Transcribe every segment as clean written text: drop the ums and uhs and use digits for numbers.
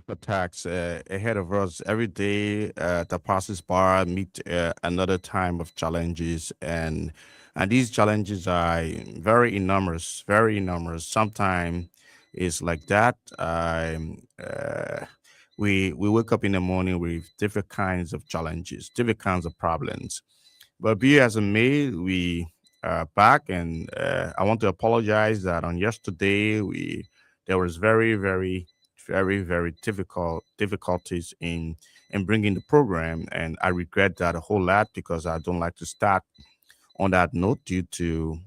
attacks ahead of us every day that passes by meet another time of challenges, and these challenges are very enormous. Sometimes it's like that. We wake up in the morning with different kinds of challenges, different kinds of problems, but be as it may, we are back, and I want to apologize that on yesterday we there was very difficulties in bringing the program, and I regret that a whole lot because I don't like to start on that note due to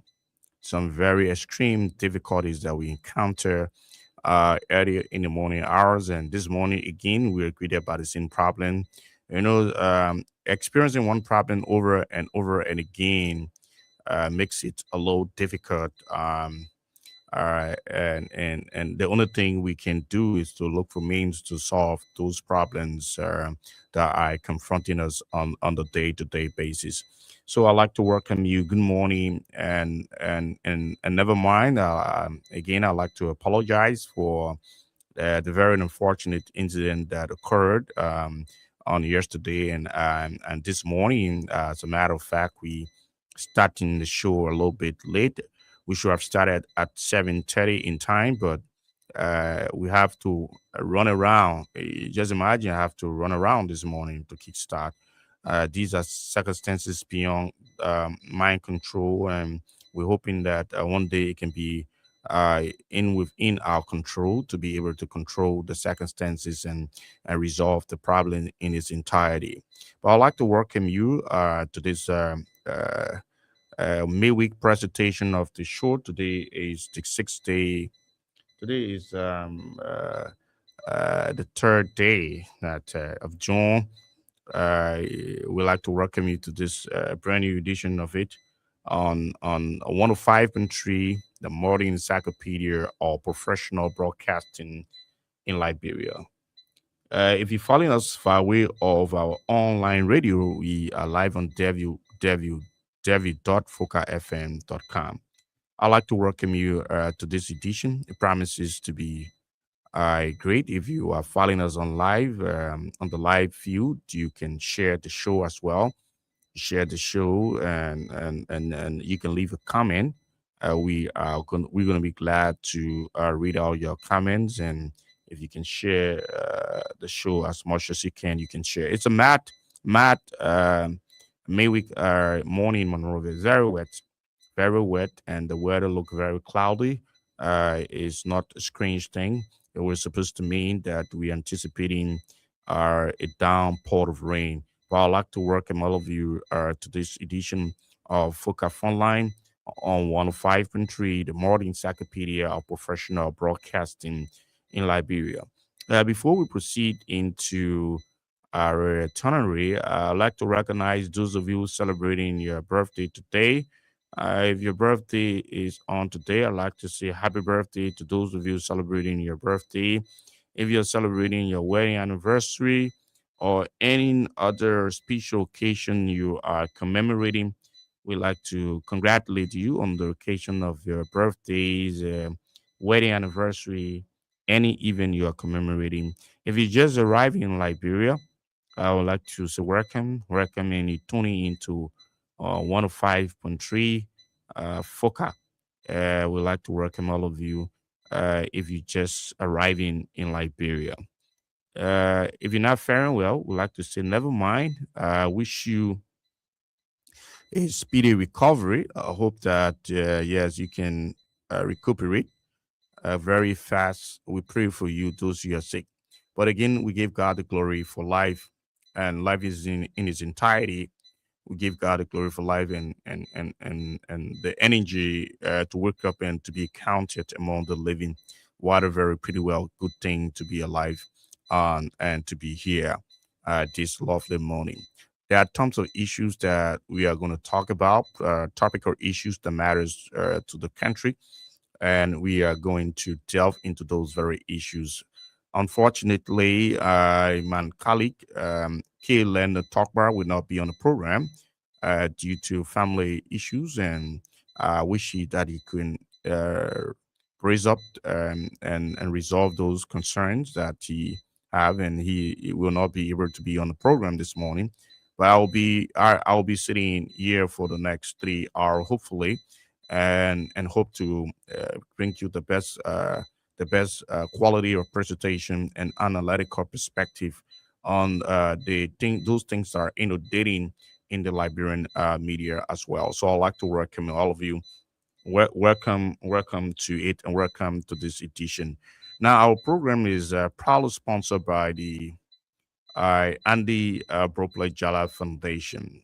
some very extreme difficulties that we encounter early in the morning hours. And this morning, again, we agreed about the same problem. Experiencing one problem over and again makes it a little difficult. And the only thing we can do is to look for means to solve those problems that are confronting us on the day-to-day basis. So I'd like to welcome you. Good morning, and never mind. Again, I'd like to apologize for the very unfortunate incident that occurred on yesterday and this morning. As a matter of fact, we starting the show a little bit late. We should have started at 7:30 in time, but we have to run around. Just imagine I have to run around this morning to kickstart. These are circumstances beyond mind control, and we're hoping that one day it can be in within our control to be able to control the circumstances and resolve the problem in its entirety. But I'd like to welcome you to this midweek presentation of the show. Today is the sixth day. Today is the third day of June. We'd like to welcome you to this brand new edition of it on 105.3, the modern encyclopedia of professional broadcasting in Liberia. If you're following us by way of our online radio, we are live on www.focafm.com. I'd like to welcome you to this edition. It promises to be great. If you are following us on the live feed, you can share the show as well. Share the show, and you can leave a comment. We're gonna be glad to read out your comments, and if you can share the show as much as you can share. It's a matte Mayweek morning in Monrovia. Very wet, and the weather look very cloudy. It's not a strange thing. It was supposed to mean that we're anticipating a downpour of rain. But I'd like to welcome all of you to this edition of Foca Frontline on 105.3, the modern encyclopedia of professional broadcasting in Liberia. Before we proceed into our itinerary, I'd like to recognize those of you celebrating your birthday today. If your birthday is on today, I'd like to say happy birthday to those of you celebrating your birthday. If you're celebrating your wedding anniversary or any other special occasion you are commemorating, we'd like to congratulate you on the occasion of your birthdays, wedding anniversary, any event you are commemorating. If you're just arriving in Liberia, I would like to say welcome, and you tuning into 105.3 FOCA. We'd like to welcome all of you if you just arriving in Liberia. If you're not faring well, we'd like to say never mind. Wish you a speedy recovery. I hope that yes, you can recuperate very fast. We pray for you, those who are sick. But again, we give God the glory for life, and life is in its entirety. We give God the glory for life and the energy to wake up and to be counted among the living. What a very pretty well good thing to be alive and to be here this lovely morning. There are tons of issues that we are going to talk about, topical issues that matters to the country, and we are going to delve into those very issues. Unfortunately, my colleague, K. Leonard Talkbar, will not be on the program due to family issues, and I wish that he could raise up and resolve those concerns that he have, and he will not be able to be on the program this morning. But I'll be sitting here for the next 3 hours, hopefully, and hope to bring you the best quality of presentation and analytical perspective on the thing those things that are inundating in the Liberian media as well. So I'd like to welcome all of you. Welcome to it, and welcome to this edition. Now, our program is proudly sponsored by the Andy Brople Jala Foundation.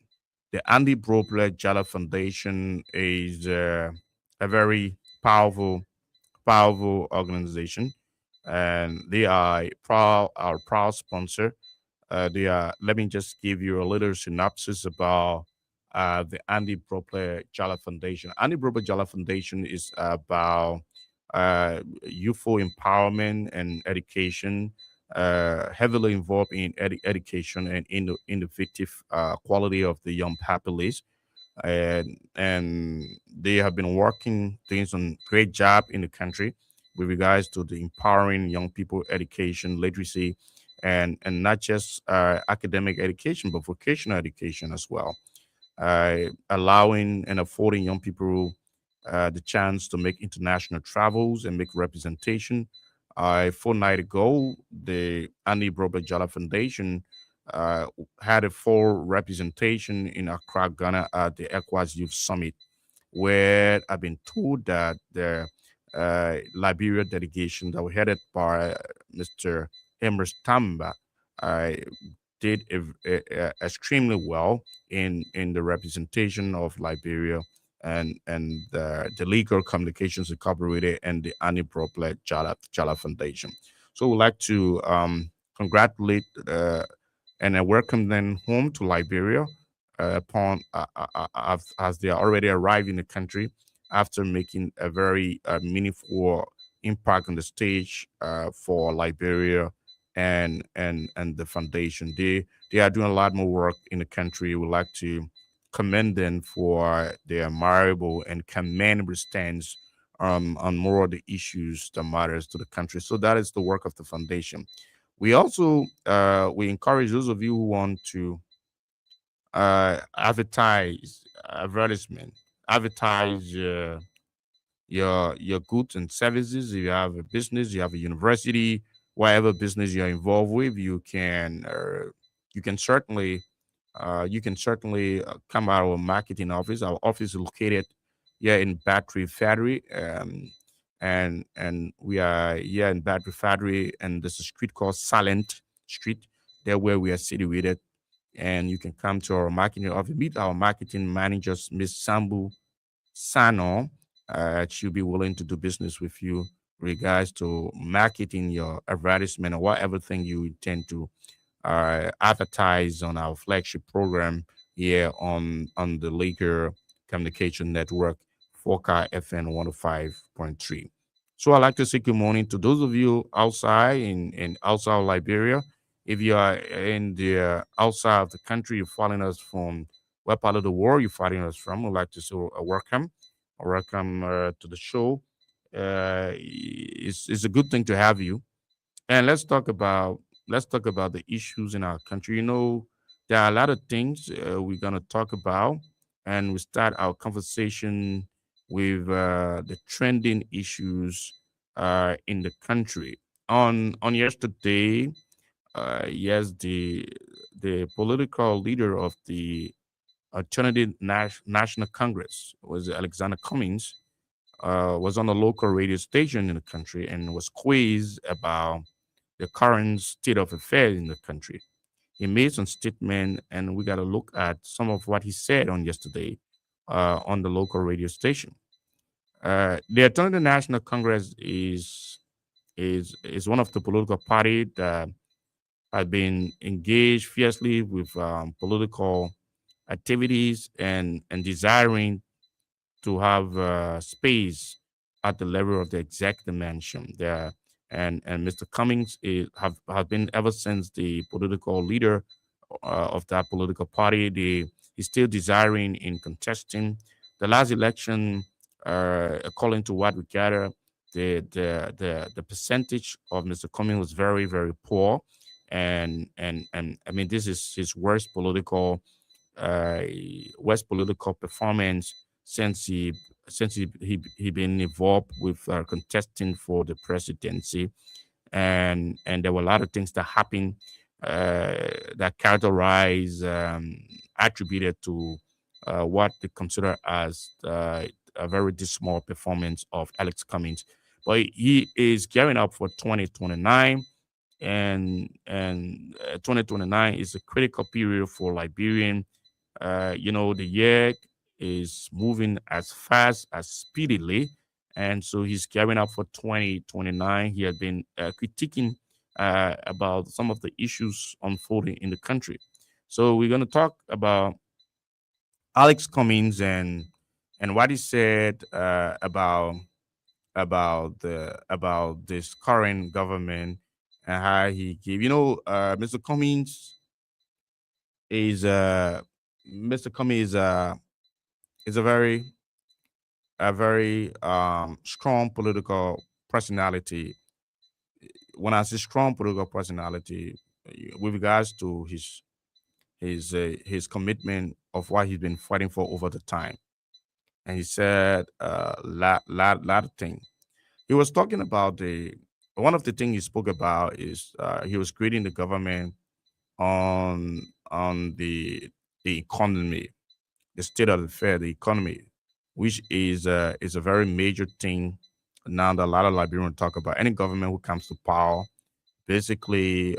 The Andy Brople Jala Foundation is a very powerful organization, and they are our proud sponsor. They are. Let me just give you a little synopsis about the Andy Brople Jala Foundation. Andy Brople Jala Foundation is about youthful empowerment and education, heavily involved in education and innovative quality of the young populace, and they have been working doing some great job in the country with regards to the empowering young people education literacy, and not just academic education but vocational education as well, allowing and affording young people the chance to make international travels and make representation. A fortnight ago, the Annie Robert Jala Foundation uh, had a full representation in Accra, Ghana at the ECOWAS Youth Summit, where I've been told that the Liberia delegation that were headed by Mr. Emerson Tamba uh, did extremely well in the representation of Liberia and the Legal Communications Incorporated and the Annie Proplet Jala Foundation. So we'd like to congratulate and welcome them home to Liberia upon as they are already arrived in the country after making a very meaningful impact on the stage for Liberia and the foundation. They are doing a lot more work in the country. We'd like to commend them for their admirable and commendable stance on more of the issues that matters to the country. So that is the work of the foundation. We also we encourage those of you who want to advertisement, advertise your goods and services. If you have a business, you have a university, whatever business you're involved with, you can certainly come out of our marketing office. Our office is located here in Battery Factory, and we are here in Battery Factory, and there's a street called Silent Street. There where we are situated, and you can come to our marketing office, meet our marketing managers, Miss Sambu Sano. She'll be willing to do business with you regards to marketing your advertisement or whatever thing you intend to advertise on our flagship program here on the Laker Communication Network, 4K FN 105.3. So I'd like to say good morning to those of you outside in outside of Liberia. If you are in the outside of the country, you're following us from what part of the world you're following us from, I'd like to say welcome. Welcome to the show. It's a good thing to have you, and let's talk about the issues in our country. You know, there are a lot of things we're gonna talk about, and we start our conversation with the trending issues in the country. On yesterday, yes, the political leader of the National Congress was Alexander Cummings. Was on a local radio station in the country and was quizzed about the current state of affairs in the country. He made some statement, and we got to look at some of what he said on yesterday on the local radio station. The Attorney National Congress is one of the political party that has been engaged fiercely with political activities and desiring to have space at the level of the executive mansion there. And Mr. Cummings have been ever since the political leader of that political party. He's still desiring in contesting the last election. According to what we gather, the percentage of Mr. Cummings was very very poor, and I mean this is his uh, worst political performance since he been involved with contesting for the presidency, and there were a lot of things that happened that characterize attributed to what they consider as a very dismal performance of Alex Cummings. But he is gearing up for 2029, and 2029 is a critical period for Liberian. The year is moving as fast as speedily, and so he's gearing up for 2029. He had been critiquing about some of the issues unfolding in the country. So we're going to talk about Alex Cummings and what he said about this current government and how he gave. Mr. Cummings is Mr. Cummings is a very strong political personality. When I say strong political personality, with regards to his commitment of what he's been fighting for over the time, and he said a lot of things. He was talking about the one of the things he spoke about is he was creating the government on the economy, the state of the fair, the economy, which is a very major thing now that a lot of Liberians talk about. Any government who comes to power, basically,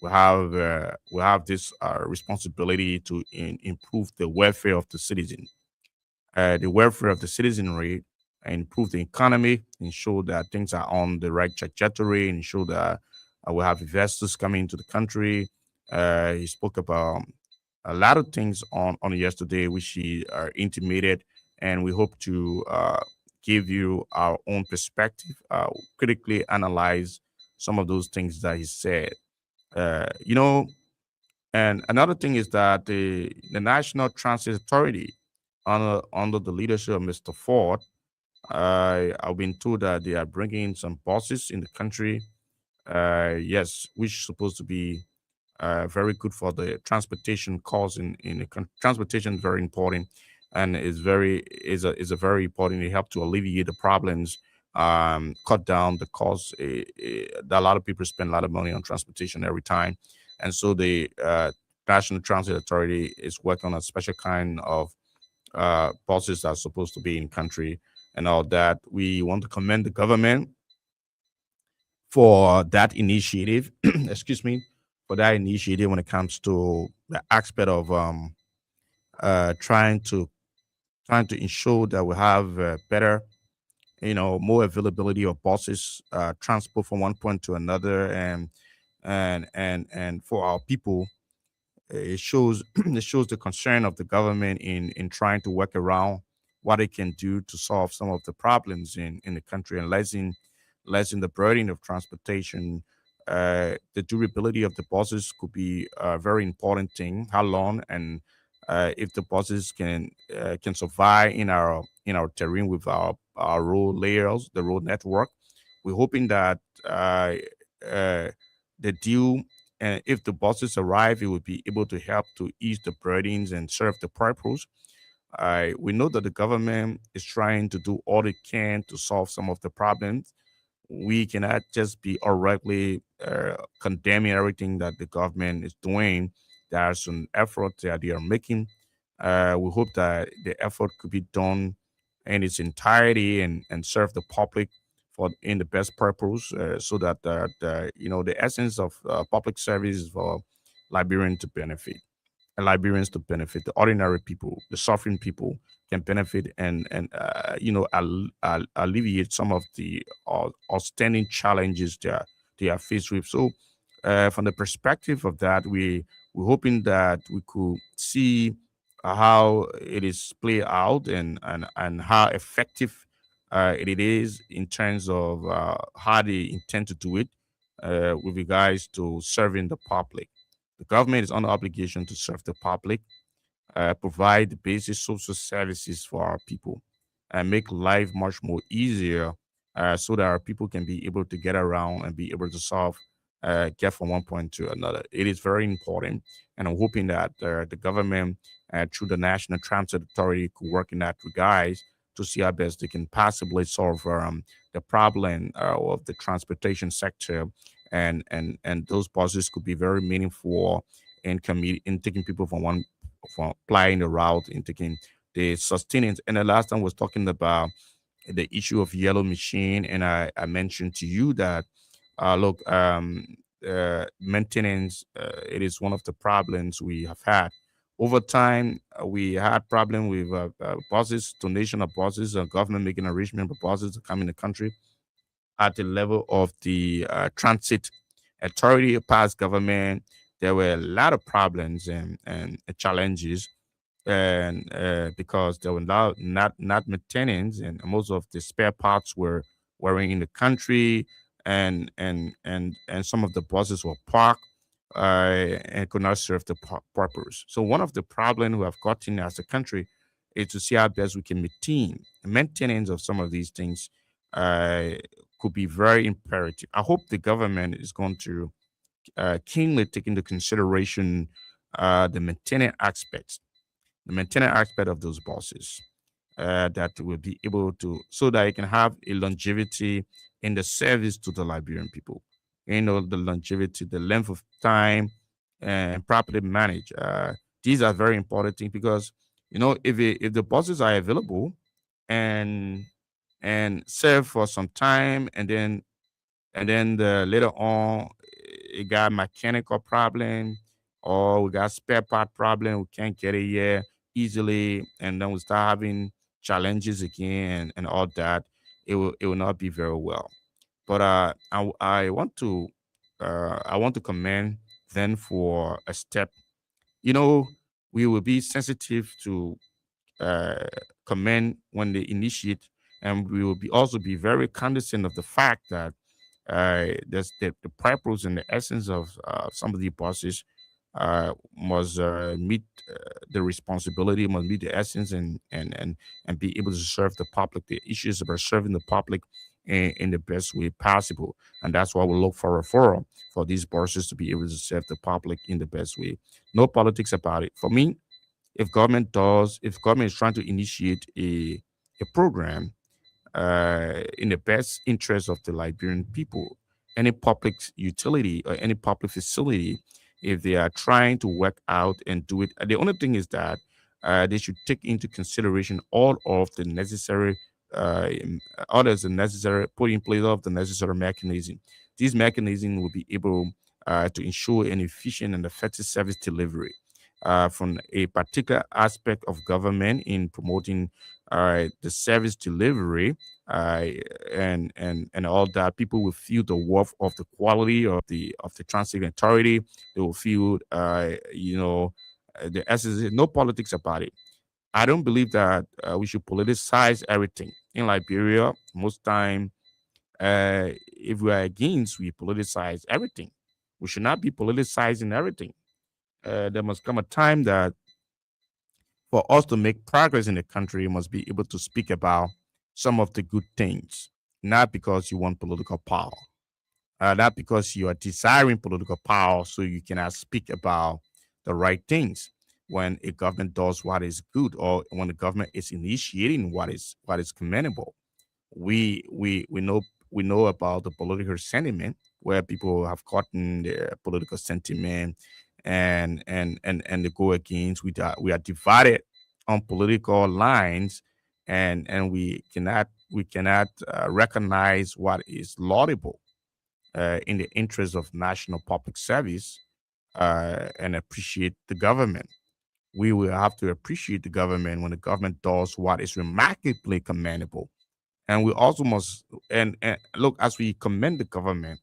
we have this responsibility to improve the welfare of the welfare of the citizenry, and improve the economy, ensure that things are on the right trajectory, ensure that we have investors coming into the country. He spoke about a lot of things on yesterday, which he intimated, and we hope to give you our own perspective, critically analyze some of those things that he said. Uh, you know, and another thing is that the National Transit Authority, under the leadership of Mr. Ford, I've been told that they are bringing in some buses in the country. Yes, which is supposed to be very good for the transportation costs in transportation is very important, and is a very important. It help to alleviate the problems, cut down the costs. That a lot of people spend a lot of money on transportation every time, and so the National Transit Authority is working on a special kind of buses that are supposed to be in country and all that. We want to commend the government for that initiative. Excuse me, for that initiative when it comes to the aspect of trying to ensure that we have better, more availability of buses, transport from one point to another, and for our people. It shows it shows the concern of the government in trying to work around what it can do to solve some of the problems in the country, and lessen the burden of transportation. The durability of the buses could be a very important thing. How long, and if the buses can survive in our terrain with our road layers, the road network. We're hoping that uh, the deal, and if the buses arrive, it will be able to help to ease the burdens and serve the purpose. We know that the government is trying to do all it can to solve some of the problems. We cannot just be outrightly condemning everything that the government is doing. There are some efforts that they are making. We hope that the effort could be done in its entirety, and serve the public for in the best purpose, so that the essence of public service is for Liberian to benefit, and Liberians to benefit. The ordinary people, the suffering people, can benefit, and alleviate some of the outstanding challenges they are faced with. So, from the perspective of that, we're hoping that we could see how it is play out, and how effective it is in terms of how they intend to do it with regards to serving the public. The government is under obligation to serve the public, provide the basic social services for our people, and make life much more easier so that our people can be able to get around and be able to solve, get from one point to another. It is very important, and I'm hoping that the government, through the National Transit Authority, could work in that regard to see how best they can possibly solve the problem of the transportation sector, and those buses could be very meaningful in taking people from applying the route in taking the sustenance. And the last time was talking about the issue of yellow machine, and I mentioned to you that look, maintenance, it is one of the problems we have had over time. We had problem with buses, donation of buses, government making arrangement for buses to come in the country at the level of the transit authority, past government. There were a lot of problems and challenges, and because there were not maintenance, and most of the spare parts weren't in the country, and some of the buses were parked and could not serve the purpose. So one of the problems we have gotten as a country is to see how best we can maintain maintenance of some of these things. Uh, could be very imperative. I hope the government is going to keenly take into consideration the maintenance aspect of those buses, that will be able to, so that it can have a longevity in the service to the Liberian people. You know, the longevity, the length of time, and properly managed. These are very important things because if the buses are available and serve for some time, and then later on it got mechanical problem, or we got spare part problem, we can't get it here easily, and then we start having challenges again, and all that. It will not be very well. But I want to commend them for a step. you know we will be sensitive to uh, commend when they initiate, and we will be also be very cognizant of the fact that there's the purpose and the essence of some of the bosses must meet the responsibility, must meet the essence, and be able to serve the public. The issues about serving the public in the best way possible, and that's why we look for a forum for these bosses to be able to serve the public in the best way. No politics about it. For me, if government is trying to initiate a program in the best interest of the Liberian people, any public utility or any public facility, if they are trying to work out and do it, the only thing is that they should take into consideration all of the necessary, put in place all of the necessary mechanism. These mechanism will be able to ensure an efficient and effective service delivery from a particular aspect of government in promoting the service delivery, uh, and all that. People will feel the worth of the quality of the transit authority. They will feel, the essence. No politics about it. I don't believe that we should politicize everything in Liberia. Most time, if we are against, we politicize everything. We should not be politicizing everything. There must come a time that for us to make progress in the country, you must be able to speak about some of the good things, not because you want political power, not because you are desiring political power so you cannot speak about the right things. When a government does what is good, or when the government is initiating what is commendable, we know about the political sentiment, where people have gotten their political sentiment, and they go against. We are divided on political lines, and we cannot recognize what is laudable in the interest of national public service, and appreciate the government. We will have to appreciate the government when the government does what is remarkably commendable. And we also must, and look, as we commend the government,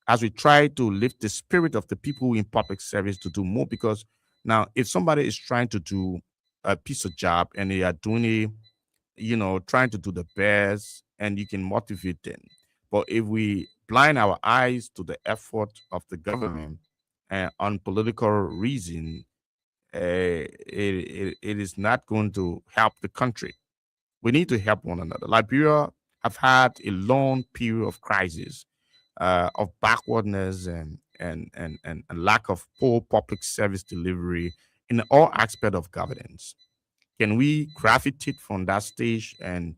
as we try to lift the spirit of the people in public service to do more. Because now, if somebody is trying to do a piece of job and they are doing it, trying to do the best, and you can motivate them. But if we blind our eyes to the effort of the government and on political reason, it is not going to help the country. We need to help one another. Liberia have had a long period of crisis, of backwardness and lack of poor public service delivery in all aspects of governance. Can we gravitate from that stage and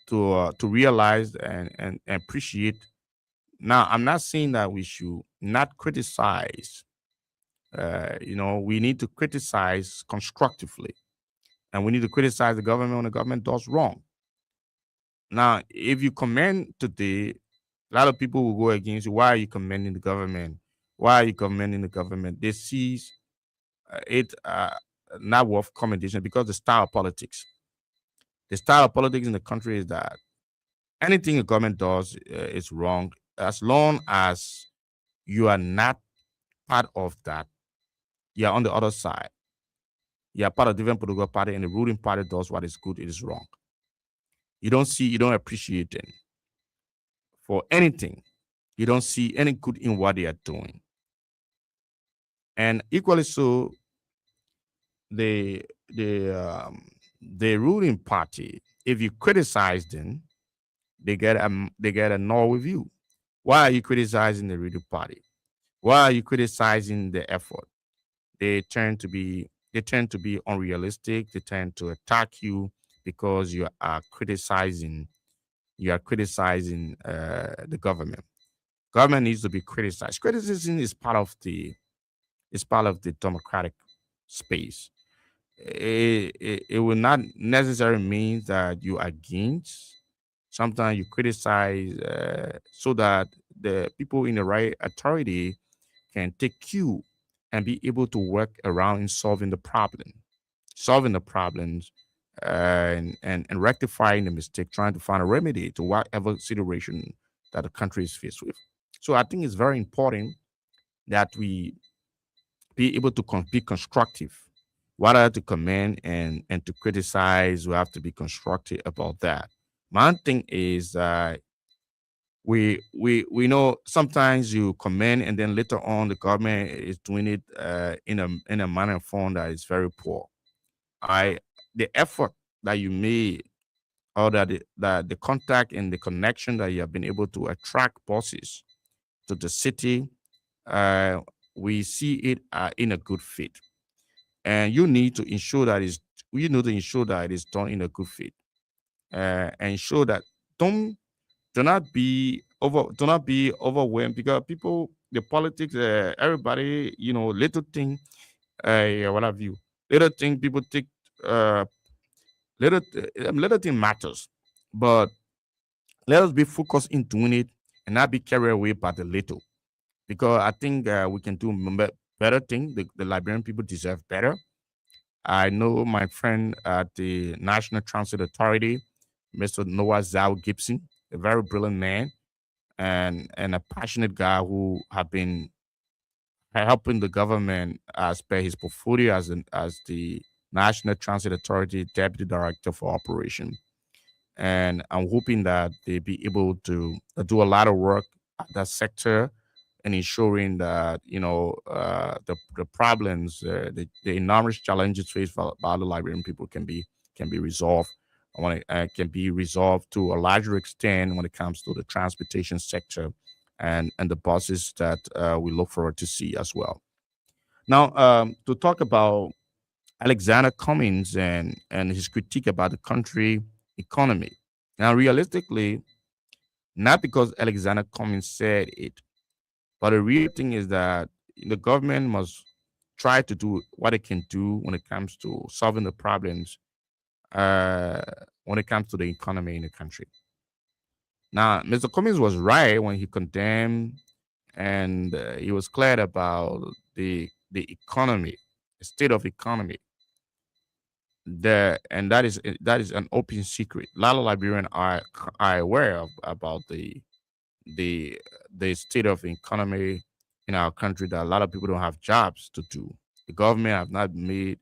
to realize and appreciate? Now, I'm not saying that we should not criticize. We need to criticize constructively, and we need to criticize the government when the government does wrong. Now, if you commend today, a lot of people will go against you. Why are you commending the government? Why are you commending the government? They see it not worth commendation because the style of politics. The style of politics in the country is that anything the government does is wrong as long as you are not part of that. You are on the other side. You are part of a different political party, and the ruling party does what is good, it is wrong. You don't appreciate it for anything. You don't see any good in what they are doing. And equally so, the the um, the ruling party, if you criticize them, they get annoyed with you. Why are you criticizing the ruling party? Why are you criticizing the effort? They tend to be unrealistic. They tend to attack you because you are criticizing the government. Government needs to be criticized. Criticism is part of the democratic space. It will not necessarily mean that you are against. Sometimes you criticize so that the people in the right authority can take cue and be able to work around in solving the problems, and rectifying the mistake, trying to find a remedy to whatever situation that the country is faced with. So I think it's very important that we be able to be constructive. Rather to commend and to criticize, we have to be constructive about that. My thing is we know sometimes you commend and then later on the government is doing it in a manner and form that is very poor. I The effort that you made, or that the contact and the connection that you have been able to attract bosses to the city, uh, we see it in a good fit, and you need to ensure that it is done in a good fit, and ensure that don't do not be overwhelmed because people the politics, everybody, little thing, yeah, what have you, little thing people take, uh little thing matters, but let us be focused in doing it and not be carried away by the little, because I think we can do better thing. The Liberian people deserve better. I know my friend at the National Transit Authority, Mr. Noah Zhao Gibson, a very brilliant man and a passionate guy who have been helping the government as per his portfolio as the National Transit Authority Deputy Director for Operation. And I'm hoping that they be able to do a lot of work at that sector and ensuring that the problems, the enormous challenges faced by the Liberian people can be resolved. Can be resolved to a larger extent when it comes to the transportation sector and the buses that we look forward to see as well. Now, to talk about Alexander Cummings and his critique about the country economy. Now, realistically, not because Alexander Cummings said it, but the real thing is that the government must try to do what it can do when it comes to solving the problems, uh, when it comes to the economy in the country. Now, Mr. Cummings was right when he condemned and he was clear about the economy, the state of economy. That is an open secret. A lot of Liberians are aware of about the the state of economy in our country, that a lot of people don't have jobs to do. The government have not made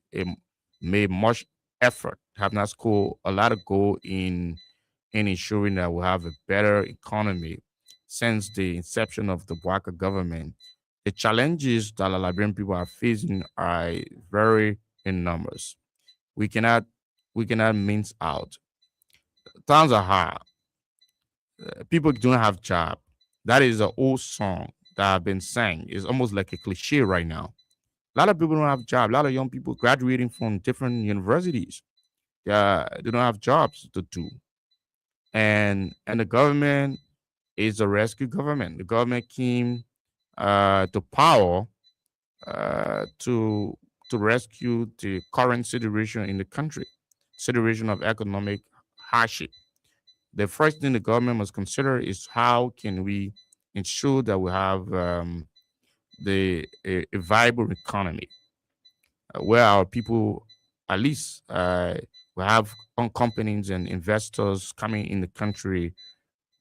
much effort, have not scored a lot of goal in ensuring that we have a better economy since the inception of the Bwaka government. The challenges that the Liberian people are facing are very enormous. We cannot we cannot mince out. Times are hard. People don't have job. That is an old song that have been sang. It's almost like a cliche right now. A lot of people don't have jobs. A lot of young people graduating from different universities. They don't have jobs to do. And the government is a rescue government. The government came to power to rescue the current situation in the country, situation of economic hardship. The first thing the government must consider is how can we ensure that we have a viable economy where our people, at least, we have own companies and investors coming in the country.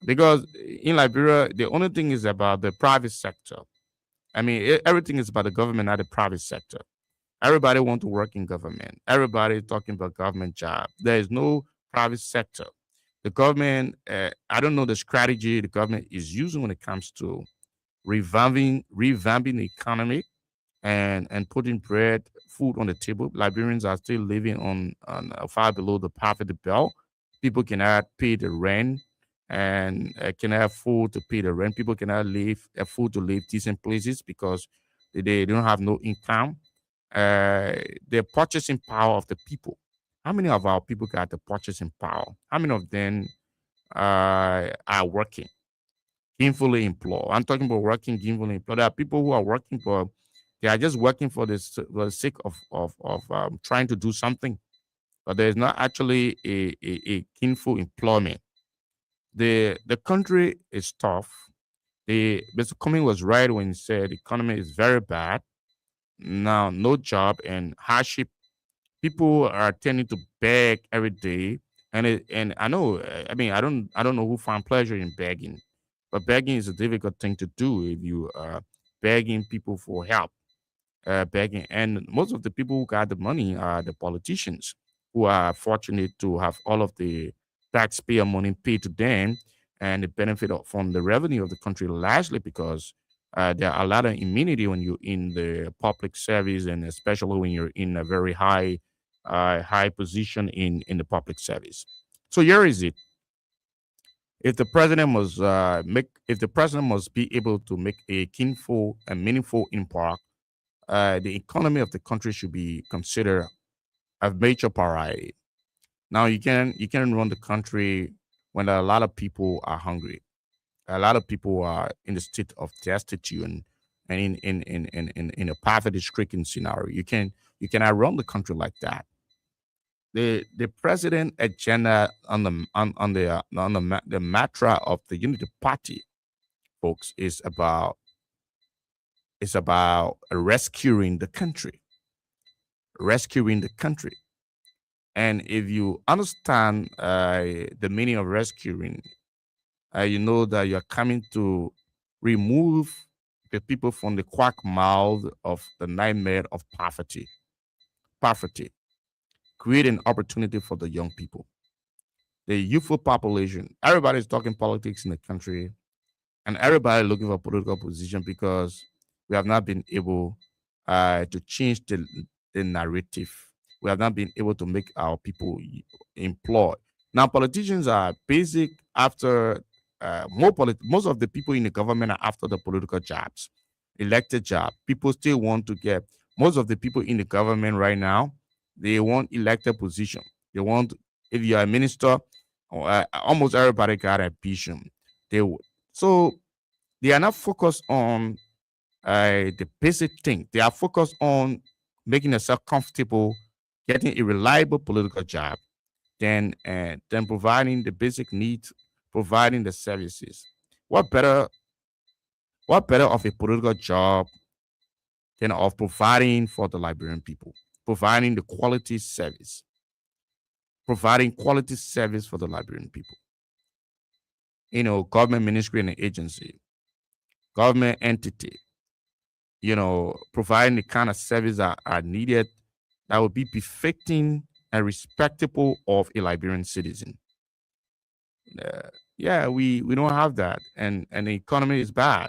Because in Liberia, the only thing is about the private sector. I mean, everything is about the government, not the private sector. Everybody want to work in government. Everybody talking about government job. There is no private sector. The government, I don't know the strategy the government is using when it comes to revamping the economy and putting bread, food on the table. Liberians are still living on far below the poverty belt. People cannot pay the rent and cannot afford to pay the rent. People cannot afford to live decent places because they don't have no income. The purchasing power of the people. How many of our people got the purchasing power? How many of them are working, gainfully employed? I'm talking about working gainfully employed. There are people who are working for, they are just working for the sake of trying to do something, but there is not actually a gainful employment. The country is tough. Mr. Cumming was right when he said the economy is very bad now. No job and hardship. People are tending to beg every day, and I know. I mean, I don't know who find pleasure in begging, but begging is a difficult thing to do if you are begging people for help, begging. And most of the people who got the money are the politicians who are fortunate to have all of the taxpayer money paid to them and the benefit from the revenue of the country largely because there are a lot of immunity when you're in the public service and especially when you're in a very high position in the public service. So here is it. If the president must be able to make a kinful and meaningful impact, the economy of the country should be considered a major priority. Now you can run the country when a lot of people are hungry, a lot of people are in the state of destitute and in a poverty-stricken scenario. You cannot run the country like that. The president agenda on the mantra of the Unity Party, folks, is about rescuing the country, rescuing the country. And if you understand the meaning of rescuing, you know that you're coming to remove the people from the quack mouth of the nightmare of poverty. Poverty. Create an opportunity for the young people, the youthful population. Everybody's talking politics in the country, and everybody looking for political position because we have not been able to change the narrative. We have not been able to make our people employed. Now, politicians are basic after most of the people in the government are after the political jobs, elected job. People still want to get most of the people in the government right now. They want elected position. They want if you are a minister, almost everybody got a vision. They so they are not focused on the basic thing. They are focused on making themselves comfortable, getting a reliable political job, then providing the basic needs, providing the services. What better what better of a political job than of providing for the Liberian people, providing the quality service, providing quality service for the Liberian people. Government ministry and agency, government entity, providing the kind of service that are needed that would be befitting and respectable of a Liberian citizen. Yeah, we don't have that, and the economy is bad.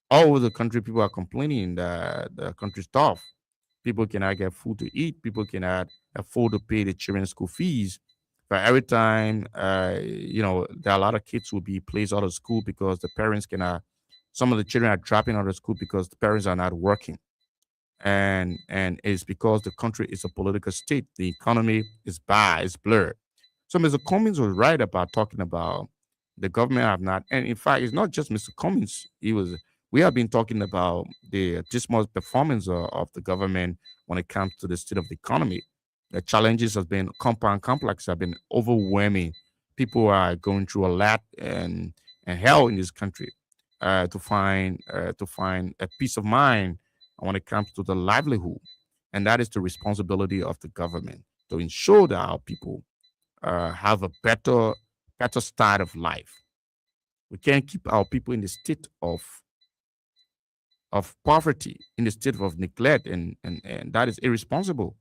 All over the country, people are complaining that the country's tough. People cannot get food to eat. People cannot afford to pay the children's school fees. But every time, there are a lot of kids will be placed out of school because the parents cannot. Some of the children are dropping out of school because the parents are not working, and it's because the country is a political state. The economy is bad, it's blurred. So Mr. Cummings was right about talking about the government have not, and in fact, it's not just Mr. Cummings. He was. We have been talking about the dismal performance of the government when it comes to the state of the economy. The challenges have been compound complex, have been overwhelming. People are going through a lot and hell in this country to find a peace of mind when it comes to the livelihood, and that is the responsibility of the government to ensure that our people have a better start of life. We can't keep our people in the state of poverty, in the state of neglect, and that is irresponsible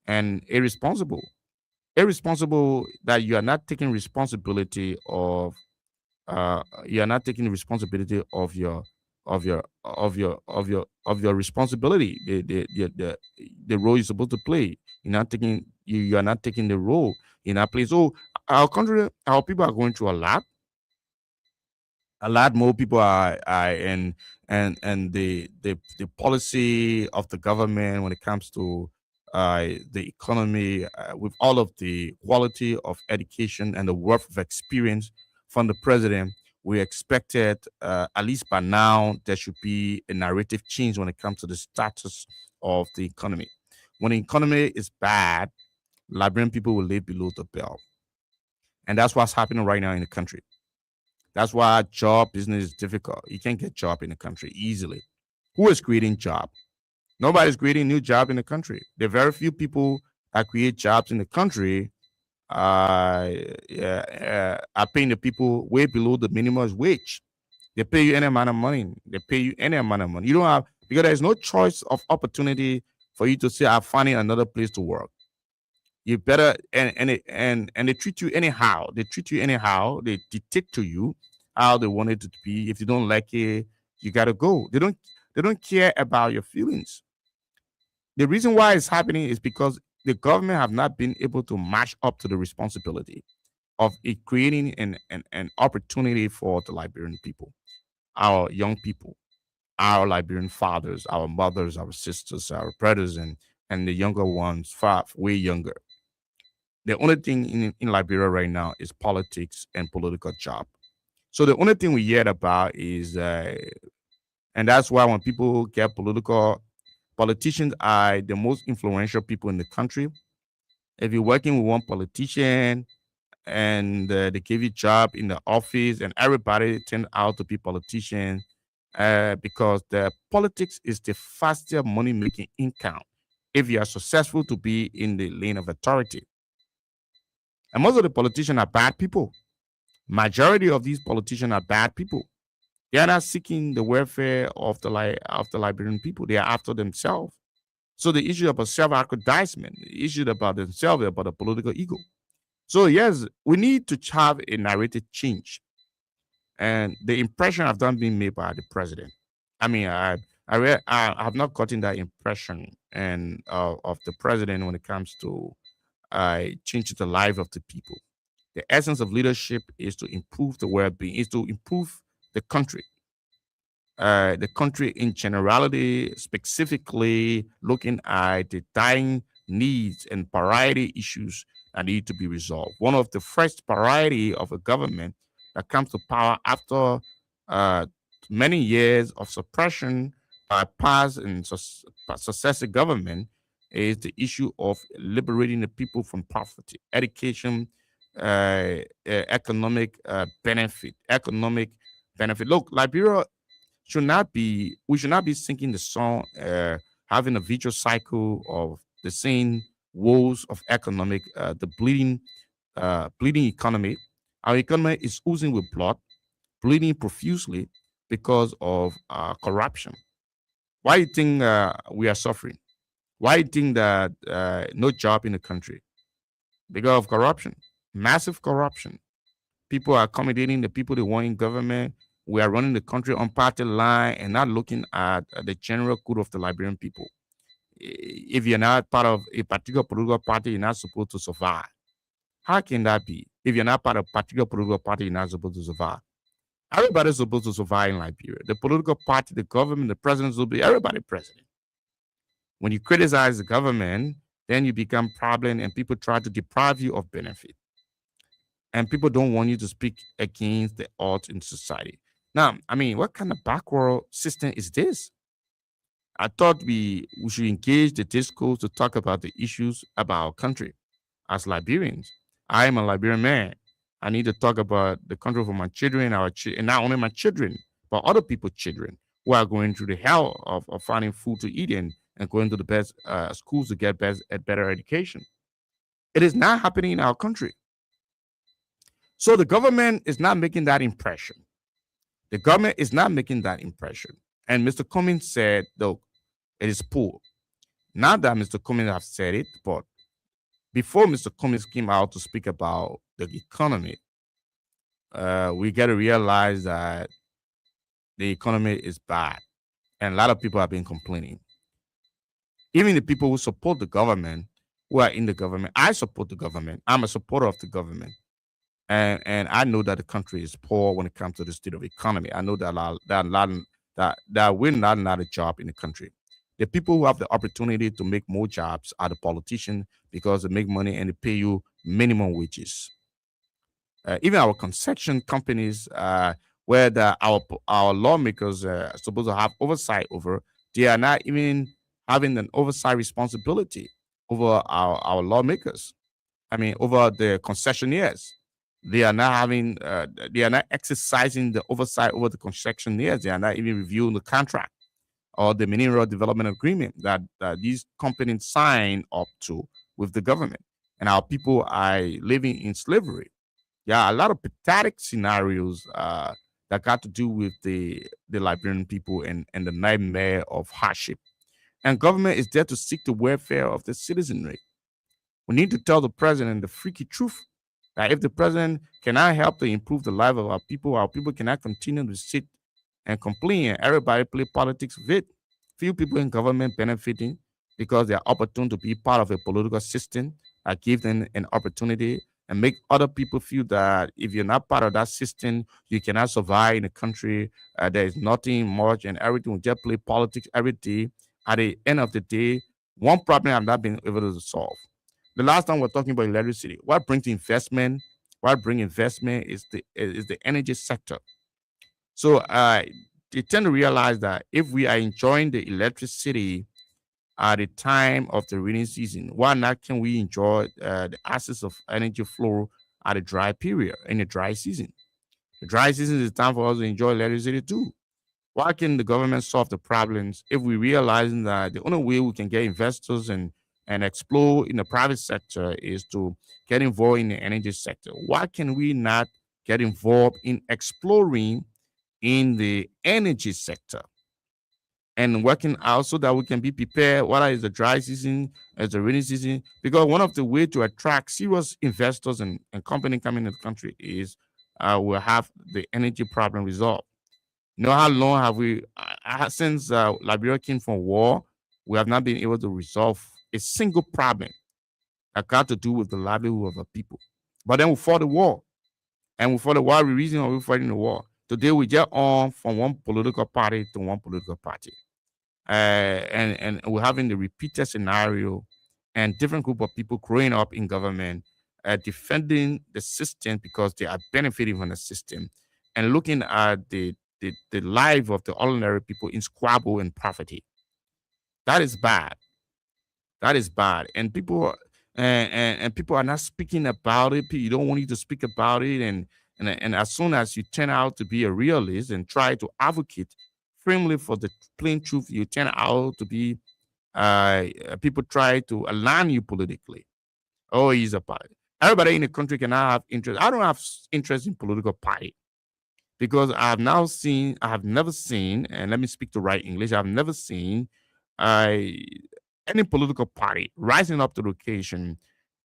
and irresponsible that you are not taking responsibility of you are not taking responsibility of your responsibility, the role you're supposed to play. You are not taking the role in that place. So our people are going through a lot more people are and the policy of the government when it comes to the economy, with all of the quality of education and the worth of experience from the president. We expected, at least by now, there should be a narrative change when it comes to the status of the economy. When the economy is bad, Liberian people will live below the belt, and that's what's happening right now in the country. That's why job business is difficult. You can't get job in the country easily. Who is creating job? Nobody's creating new job in the country. There are very few people that create jobs in the country. Are paying the people way below the minimum wage. They pay you any amount of money. They pay you any amount of money. You don't have, because there's no choice of opportunity for you to say I'm finding another place to work. You better, and they treat you anyhow. They treat you anyhow. They dictate to you how they want it to be. If you don't like it, you gotta go. They don't care about your feelings. The reason why it's happening is because the government have not been able to match up to the responsibility of it creating an opportunity for the Liberian people, our young people, our Liberian fathers, our mothers, our sisters, our brothers, and the younger ones, far way younger. The only thing in Liberia right now is politics and political job. So the only thing we hear about is, and that's why when people get politicians are the most influential people in the country. If you're working with one politician and they give you job in the office, and everybody turn out to be politicians, because the politics is the fastest money making income if you are successful to be in the lane of authority. And most of the politicians are bad people. Majority of these politicians are bad people. They are not seeking the welfare of the Liberian people. They are after themselves. So the issue about self-aggrandizement, the issue about themselves, about the political ego. So yes, we need to have a narrative change, and the impression have not been made by the president. I mean, I have not gotten that impression and of the president when it comes to change the life of the people. The essence of leadership is to improve the well-being, is to improve the country, the country in generality, specifically looking at the dying needs and priority issues that need to be resolved. One of the first priority of a government that comes to power after uh, many years of suppression by past and successive government is the issue of liberating the people from poverty, education, economic benefit. Look, Liberia we should not be singing the song, having a visual cycle of the same woes of economic, the bleeding economy. Our economy is oozing with blood, bleeding profusely because of corruption. Why do you think we are suffering? Why do you think that no job in the country? Because of corruption, massive corruption. People are accommodating the people they want in government. We are running the country on party line and not looking at the general good of the Liberian people. If you're not part of a particular political party, you're not supposed to survive. How can that be? If you're not part of a particular political party, you're not supposed to survive. Everybody's supposed to survive in Liberia. The political party, the government, the president will be everybody president. When you criticize the government, then you become problem and people try to deprive you of benefit. And people don't want you to speak against the odds in society. Now, I mean, what kind of backward system is this? I thought we should engage the discourse to talk about the issues about our country as Liberians. I am a Liberian man. I need to talk about the country for my children, and not only my children, but other people's children who are going through the hell of finding food to eat and going to the best schools to get a better education. It is not happening in our country. So the government is not making that impression. The government is not making that impression. And Mr. Cummings said, though, it is poor. Not that Mr. Cummings have said it, but before Mr. Cummings came out to speak about the economy, we got to realize that the economy is bad. And a lot of people have been complaining. Even the people who support the government, who are in the government, I support the government. I'm a supporter of the government. And I know that the country is poor when it comes to the state of economy. I know that we're not a job in the country. The people who have the opportunity to make more jobs are the politicians because they make money and they pay you minimum wages. Even our construction companies, where our lawmakers are supposed to have oversight over, they are not even having an oversight responsibility over our lawmakers. I mean, over the concessionaires. They are not exercising the oversight over the concessionaires. They are not even reviewing the contract or the mineral development agreement that these companies sign up to with the government. And our people are living in slavery. Yeah, a lot of pathetic scenarios that got to do with the Liberian people and the nightmare of hardship. And government is there to seek the welfare of the citizenry. We need to tell the president the freaky truth that if the president cannot help to improve the life of our people cannot continue to sit and complain. Everybody play politics with it. Few people in government benefiting because they are opportune to be part of a political system that give them an opportunity and make other people feel that if you're not part of that system, you cannot survive in the country. There is nothing much and everything. We just play politics every day. At the end of the day, one problem I've not been able to solve. The last time we're talking about electricity, what brings investment? What brings investment is the energy sector. So they tend to realize that if we are enjoying the electricity at the time of the rainy season, why not can we enjoy the access of energy flow at a dry period in the dry season? The dry season is time for us to enjoy electricity too. Why can the government solve the problems if we realizing that the only way we can get investors and explore in the private sector is to get involved in the energy sector? Why can we not get involved in exploring in the energy sector and working out so that we can be prepared whether it's the dry season as the rainy season? Because one of the way to attract serious investors and company coming into the country is we'll have the energy problem resolved. You know how long have we since Liberia came from war? We have not been able to resolve a single problem that got to do with the livelihood of the people. But then we fought the war, and we fought the war. The reason why we fighting the war today we just on from one political party to one political party, and we're having the repeated scenario, and different group of people growing up in government, defending the system because they are benefiting from the system, and looking at the life of the ordinary people in squabble and poverty. That is bad. That is bad. And and people are not speaking about it. You don't want you to speak about it. And as soon as you turn out to be a realist and try to advocate firmly for the plain truth, you turn out to be people try to align you politically. Oh, he's a party. Everybody in the country cannot have interest. I don't have interest in political party because I have never seen, and let me speak the right English, I've never seen uh, any political party rising up to the occasion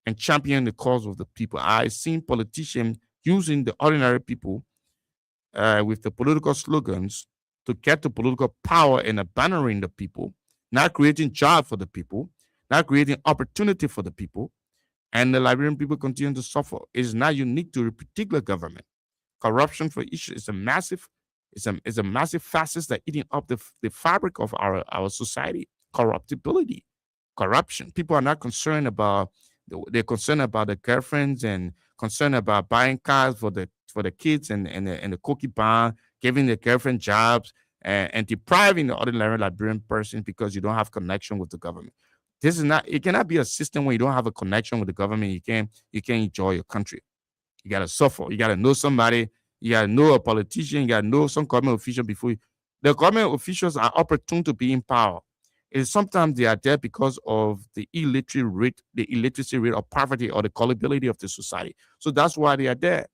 and championing the cause of the people. I've seen politicians using the ordinary people with the political slogans to get the political power and abandoning the people, not creating jobs for the people, not creating opportunity for the people, and the Liberian people continue to suffer. It is not unique to a particular government. Corruption for issues is a massive, is a massive facet that eating up the fabric of our society. Corruptibility, corruption. People are not concerned about they're concerned about the girlfriends and concerned about buying cars for the kids and the cookie barn, giving the girlfriend jobs and depriving the ordinary Liberian person because you don't have connection with the government. This is not, it cannot be a system where you don't have a connection with the government. You can't enjoy your country. You gotta suffer. You gotta know somebody. You gotta know a politician. You gotta know some government official before you. The government officials are opportune to be in power. And sometimes they are there because of the illiteracy rate of poverty or the gullibility of the society. So that's why they are there.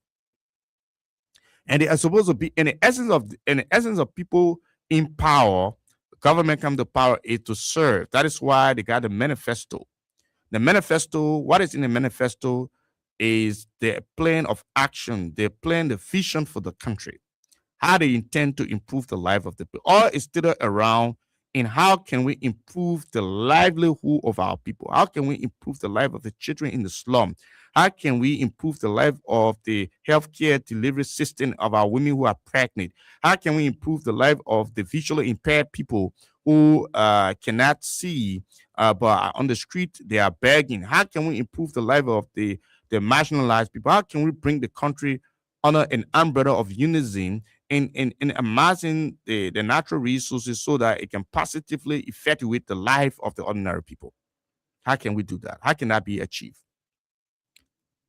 And they are supposed to be in the essence of people in power. Government come to power is to serve. That is why they got the manifesto. The manifesto, what is in the manifesto is their plan of action, their plan, the vision for the country, how they intend to improve the life of the people. All is still around in how can we improve the livelihood of our people? How can we improve the life of the children in the slum? How can we improve the life of the healthcare delivery system of our women who are pregnant? How can we improve the life of the visually impaired people who cannot see but are on the street? They are begging. How can we improve the life of the marginalized people? How can we bring the country under an umbrella of unison in amassing the natural resources so that it can positively effectuate the life of the ordinary people? How can we do that? How can that be achieved?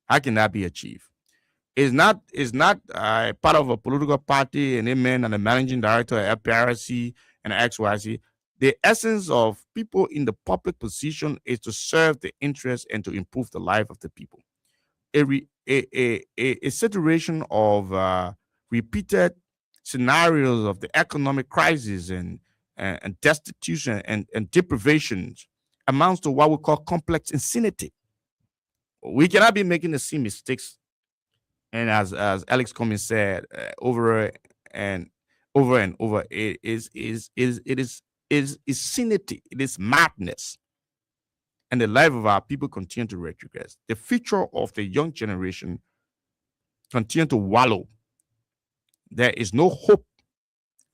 How can that be achieved? It's not part of a political party and amen and the managing director of FPRC and XYZ. The essence of people in the public position is to serve the interests and to improve the life of the people. A situation of repeated scenarios of the economic crisis and destitution and deprivations amounts to what we call complex insanity. We cannot be making the same mistakes. And as Alex Cummings said, and and over, it is insanity. It is madness, and the life of our people continue to retrogress. The future of the young generation continue to wallow. There is no hope.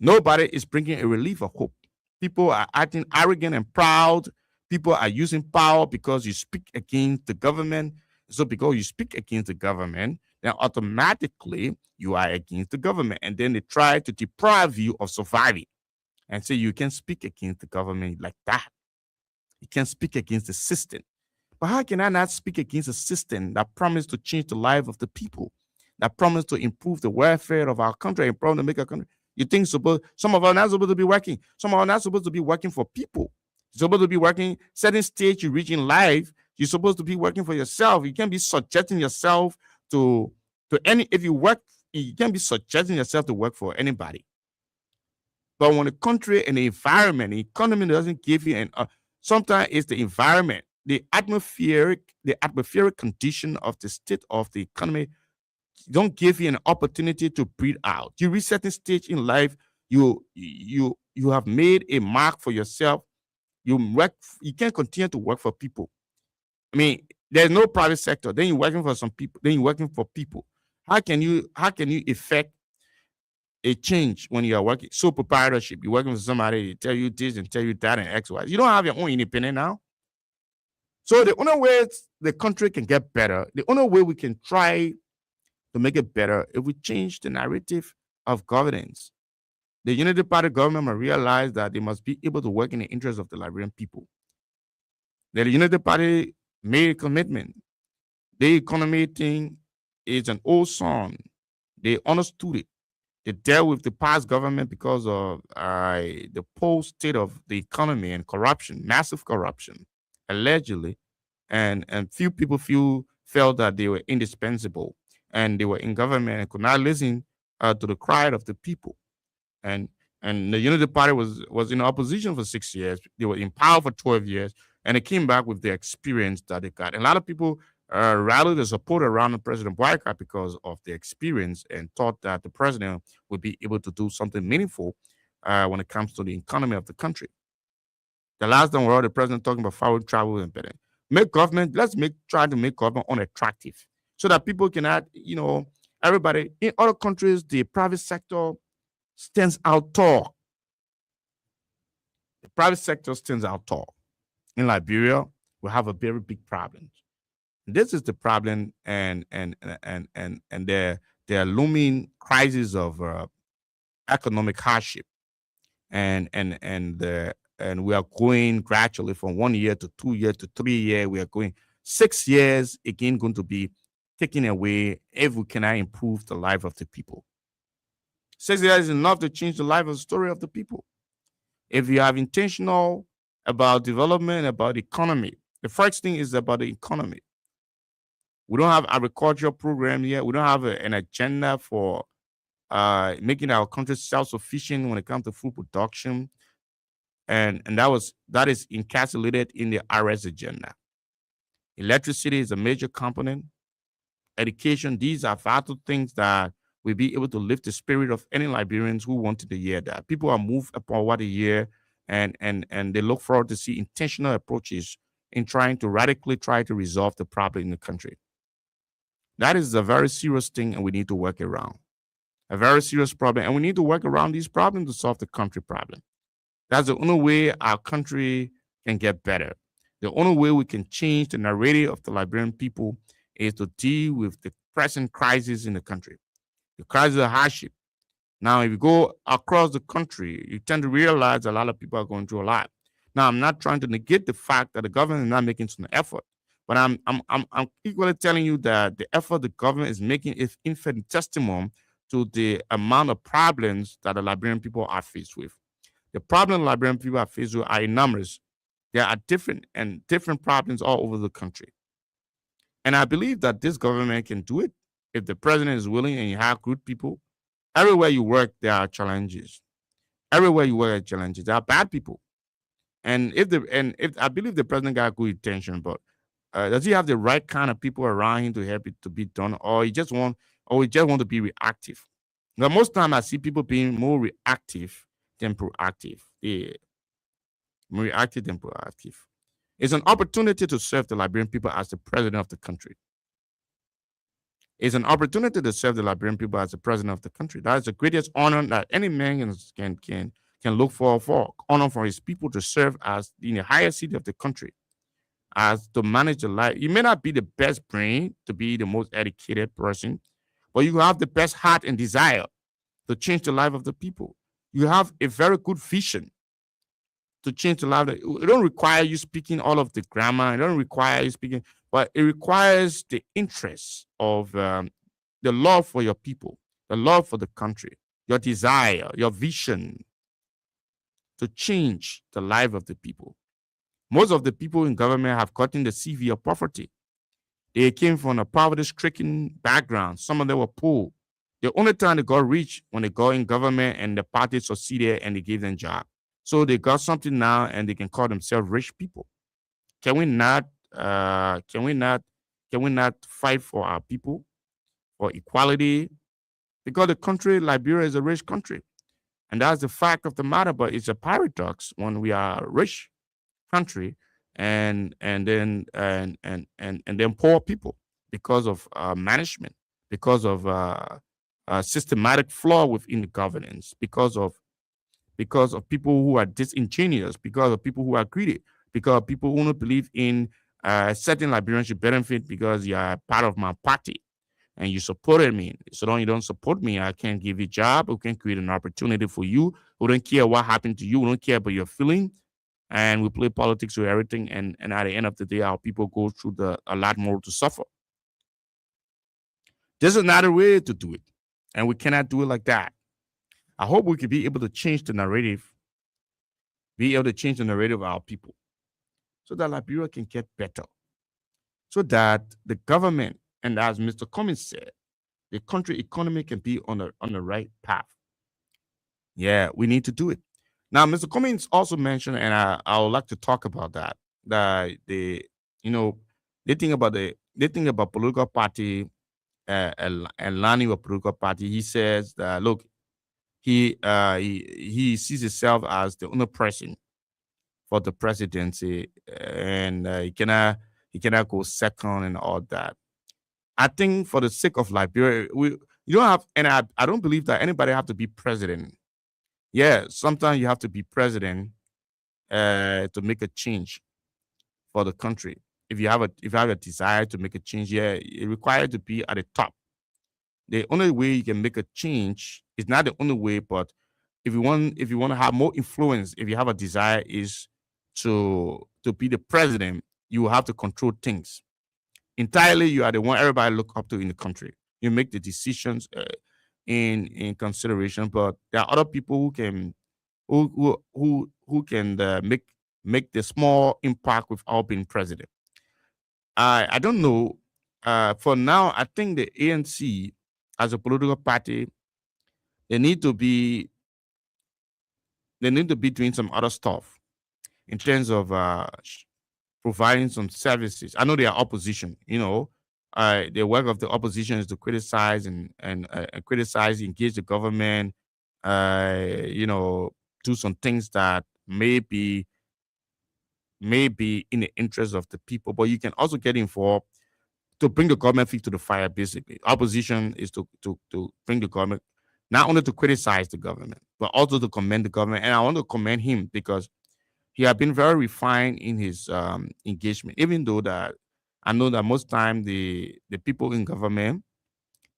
Nobody is bringing a relief of hope. People are acting arrogant and proud. People are using power because you speak against the government. So because you speak against the government, then automatically you are against the government. And then they try to deprive you of surviving and say you can speak against the government like that. You can speak against the system. But how can I not speak against a system that promised to change the life of the people, that promised to improve the welfare of our country and promised to make our country? You think some of us are not supposed to be working. Some of us are not supposed to be working for people. You're supposed to be working certain stage you reach in life. You're supposed to be working for yourself. You can't be subjecting yourself to any. If you work, you can't be subjecting yourself to work for anybody. But when the country and the environment, the economy doesn't give you an sometimes it's the environment, the atmospheric condition of the state of the economy don't give you an opportunity to breathe out. You reach certain stage in life, you have made a mark for yourself. You can't continue to work for people. I mean, there's no private sector. Then you're working for some people. Then you're working for people. How can you effect a change when you are working sole proprietorship? You're working for somebody to tell you this and tell you that and X, Y. You don't have your own independent now. So the only way the country can get better, the only way we can try to make it better, if we change the narrative of governance. The Unity Party government must realize that they must be able to work in the interest of the Liberian people. The Unity Party made a commitment. The economy thing is an old song. They understood it. They dealt with the past government because of the post state of the economy and corruption, massive corruption, allegedly, and few people felt that they were indispensable and they were in government and could not listen to the cry of the people. And and the Unity Party was in opposition for 6 years. They were in power for 12 years, and they came back with the experience that they got. And a lot of people rallied the support around President Boycott because of the experience and thought that the president would be able to do something meaningful when it comes to the economy of the country. The last time we heard the president talking about foreign travel and betting. Make government, let's make try to make government unattractive so that people can add, everybody in other countries, the private sector stands out tall. The private sector stands out tall. In Liberia, we have a very big problem. This is the problem, and their looming crisis of economic hardship, and we are going gradually from 1 year to 2 year to 3 year. We are going 6 years again, going to be taken away if we cannot improve the life of the people. 6 years is enough to change the life of the story of the people. If you have intentional about development, about economy, the first thing is about the economy. We don't have agricultural program yet. We don't have an agenda for making our country self-sufficient when it comes to food production, and that is encapsulated in the RS agenda. Electricity is a major component. Education, these are vital things that will be able to lift the spirit of any Liberians who wanted to hear that. People are moved upon what they hear, and they look forward to see intentional approaches in trying to radically try to resolve the problem in the country. That is a very serious thing, and we need to work around. A very serious problem, and we need to work around these problems to solve the country problem. That's the only way our country can get better. The only way we can change the narrative of the Liberian people is to deal with the present crisis in the country, the crisis of hardship. Now, if you go across the country, you tend to realize a lot of people are going through a lot. Now, I'm not trying to negate the fact that the government is not making some effort, but I'm equally telling you that the effort the government is making is infinitesimal to the amount of problems that the Liberian people are faced with. The problem Liberian people are faced with are enormous. There are different problems all over the country. And I believe that this government can do it if the president is willing and you have good people. Everywhere you work, there are challenges. Everywhere you work, there are challenges. There are bad people. And if I believe the president got good intention, but does he have the right kind of people around him to help it to be done, or he just want to be reactive? Now, most time I see people being more reactive than proactive. Yeah, more reactive than proactive. It's an opportunity to serve the Liberian people as the president of the country. It's an opportunity to serve the Liberian people as the president of the country. That is the greatest honor that any man can look for honor for his people to serve as in the highest seat of the country, as to manage the life. You may not be the best brain to be the most educated person, but you have the best heart and desire to change the life of the people. You have a very good vision to change the life. It don't require you speaking all of the grammar. It don't require you speaking, but it requires the interest of the love for your people, the love for the country, your desire, your vision to change the life of the people. Most of the people in government have gotten the CV of poverty. They came from a poverty-stricken background. Some of them were poor. The only time they got rich when they got in government and the party succeeded and they gave them job. So they got something now and they can call themselves rich people. Can we not? Can we not? Can we not fight for our people for equality? Because the country Liberia is a rich country, and that's the fact of the matter. But it's a paradox when we are a rich country and then poor people because of management, because of systematic flaw within the governance, because of people who are disingenuous, because of people who are greedy, because of people who don't believe in certain Liberians should benefit because you are part of my party and you supported me. So long you don't support me, I can't give you a job. We can't create an opportunity for you. We don't care what happened to you. We don't care about your feeling. And we play politics with everything. And at the end of the day, our people go through a lot more to suffer. This is not a way to do it. And we cannot do it like that. I hope we could be able to change the narrative, be able to change the narrative of our people so that Liberia can get better, so that the government, and as Mr. Cummings said, the country economy can be on the right path. Yeah, we need to do it. Now, Mr. Cummings also mentioned, and I would like to talk about that. You know, they think about political party and learning a political party. He says that look, he sees himself as the only person for the presidency, and he cannot. He cannot go second and all that. I think for the sake of Liberia, we you don't have, and I don't believe that anybody have to be president. Yeah, sometimes you have to be president to make a change for the country. If you have a desire to make a change, yeah, it requires to be at the top. The only way you can make a change is not the only way, but if you want to have more influence, if you have a desire is to be the president, you will have to control things entirely. You are the one everybody look up to in the country. You make the decisions in consideration, but there are other people who can who can make the small impact without being president. I don't know. For now, I think the ANC as a political party, they need to be they need to be doing some other stuff in terms of providing some services. I know they are opposition. The work of the opposition is to criticize and criticize, engage the government. You know, do some things that may be in the interest of the people, but you can also get involved to bring the government feet to the fire. Basically, opposition is to bring the government, not only to criticize the government, but also to commend the government. And I want to commend him because he had been very refined in his engagement. Even though that I know that most time the people in government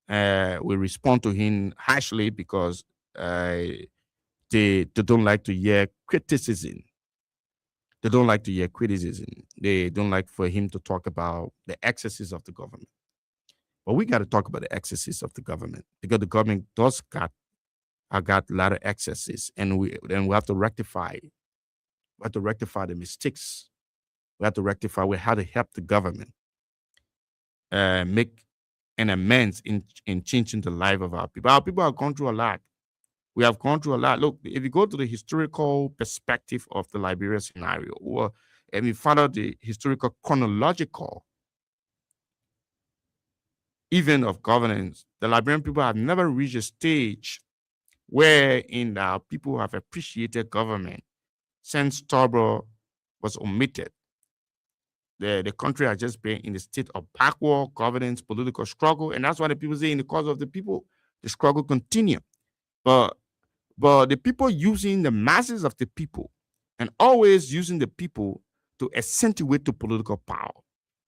will respond to him harshly because they don't like to hear criticism. They don't like to hear criticism. They don't like for him to talk about the excesses of the government. But we got to talk about the excesses of the government because the government does got a lot of excesses, and we have to rectify. We have to rectify the mistakes. We have to rectify how to help the government make an amends in changing the life of our people. Our people have gone through a lot. We have gone through a lot. Look, if you go to the historical perspective of the Liberia scenario, or and we follow the historical chronological event of governance, the Liberian people have never reached a stage wherein our people have appreciated government since Tobro was omitted. The country has just been in a state of backward governance, political struggle, and that's why the people say, in the cause of the people, the struggle continue. But the people using the masses of the people and always using the people to accentuate the political power.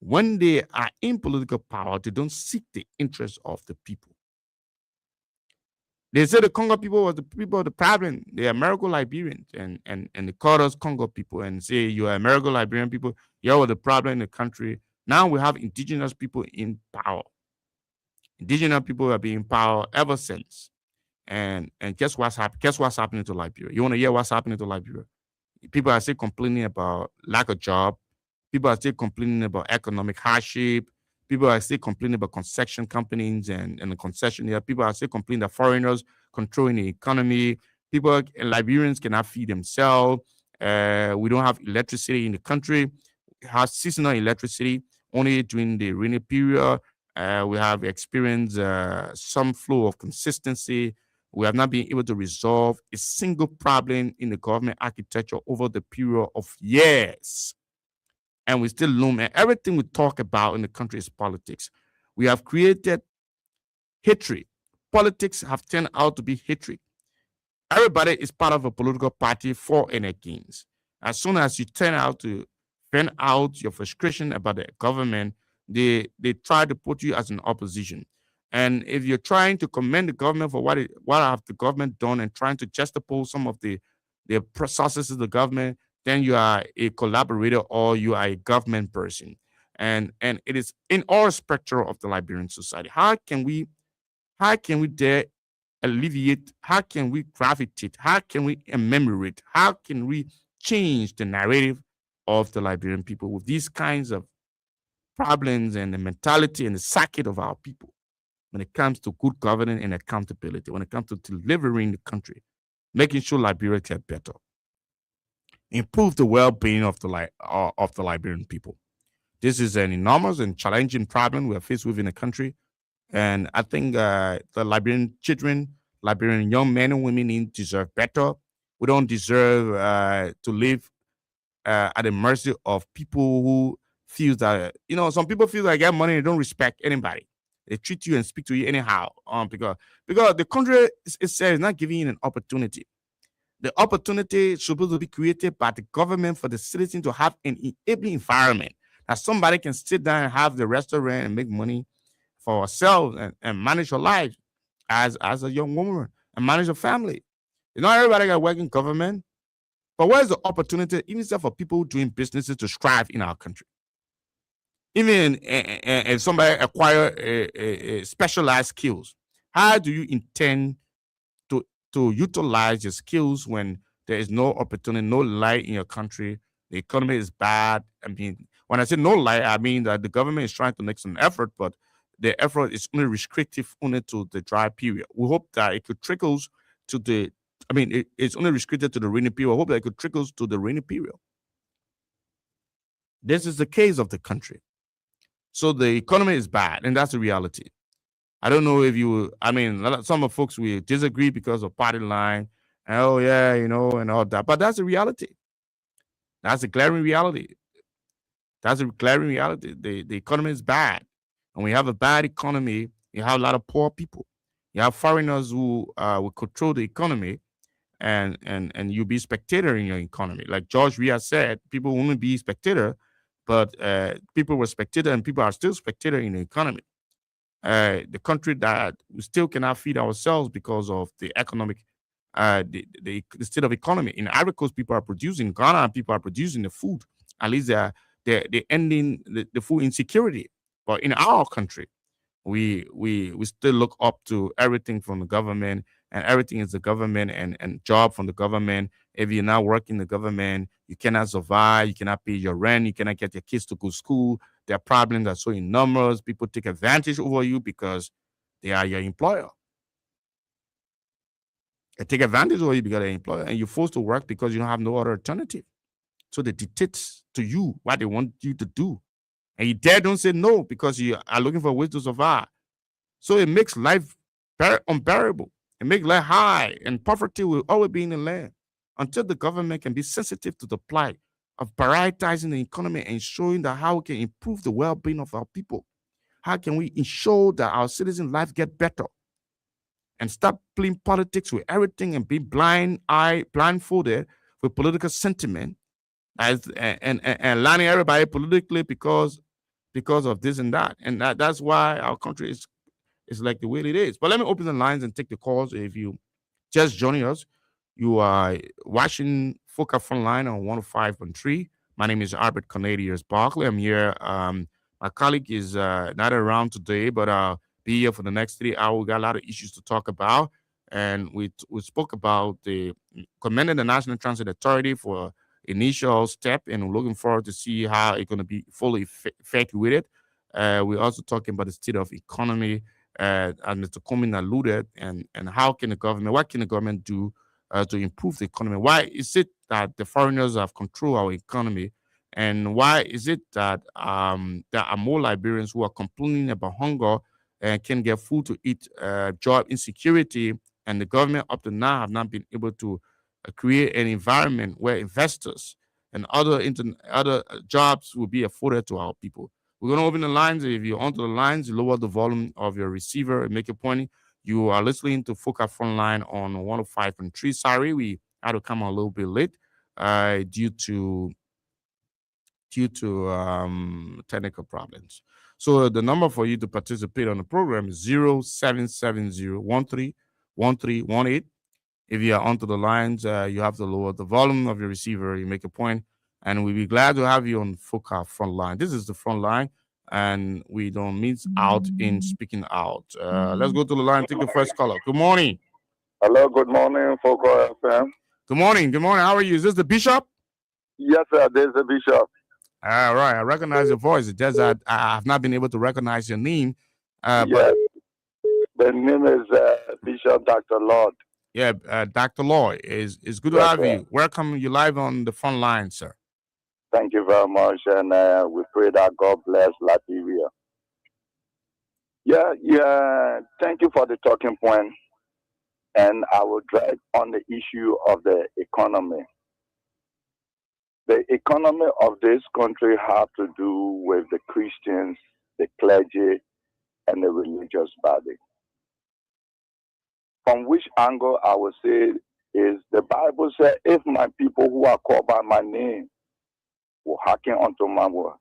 When they are in political power, they don't seek the interests of the people. They say the Congo people were the people of the problem. They are American Liberians, and they call us Congo people and say you are American Liberian people. You're the problem in the country. Now we have indigenous people in power. Indigenous people have been in power ever since. And guess what's happening to Liberia? You want to hear what's happening to Liberia? People are still complaining about lack of job. People are still complaining about economic hardship. People are still complaining about concession companies and the concession here. People are still complaining that foreigners controlling the economy. People and Liberians cannot feed themselves. We don't have electricity in the country. We have seasonal electricity only during the rainy period. We have experienced some flow of consistency. We have not been able to resolve a single problem in the government architecture over the period of years. And we still loom, and everything we talk about in the country is politics. We have created hatred. Politics have turned out to be hatred. Everybody is part of a political party for and against. As soon as you turn out to vent out your frustration about the government, they try to put you as an opposition. And if you're trying to commend the government for what have the government done and trying to juxtapose some of the processes of the government, then you are a collaborator or you are a government person. And it is in all spectrum of the Liberian society. How can we dare alleviate? How can we gravitate? How can we commemorate? How can we change the narrative of the Liberian people with these kinds of problems and the mentality and the psyche of our people when it comes to good governance and accountability, when it comes to delivering the country, making sure Liberia get better, improve the well-being of the Liberian people. This is an enormous and challenging problem we are faced with in the country, and I think the Liberian children, Liberian young men and women deserve better. We don't deserve to live at the mercy of people who feels that some people feel like they get money and they don't respect anybody. They treat you and speak to you anyhow. Because the country itself is not giving you an opportunity. The opportunity is supposed to be created by the government for the citizen to have an enabling environment that somebody can sit down and have the restaurant and make money for ourselves and manage your life as a young woman and manage a family. Not everybody got work in government, but where's the opportunity, even for people doing businesses to strive in our country? Even if somebody acquire a specialized skills, how do you intend to utilize your skills when there is no opportunity, no light in your country? The economy is bad. I mean, when I say no light, I mean that the government is trying to make some effort, but the effort is only restrictive only to the dry period. We hope that it could trickles to the. I mean, it's only restricted to the rainy period. I hope that it could trickles to the rainy period. This is the case of the country. So the economy is bad, and that's the reality. I don't know if you. I mean, some of folks will disagree because of party line. And, oh yeah, and all that. But that's the reality. That's a glaring reality. That's a glaring reality. The economy is bad, and we have a bad economy. You have a lot of poor people. You have foreigners who will control the economy, and you be spectator in your economy. Like George Ria said, people won't be spectator, but people were spectator, and people are still spectator in the economy. The country that we still cannot feed ourselves because of the economic, the state of economy. In Ivory Coast, people are producing. Ghana, people are producing the food. At least they're ending the food insecurity. But in our country, we still look up to everything from the government, and everything is the government and job from the government. If you're not working the government, you cannot survive, you cannot pay your rent, you cannot get your kids to go to school. Their problems are so enormous. People take advantage over you because they are your employer. They take advantage over you because they're employer, and you're forced to work because you don't have no other alternative. So they dictate to you what they want you to do, and you dare don't say no because you are looking for ways to survive. So it makes life very unbearable. It makes life high, and poverty will always be in the land until the government can be sensitive to the plight of prioritizing the economy and showing that how we can improve the well-being of our people. How can we ensure that our citizens' life get better and stop playing politics with everything and be blindfolded with political sentiment and lining everybody politically because of this and that. And that's why our country is like the way it is. But let me open the lines and take the calls. If you just joining us, you are watching Foca Frontline on 105.3. My name is Albert Cornelius Barkley. I'm here. My colleague is not around today, but be here for the next 3 hours. We got a lot of issues to talk about. And we spoke about the commending the National Transit Authority for initial step, and we're looking forward to see how it's going to be fully effective with it. We're also talking about the state of economy, as Mr. Coleman alluded, and how can the government, what can the government do to improve the economy? Why is it that the foreigners have control our economy, and why is it that there are more Liberians who are complaining about hunger and can get food to eat, job insecurity, and the government up to now have not been able to create an environment where investors and other jobs will be afforded to our people. We're going to open the lines. If you're onto the lines, lower the volume of your receiver and make a point. You are listening to Foca Frontline on 105.3. Sorry, we had to come a little bit late due to technical problems. So the number for you to participate on the program is 0770 If you are onto the lines, you have to lower the volume of your receiver. You make a point, and we'll be glad to have you on Foca Frontline. This is the front line, and we don't miss out in speaking out. Let's go to the line. Take the first caller. Good morning. Hello, good morning, Foco FM. Good morning. Good morning. How are you? Is this the bishop? Yes, sir, this is the bishop. All right. I recognize your voice. It's just that I have not been able to recognize your name. Yes, the name is Bishop Dr. Lord. Yeah, Dr. Lloyd, it's good to Yes, have sir. you. Welcome you live on the front line, sir. Thank you very much, and we pray that God bless Liberia. Yeah. Thank you for the talking point, and I will drive on the issue of the economy. The economy of this country have to do with the Christians, the clergy, and the religious body. From which angle I would say is the Bible said, if my people who are called by my name will hearken unto my word.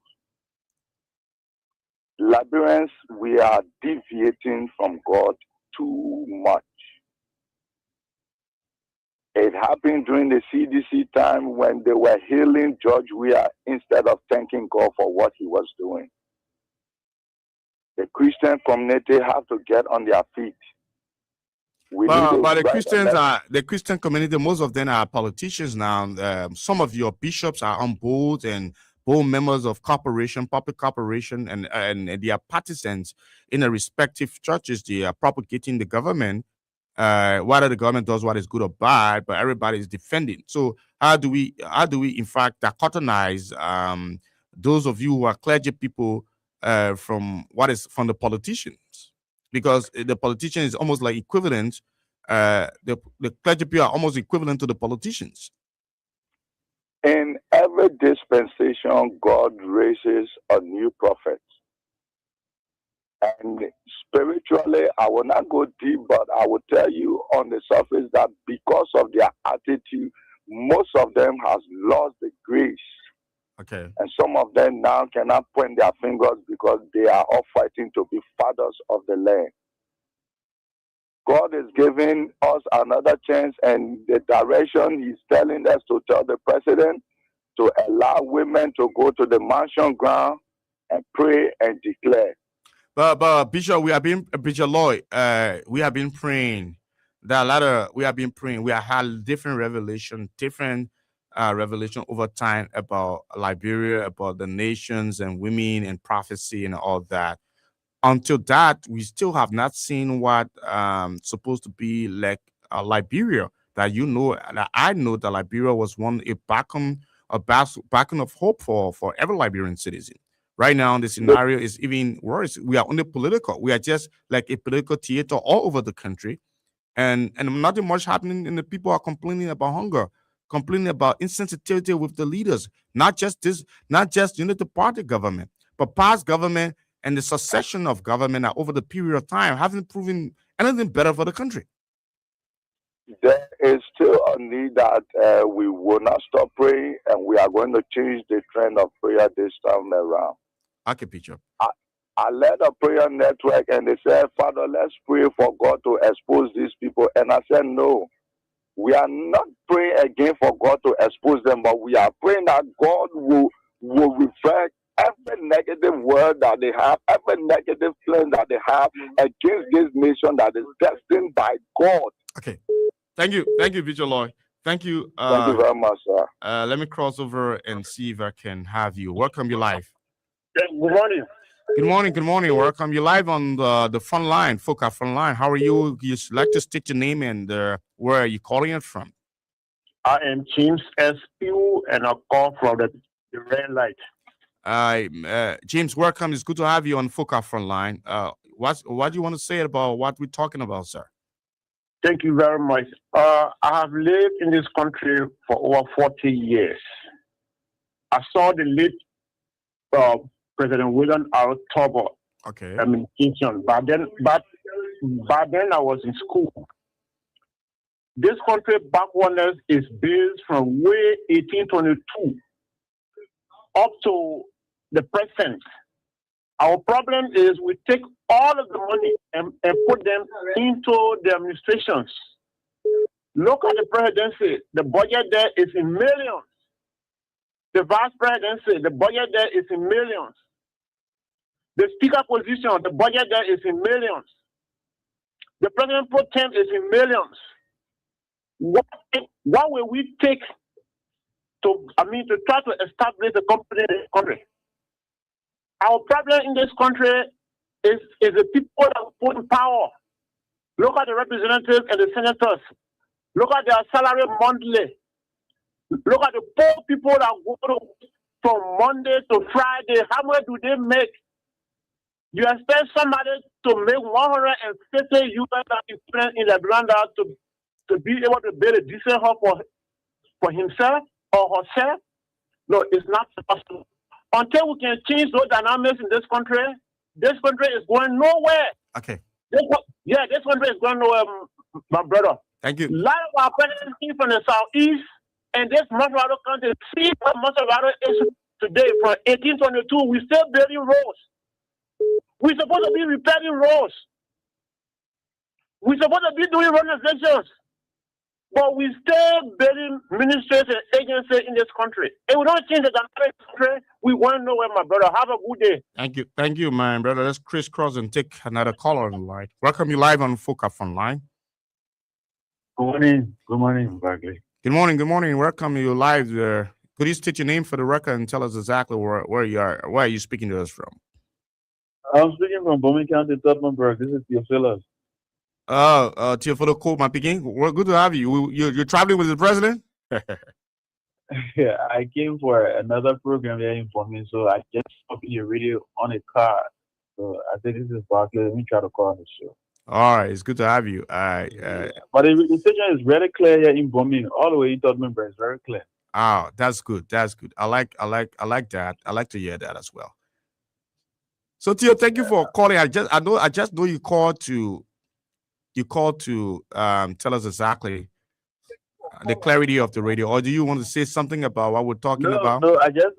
Liberians, we are deviating from God too much. It happened during the CDC time when they were healing George Weah instead of thanking God for what he was doing. The Christian community have to get on their feet. We need to But the write a Christians letter. are the Christian community. Most of them are politicians now. Some of your bishops are on board and board members of corporation, public corporation, and they are partisans in the respective churches. They are propagating the government. Whether the government does what is good or bad, but everybody is defending. So how do we in fact dichotomize those of you who are clergy people from what is from the politicians? Because the politician is almost like equivalent. The clergy people are almost equivalent to the politicians. In every dispensation, God raises a new prophet. And spiritually, I will not go deep, but I will tell you on the surface that because of their attitude, most of them has lost the grace. Okay. And some of them now cannot point their fingers because they are all fighting to be fathers of the land. God is giving us another chance, and the direction He's telling us to tell the president to allow women to go to the mansion ground and pray and declare. But Bishop, we have been Bishop Lloyd. We have been praying. There are a lot of we have been praying. We have had different revelation over time about Liberia, about the nations and women and prophecy and all that. Until that, we still have not seen what supposed to be like Liberia. That that I know that Liberia was one a beacon of hope for every Liberian citizen. Right now, the The, scenario is even worse. We are only political. We are just like a political theater all over the country, and nothing much happening. And the people are complaining about hunger, complaining about insensitivity with the leaders. Not just the party government, but past government and the succession of government over the period of time haven't proven anything better for the country. there is still a need that we will not stop praying, and we are going to change the trend of prayer this time around. Okay, picture. I, I led a prayer network, and they said, Father, let's pray for God to expose these people. And I said, no, we are not praying again for God to expose them, but we are praying that God will reflect every negative word that they have, every negative plan that they have against this nation that is destined by God. Okay. Thank you, Bishop Lloyd. Thank you. Thank you very much, sir. Let me cross over and see if I can have you. Welcome you live. Good morning. Good morning. Good morning. Welcome you live on the front line, Foca front line. How are you? You like to state your name and where are you calling it from? I am James SPU and I call from the red light. James, welcome. It's good to have you on Foca front line. What do you want to say about what we're talking about, sir? Thank you very much. I have lived in this country for over 40 years. I saw the late President William R. Tubber. Okay. Kingston. But then I was in school. This country backwardness is based from way 1822 up to the present. Our problem is we take all of the money and put them into the administrations. Look at the presidency. The budget there is in millions. The vice presidency, the budget there is in millions. The speaker position, the budget there is in millions. The president pro tem is in millions. What will we take to try to establish a company in this country? Our problem in this country is the people that put in power. Look at the representatives and the senators. Look at their salary monthly. Look at the poor people that go from Monday to Friday. How much do they make? You expect somebody to make 150 US in the blender to be able to build a decent home for himself or herself? No, it's not possible. Until we can change those dynamics in this country is going nowhere. Okay. This country is going nowhere, my brother. Thank you. A lot of our presidents came from the southeast, and this Massachusetts country, see what Massachusetts is today from 1822. We still building roads. We're supposed to be repairing roads. We're supposed to be doing renovations. But we still building ministries and agencies in this country. And we don't change the country. We want nowhere, my brother. Have a good day. Thank you. Thank you, my brother. Let's crisscross and take another caller on the line. Welcome you live on Frontline. Good morning. Good morning, Bagley. Good morning. Good morning. Welcome you live there. Could you state your name for the record and tell us exactly where you are? Where are you speaking to us from? I'm speaking from Birmingham County, Tottenham. This is Theophilus. Teofilo Cole, my picking. Well, good to have you. You're traveling with the president? Yeah, I came for another program here for me, so I just stopped your radio on a car. So I said, this is Barclay. Let me try to call on the show. All right, it's good to have you. But the station is very clear here in Birmingham, all the way in Tottenham. It's very clear. Oh, that's good. That's good. I like that. I like to hear that as well. So Tio, thank you for calling. I just know you called to tell us exactly the clarity of the radio, or do you want to say something about what we're talking about? No, I just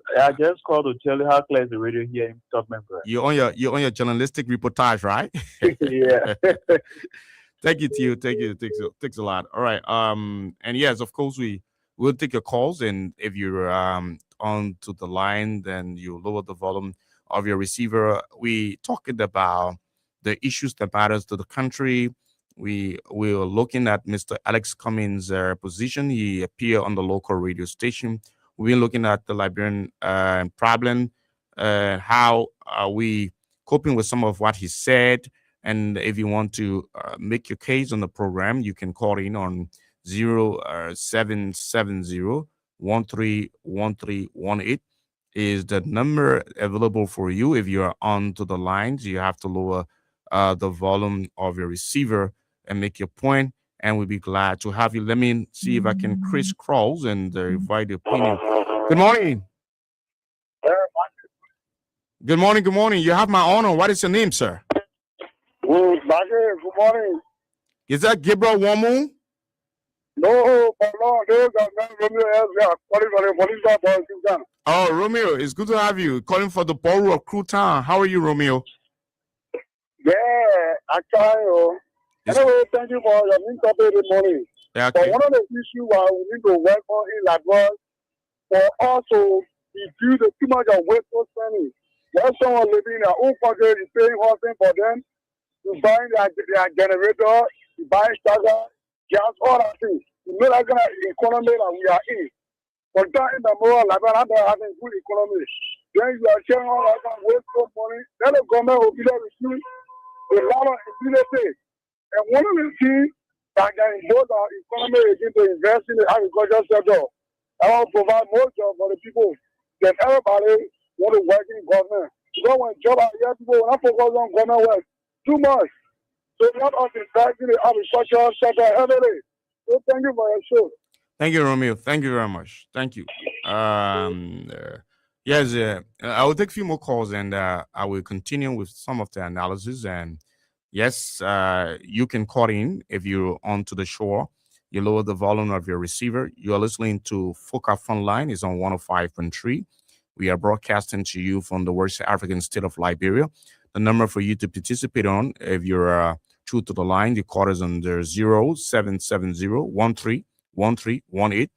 called to tell you how clear is the radio here in Tottenham. You're on your journalistic reportage, right? Yeah. Thank you, Tio. Thank you. Thanks a lot. All right. And yes, of course we'll take your calls, and if you're on to the line, then you lower the volume of your receiver. We talking about the issues that matters to the country. We were looking at Mr. Alex Cummings' position. He appeared on the local radio station. We're looking at the Liberian problem. How are we coping with some of what he said? And if you want to make your case on the program, you can call in on 0770-131318 is the number available for you. If you're on to the lines, you have to lower the volume of your receiver and make your point, and we'll be glad to have you. Let me see if I can crisscross and invite the opinion. Good morning. Good morning. Good morning. You have my honor. What is your name, sir? Good morning. Is that Gabriel Wamu? No, Oh, Romeo, it's good to have you. Calling for the borough of Cruton. How are you, Romeo? Yeah, actually, anyway, thank you for your main topic this morning. Yeah, But okay. one of the issues we need to work on in Lagos for us to reduce the too much of wasteful spending. When someone living in their own country is paying something for them, to buying their generator, to buying starter, gas, all that things. You know that kind of economy that we are in. For that in the moral Liberia, they having good economy. Then you are sharing all that kind of wasteful money. Then the government will be there to receive a lot of immunity. And one of the things that can both our economy again to invest in the agricultural sector. I want to provide more jobs for the people. Then everybody want to work in government. Because when job are here, people will not focus on government work too much. So let us invest in the agricultural sector heavily. So thank you for your show. Thank you, Romeo. Thank you very much. Thank you. Yes, I will take a few more calls, and I will continue with some of the analysis. And yes, you can call in if you're onto the shore. You lower the volume of your receiver. You are listening to Foca Frontline. It's on 105.3. We are broadcasting to you from the West African state of Liberia. The number for you to participate on, if you're true to the line, the call is under 0770-131318.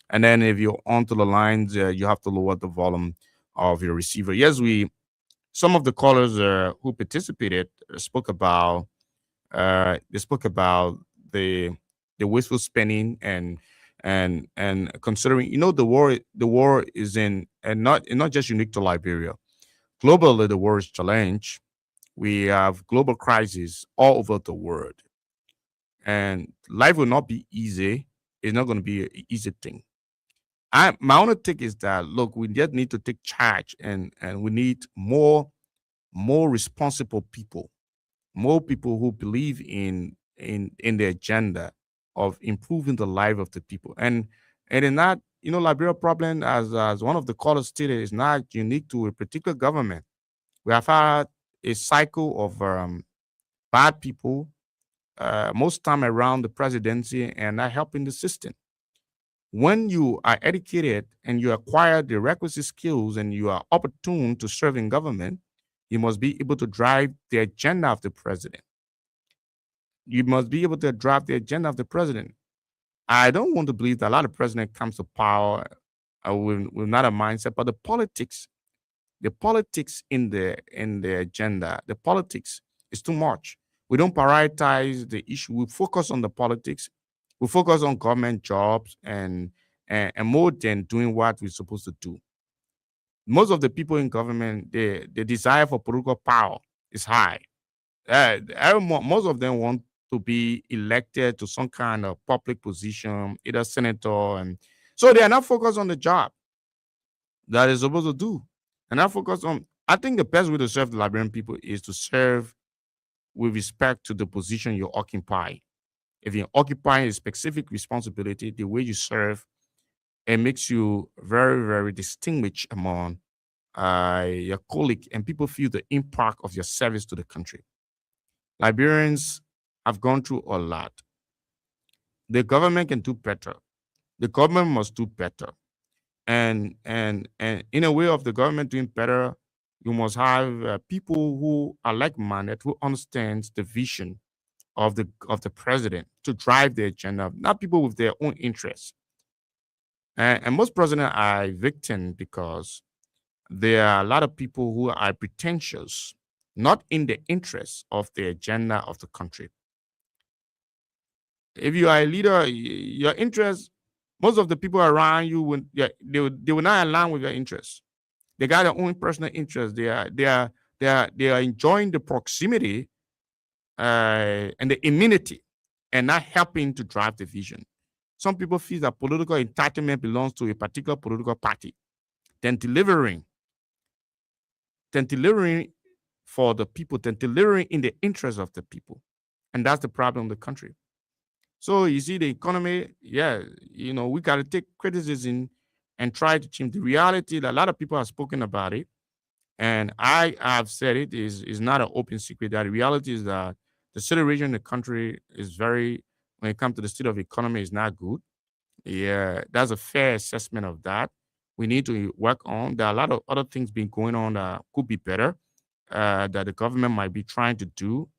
And then if you're onto the lines, you have to lower the volume of your receiver. Yes, some of the callers who participated spoke about the wasteful spending and considering the war is in, and not just unique to Liberia. Globally, the war is challenged. We have global crises all over the world, and life will not be easy. It's not going to be an easy thing. My only take is that, look, we just need to take charge, and we need more responsible people, more people who believe in the agenda of improving the life of the people, and in that Liberia problem, as one of the callers stated, is not unique to a particular government. We have had a cycle of bad people, most time around the presidency, and not helping the system. When you are educated and you acquire the requisite skills and you are opportune to serve in government, you must be able to drive the agenda of the president. You must be able to drive the agenda of the president. I don't want to believe that a lot of president comes to power with not a mindset, but the politics in the agenda, the politics is too much. We don't prioritize the issue. We focus on the politics. We focus on government jobs and more than doing what we're supposed to do. Most of the people in government, the desire for political power is high. Most of them want to be elected to some kind of public position, either senator, and so they are not focused on the job that they're supposed to do, and not focused on. I think the best way to serve the Liberian people is to serve with respect to the position you occupy. If you're occupying a specific responsibility, the way you serve, it makes you very, very distinguished among your colleague, and people feel the impact of your service to the country. Liberians have gone through a lot. The government can do better. The government must do better. And in a way of the government doing better, you must have people who are like-minded, who understands the vision of the president to drive the agenda, not people with their own interests. And most presidents are victim because there are a lot of people who are pretentious, not in the interest of the agenda of the country. If you are a leader, your interest, most of the people around you, yeah, they will not align with your interests. They got their own personal interests. They are enjoying the proximity and the immunity, and not helping to drive the vision. Some people feel that political entitlement belongs to a particular political party, then delivering for the people, then delivering in the interest of the people. And that's the problem in the country. So you see the economy, yeah, we got to take criticism and try to change the reality that a lot of people have spoken about it. And I have said it is not an open secret that the reality is that the situation in the country is very, when it comes to the state of economy, is not good. Yeah, that's a fair assessment of that. We need to work on. There are a lot of other things being going on that could be better, that the government might be trying to do,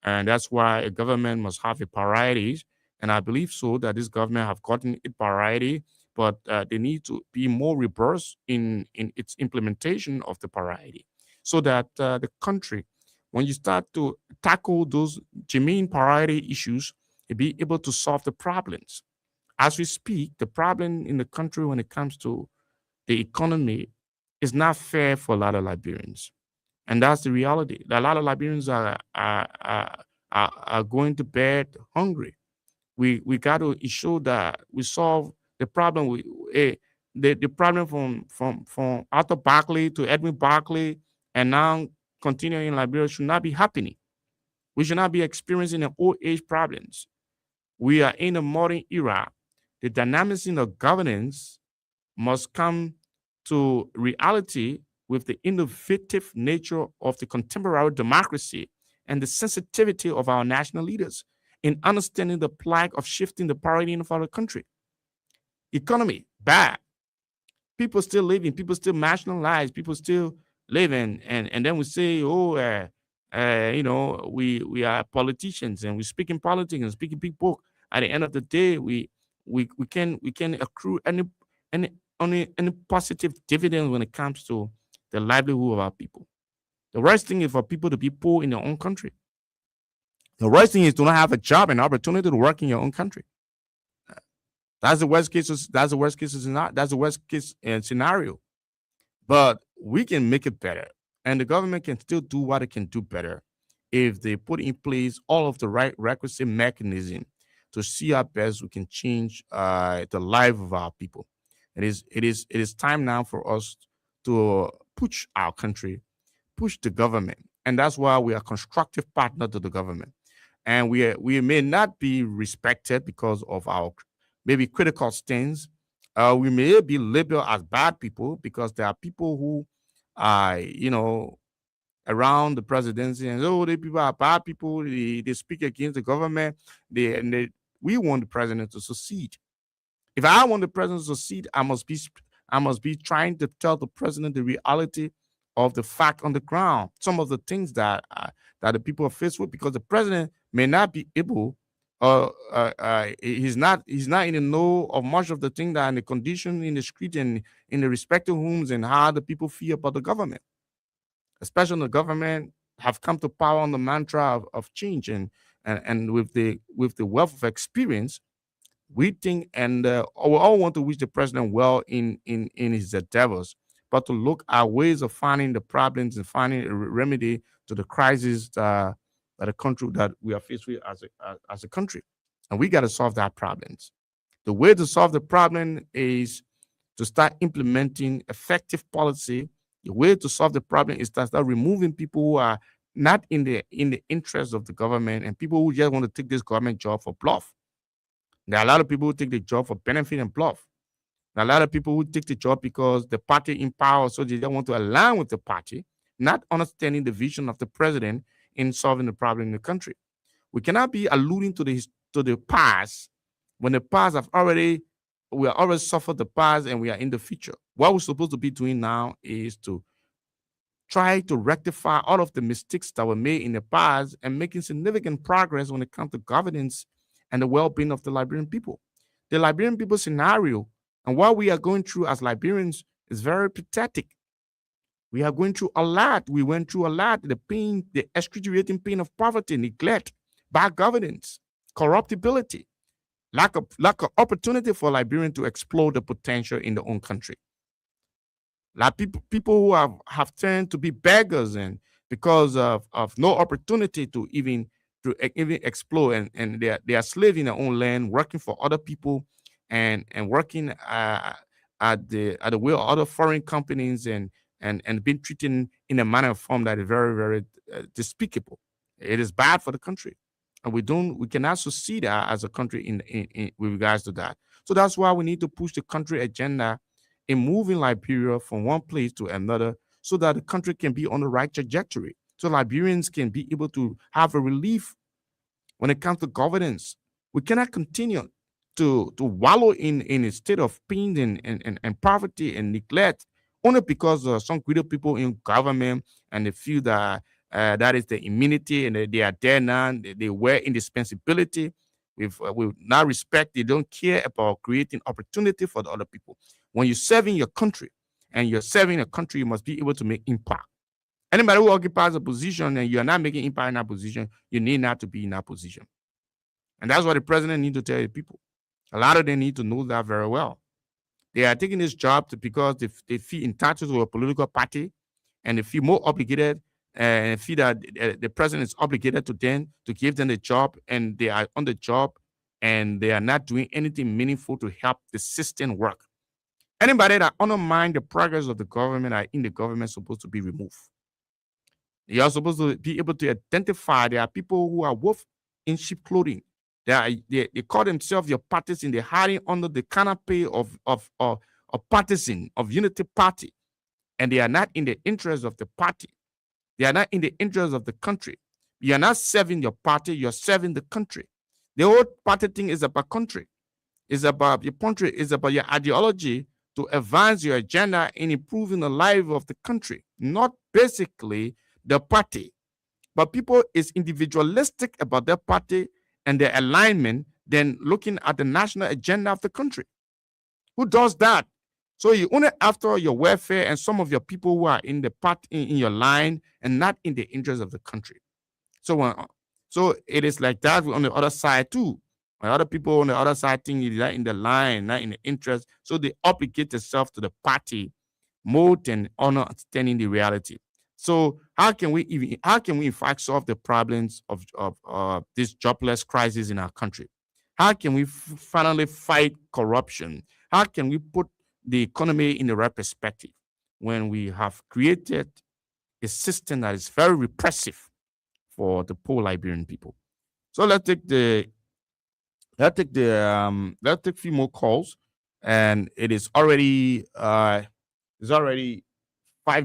and that's why a government must have a priorities. And I believe so that this government have gotten a priority, but they need to be more robust in its implementation of the priority, so that the country, when you start to tackle those germane priority issues, you be able to solve the problems. As we speak, the problem in the country when it comes to the economy is not fair for a lot of Liberians. And that's the reality. A lot of Liberians are going to bed hungry. We got to ensure that we solve the problem. The problem from Arthur Barkley to Edwin Barkley and now continuing in Liberia should not be happening. We should not be experiencing the old age problems. We are in a modern era. The dynamism of governance must come to reality with the innovative nature of the contemporary democracy and the sensitivity of our national leaders in understanding the plight of shifting the priority of our country. Economy, bad. People still living, people still marginalized, people still living, and then we say, oh, we are politicians and we speak in politics and speak in big book. At the end of the day, we can accrue any any positive dividends when it comes to the livelihood of our people. The worst thing is for people to be poor in their own country. The worst thing is to not have a job and opportunity to work in your own country. That's the worst case. That's the worst case. That's the worst case scenario. But we can make it better, and the government can still do what it can do better if they put in place all of the right requisite mechanism to see how best we can change the life of our people. It is time now for us to push our country, push the government, and that's why we are constructive partner to the government. And we may not be respected because of our maybe critical stance, We may be labeled as bad people because there are people who are, around the presidency, and oh, the people are bad people. They speak against the government. We want the president to succeed. If I want the president to succeed, I must be trying to tell the president the reality of the fact on the ground. Some of the things that the people are faced with, because the president may not be able, he's not in the know of much of the thing that in the condition in the street and in the respective homes and how the people feel about the government, especially when the government have come to power on the mantra of change, and with the wealth of experience we think, and we all want to wish the president well in his endeavors, but to look at ways of finding the problems and finding a remedy to the crisis that the country that we are faced with as a country, and we got to solve that problems. The way to solve the problem is to start implementing effective policy. The way to solve the problem is to start removing people who are not in the interest of the government, and people who just want to take this government job for bluff. There are a lot of people who take the job for benefit and bluff. There are a lot of people who take the job because the party in power, so they don't want to align with the party, not understanding the vision of the president in solving the problem in the country. We cannot be alluding to the past when the past have already we are already suffered the past and we are in the future. What we're supposed to be doing now is to try to rectify all of the mistakes that were made in the past and making significant progress when it comes to governance and the well-being of the Liberian people. The Liberian people scenario and what we are going through as Liberians is very pathetic. We are going through a lot. We went through a lot. The pain, the excruciating pain of poverty, neglect, bad governance, corruptibility, lack of opportunity for Liberians to explore the potential in their own country. Like people who have turned to be beggars, and because of no opportunity to even explore, and they are slaves in their own land, working for other people, and working at the will of other foreign companies, and being treated in a manner of form that is very, very despicable. It is bad for the country, and we cannot succeed as a country in with regards to that. So that's why we need to push the country agenda in moving Liberia from one place to another, so that the country can be on the right trajectory. So Liberians can be able to have a relief when it comes to governance. We cannot continue to wallow in a state of pain and poverty and neglect, only because some greedy people in government, and they feel that that is the immunity, and they are there now. They wear indispensability with not respect. They don't care about creating opportunity for the other people. When you're serving your country and you're serving a country, you must be able to make impact. Anybody who occupies a position and you're not making impact in that position, you need not to be in that position. And that's what the president needs to tell the people. A lot of them need to know that very well. They are taking this job because they feel entitled to a political party, and they feel more obligated, and feel that the president is obligated to them to give them the job, and they are on the job, and they are not doing anything meaningful to help the system work. Anybody that undermine the progress of the government are in the government supposed to be removed. You are supposed to be able to identify there are people who are wolf in sheep clothing. They call themselves your partisan. They're hiding under the canopy of partisan, of unity party. And they are not in the interest of the party. They are not in the interest of the country. You are not serving your party, you're serving the country. The whole party thing is about country. It's about your country, it's about your ideology to advance your agenda in improving the life of the country, not basically the party. But people is individualistic about their party and their alignment than looking at the national agenda of the country. Who does that? So you only after your welfare and some of your people who are in the part in your line and not in the interest of the country. So so it is like that on the other side too. When other people on the other side think you're not in the line, not in the interest, so they obligate themselves to the party more than understanding the reality. So how can we in fact solve the problems of this jobless crisis in our country? How can we finally fight corruption? How can we put the economy in the right perspective when we have created a system that is very repressive for the poor Liberian people? So let's take a few more calls, and it's already 5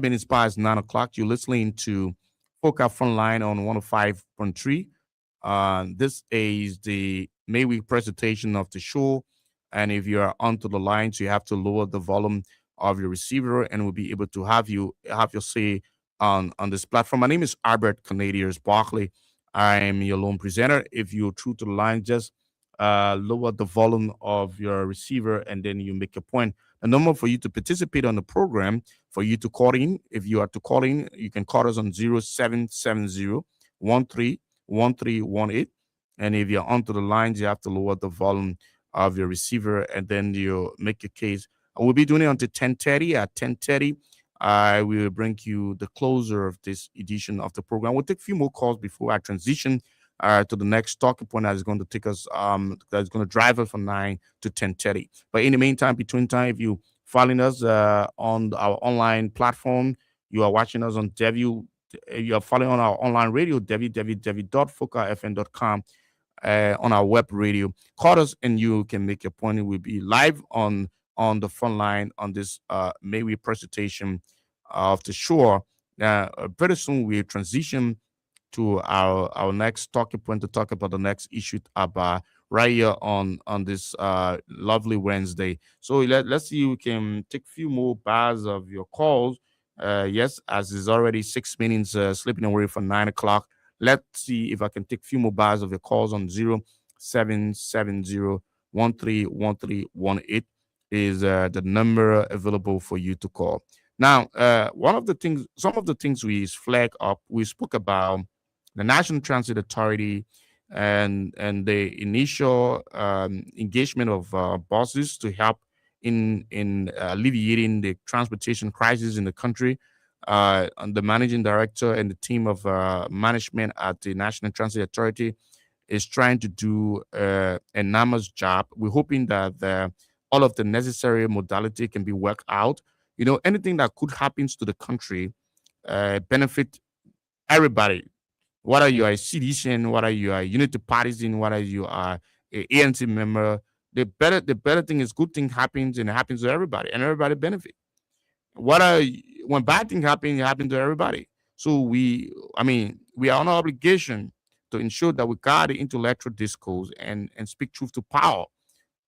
minutes past 9 o'clock. You're listening to Foca Frontline on 105.3. This is the midweek presentation of the show. And if you are onto the lines, you have to lower the volume of your receiver, and we'll be able to have your say on this platform. My name is Albert Canadiers Barkley. I am your lone presenter. If you're true to the line, just lower the volume of your receiver, and then you make a point. The number for you to participate on the program, for you to call in, if you are to call in, you can call us on 0770 131318. And if you're onto the lines, you have to lower the volume of your receiver, and then you make your case. We'll be doing it until 10:30. At 10:30, I will bring you the closer of this edition of the program. We'll take a few more calls before I transition to the next talking point that is going to take us, that is going to drive us from 9 to 10:30. But in the meantime, between time, if you following us on our online platform, you are watching us on W, you are following on our online radio, www.focafm.com, on our web radio. Call us and you can make your point. We'll be live on the front line on this Maywe presentation of the show. Very soon we'll transition to our next talking point to talk about the next issue about right here on this lovely Wednesday. So let's see if we can take a few more bars of your calls. Yes, as it's already 6 minutes slipping away from 9 o'clock. Let's see if I can take a few more bars of your calls on 0770 131318 is the number available for you to call. Now, some of the things we flag up, we spoke about the National Transit Authority and the initial engagement of buses to help in alleviating the transportation crisis in the country. And the managing director and the team of management at the National Transit Authority is trying to do an enormous job. We're hoping that all of the necessary modality can be worked out. Anything that could happen to the country benefit everybody, whether you are a citizen, whether you are a unity partisan, whether you are a ANC member. The better thing is good thing happens and it happens to everybody and everybody benefit. When bad thing happen, it happen to everybody. So we are on our obligation to ensure that we guard the intellectual discourse and speak truth to power,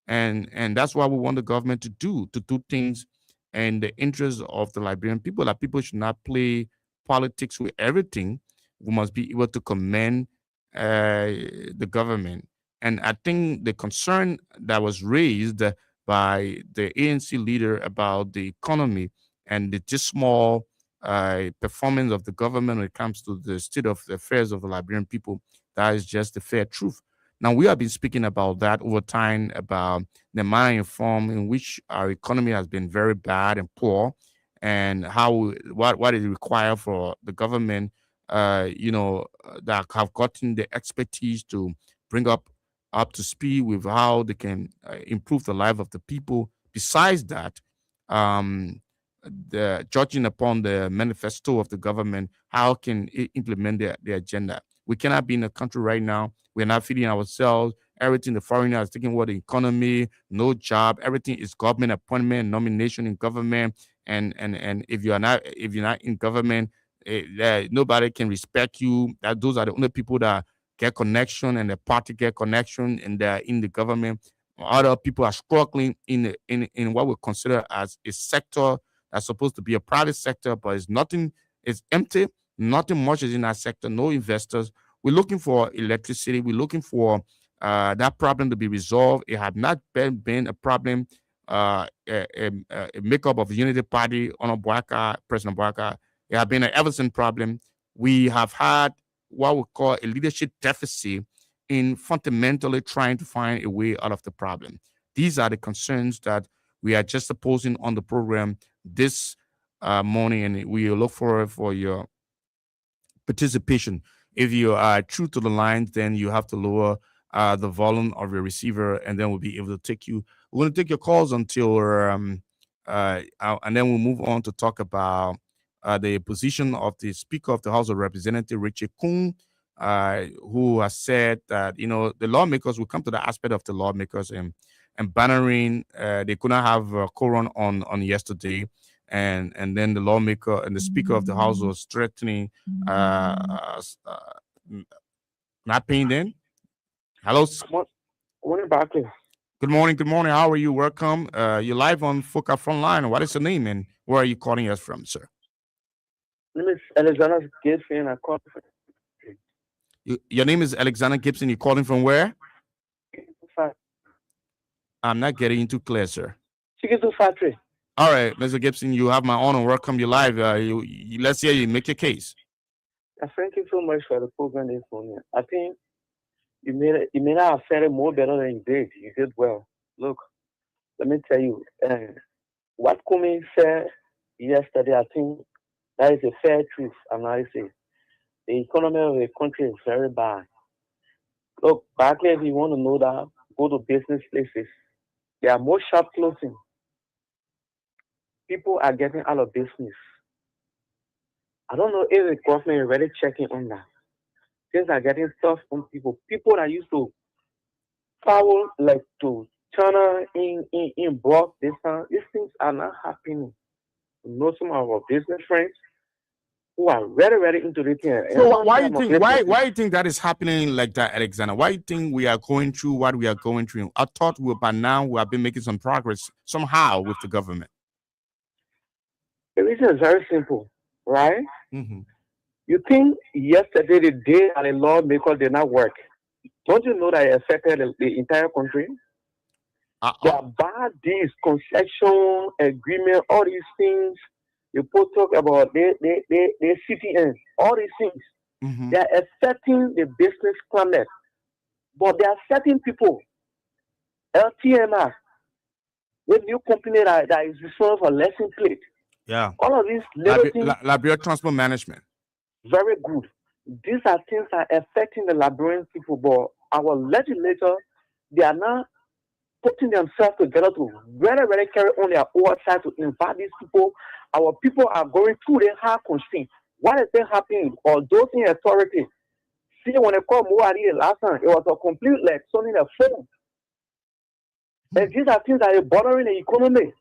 and that's what we want the government to do things in the interest of the Liberian people. That people should not play politics with everything. We must be able to commend the government. And I think the concern that was raised by the ANC leader about the economy and the dismal performance of the government when it comes to the state of the affairs of the Liberian people, that is just the fair truth. Now, we have been speaking about that over time, about the manner and form in which our economy has been very bad and poor, and what is required for the government, that have gotten the expertise to bring up to speed with how they can improve the life of the people. Besides that, um, the judging upon the manifesto of the government, how can it implement their agenda? We cannot be in a country right now. We're not feeding ourselves. Everything the foreigner is taking what the economy, no job, everything is government appointment, nomination in government. And if you're not in government, nobody can respect you. That those are the only people that get connection, and the party get connection, and they're in the government. Other people are struggling in what we consider as a sector that's supposed to be a private sector, but it's nothing, it's empty. Nothing much is in that sector, no investors. We're looking for electricity. We're looking for that problem to be resolved. It had not been a problem. A makeup of the Unity Party on President Boaka. It had been an Everson problem. We have had what we call a leadership deficit in fundamentally trying to find a way out of the problem. These are the concerns that we are just posing on the program this morning, and we look forward for your participation. If you are true to the lines, then you have to lower the volume of your receiver, and then we'll be able to take you. We're going to take your calls until, and then we'll move on to talk about the position of the Speaker of the House of Representatives, Richard Kuhn. who has said that the lawmakers will come to the aspect of the lawmakers and bannering. They couldn't have quorum on yesterday, and then the lawmaker and the speaker of the house was threatening n- not paying them. Hello. Morning, Barkley. Good morning. Good morning. How are you? Welcome. You're live on Fuka Frontline. What is your name and where are you calling us from, sir? My name is Alexander Gibson. I call Your name is Alexander Gibson. You're calling from where? from I'm not getting into clear, sir. Chicken Factory. All right, Mr. Gibson, you have my honor. Welcome you live. Let's hear you make your case. Thank you so much for the program this morning. I think you made our affair more better than you did. You did well. Look, let me tell you, what Kumi said yesterday, I think that is a fair truth analysis. The economy of the country is very bad. Look, Barkley, if you want to know that, go to business places. There are more shop closing. People are getting out of business. I don't know if the government is really checking on that. Things are getting tough on people. People that used to travel like to China in bulk this time, these things are not happening. You know some of our business friends who are very, very into this thing. So why you think why you think that is happening like that, Alexander? Why you think we are going through what we are going through? I thought by now we have been making some progress somehow with the government. The reason is very simple, right? Mm-hmm. You think yesterday the day that the lawmakers did not work. Don't you know that it affected the entire country? There are bad deals, concession, agreement, all these things. People talk about the CTN, all these things. Mm-hmm. They are affecting the business climate. But there are certain people, LTMR, with new company that is responsible for lesson plate. Yeah. All of these little things. Liberia Transport Management. Very good. These are things that are affecting the Liberian people, but our legislators, they are not putting themselves together to very, very carry on their oversight to invite these people. Our people are going through the hard constraints. What is happening? Or those in authority. See, when they call Muari last time, it was a complete like something a phone. And these are things that are bothering the economy.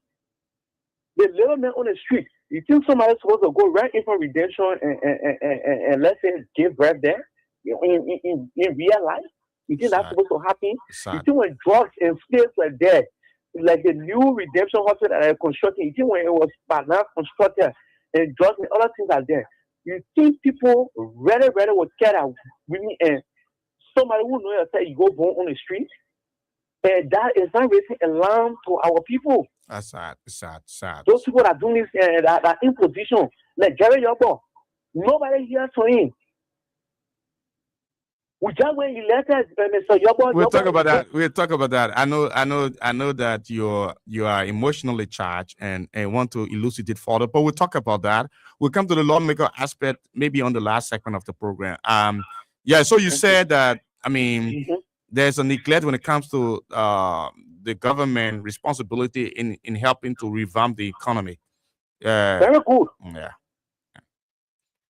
The little man on the street, you think somebody's supposed to go right in for redemption and let's say give birth there in real life? You think that's supposed to happen? You think when drugs and slaves were there, like the new redemption hospital that are constructing, you think when it was now constructed and drugs and other things are there, you think people really would care that women and somebody who knows that you go born on the street? And that is not raising alarm to our people. That's sad. Those people that are doing this, that imposition, like Jerry Yobo, nobody hears from him. We just when you let us, Mr. Yobo. We'll talk about that. We'll talk about that. I know that you are emotionally charged and want to elucidate further, but we'll talk about that. We'll come to the lawmaker aspect maybe on the last segment of the program. Yeah. So you said that. I mean, there's a neglect when it comes to the government responsibility in helping to revamp the economy. Very good. Yeah.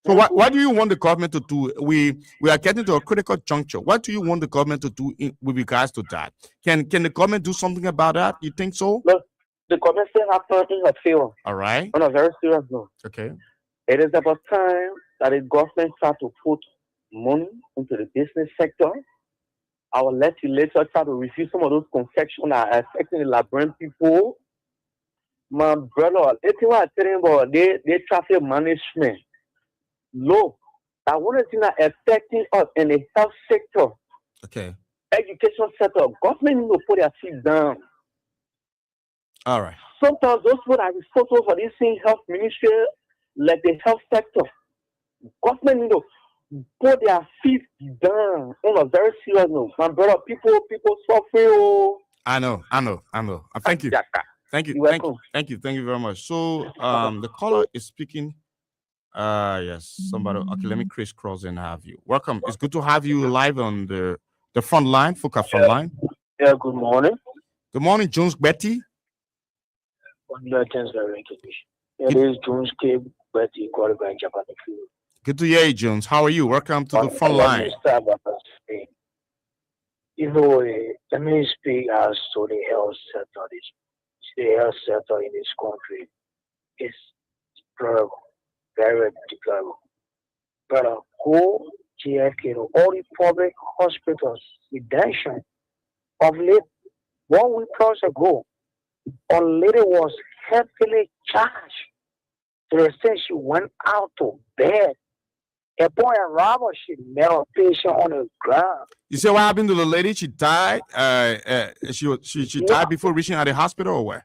So what do you want the government to do? We are getting to a critical juncture. What do you want the government to do with regards to that? Can the government do something about that? You think so? Look, the government still has something in her favor. All right. On a very serious note. Okay. It is about time that the government start to put money into the business sector. Our legislators try to review some of those concessions that are affecting the Liberian people. My brother, it's what I'm telling about the traffic management. Look, I want to see that affecting us in the health sector. Okay. Education sector. Government need to put their feet down. All right. Sometimes those people are responsible for this thing, health ministry, like the health sector. Government need to put their feet down on a very serious note. My brother, people suffering. I know. Thank you. Thank you. Thank you very much. So the caller is speaking. Yes, somebody. Okay, let me crisscross and have you. Welcome. It's good to have you live on the front line, Fuka front line. Yeah, good morning. Good morning, Jones Betty. This is Jones K. Betty, qualified Japan. Good to hear you, Jones. How are you? Welcome to the front Let line. me start by saying, let me speak as to the health sector. The health sector in this country is deplorable, very deplorable. But go GFK to all the public hospitals, redemption of late 1 week plus ago, a lady was heavily charged to the extent she went out to bed. A boy and robber, she met a patient on the ground. You say what happened to the lady? She died. She No, died before reaching at the hospital, or what?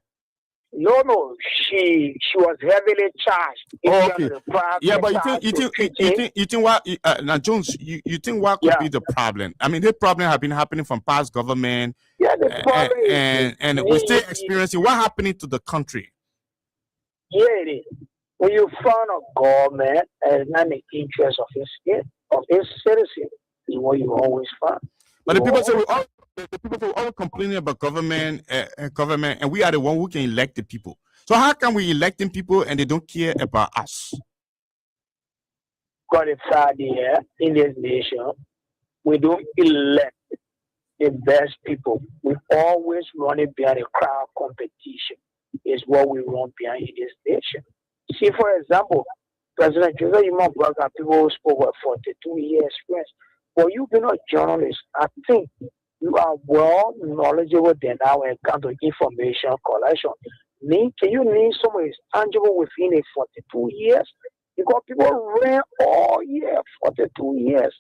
no, she was heavily charged in Oh, terms okay. of the private Yeah, but charge to treat it. you think what now, Jones? You think what could Yeah, be the problem? I mean, the problem have been happening from past government, yeah. The problem is this. and we're still experiencing what happening to the country. Yeah, it is. When you find a government that is not in the interest of its citizen, is what you always find. But the You people say always the people say we're all complaining about government, government, and we are the one who can elect the people. So how can we electing people and they don't care about us? got a idea in this nation. We don't elect the best people. We always run it behind a crowd competition. Is what we run behind in this nation. See, for example, President Joseph Yuma Braga, people who spoke for 42 years experience. Well, you've been a journalist. I think you are well knowledgeable than now when it comes to information collection. Can you name someone is tangible within a 42 years? Because people ran all year, 42 years.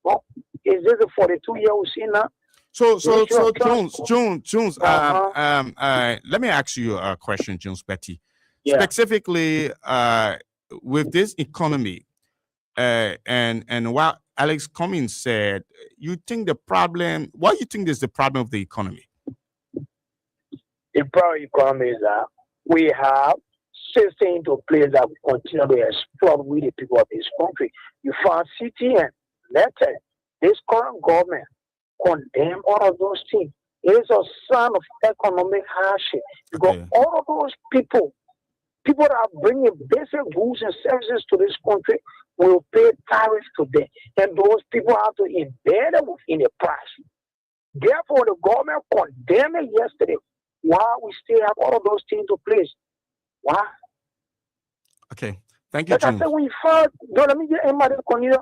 Well, is this a 42-year-old see now? So Jones, let me ask you a question, Jones Betty. Yeah. Specifically, with this economy, and what Alex Cummings said, you think the problem? What you think is the problem of the economy? The problem economy is that we have system into place that will continue to exploit with the people of this country. You find CTN, letter, this current government condemn all of those things. It is a sign of economic hardship because all of those people that are bringing basic goods and services to this country will pay tariffs to them, and those people have to embed it within the price. Therefore, the government condemned it yesterday. Why we still have all of those things to place? Why? Okay, thank you, Like I Jones. said, we found, let me get anybody continue.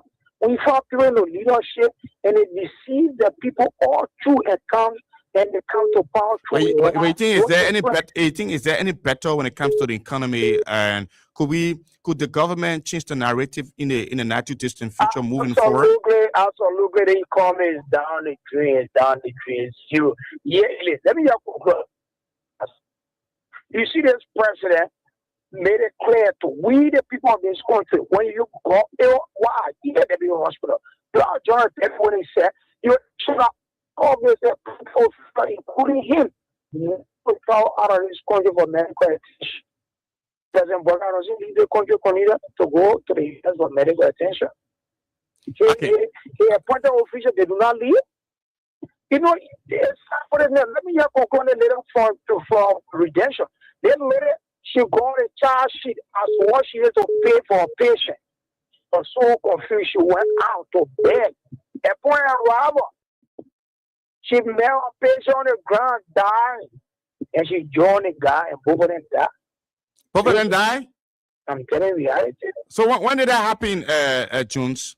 We found people in the leadership and they deceive the people all through accounts and they come to power through. But you think is there any better? You think is there any better when it comes to the economy? And could the government change the narrative in the not too distant future moving forward? Absolutely, the economy is down the drain, zero. Yeah, let me just conclude. You see, this president made it clear to we the people of this country when you go why even the big hospital. Lord John when he said you should have always including him out of this country for medical attention. President Boga doesn't leave the country to go to the US for medical attention. He appointed officials, they do not leave. You know, let me just conclude a little for redemption. Then later she got a charge sheet as what she had to pay for a patient. But so confused, she went out to bed. A point robber. She met a patient on the ground, dying. And she joined the guy, and both of them died. Both of them died? I'm telling you, reality. So when did that happen, Jones?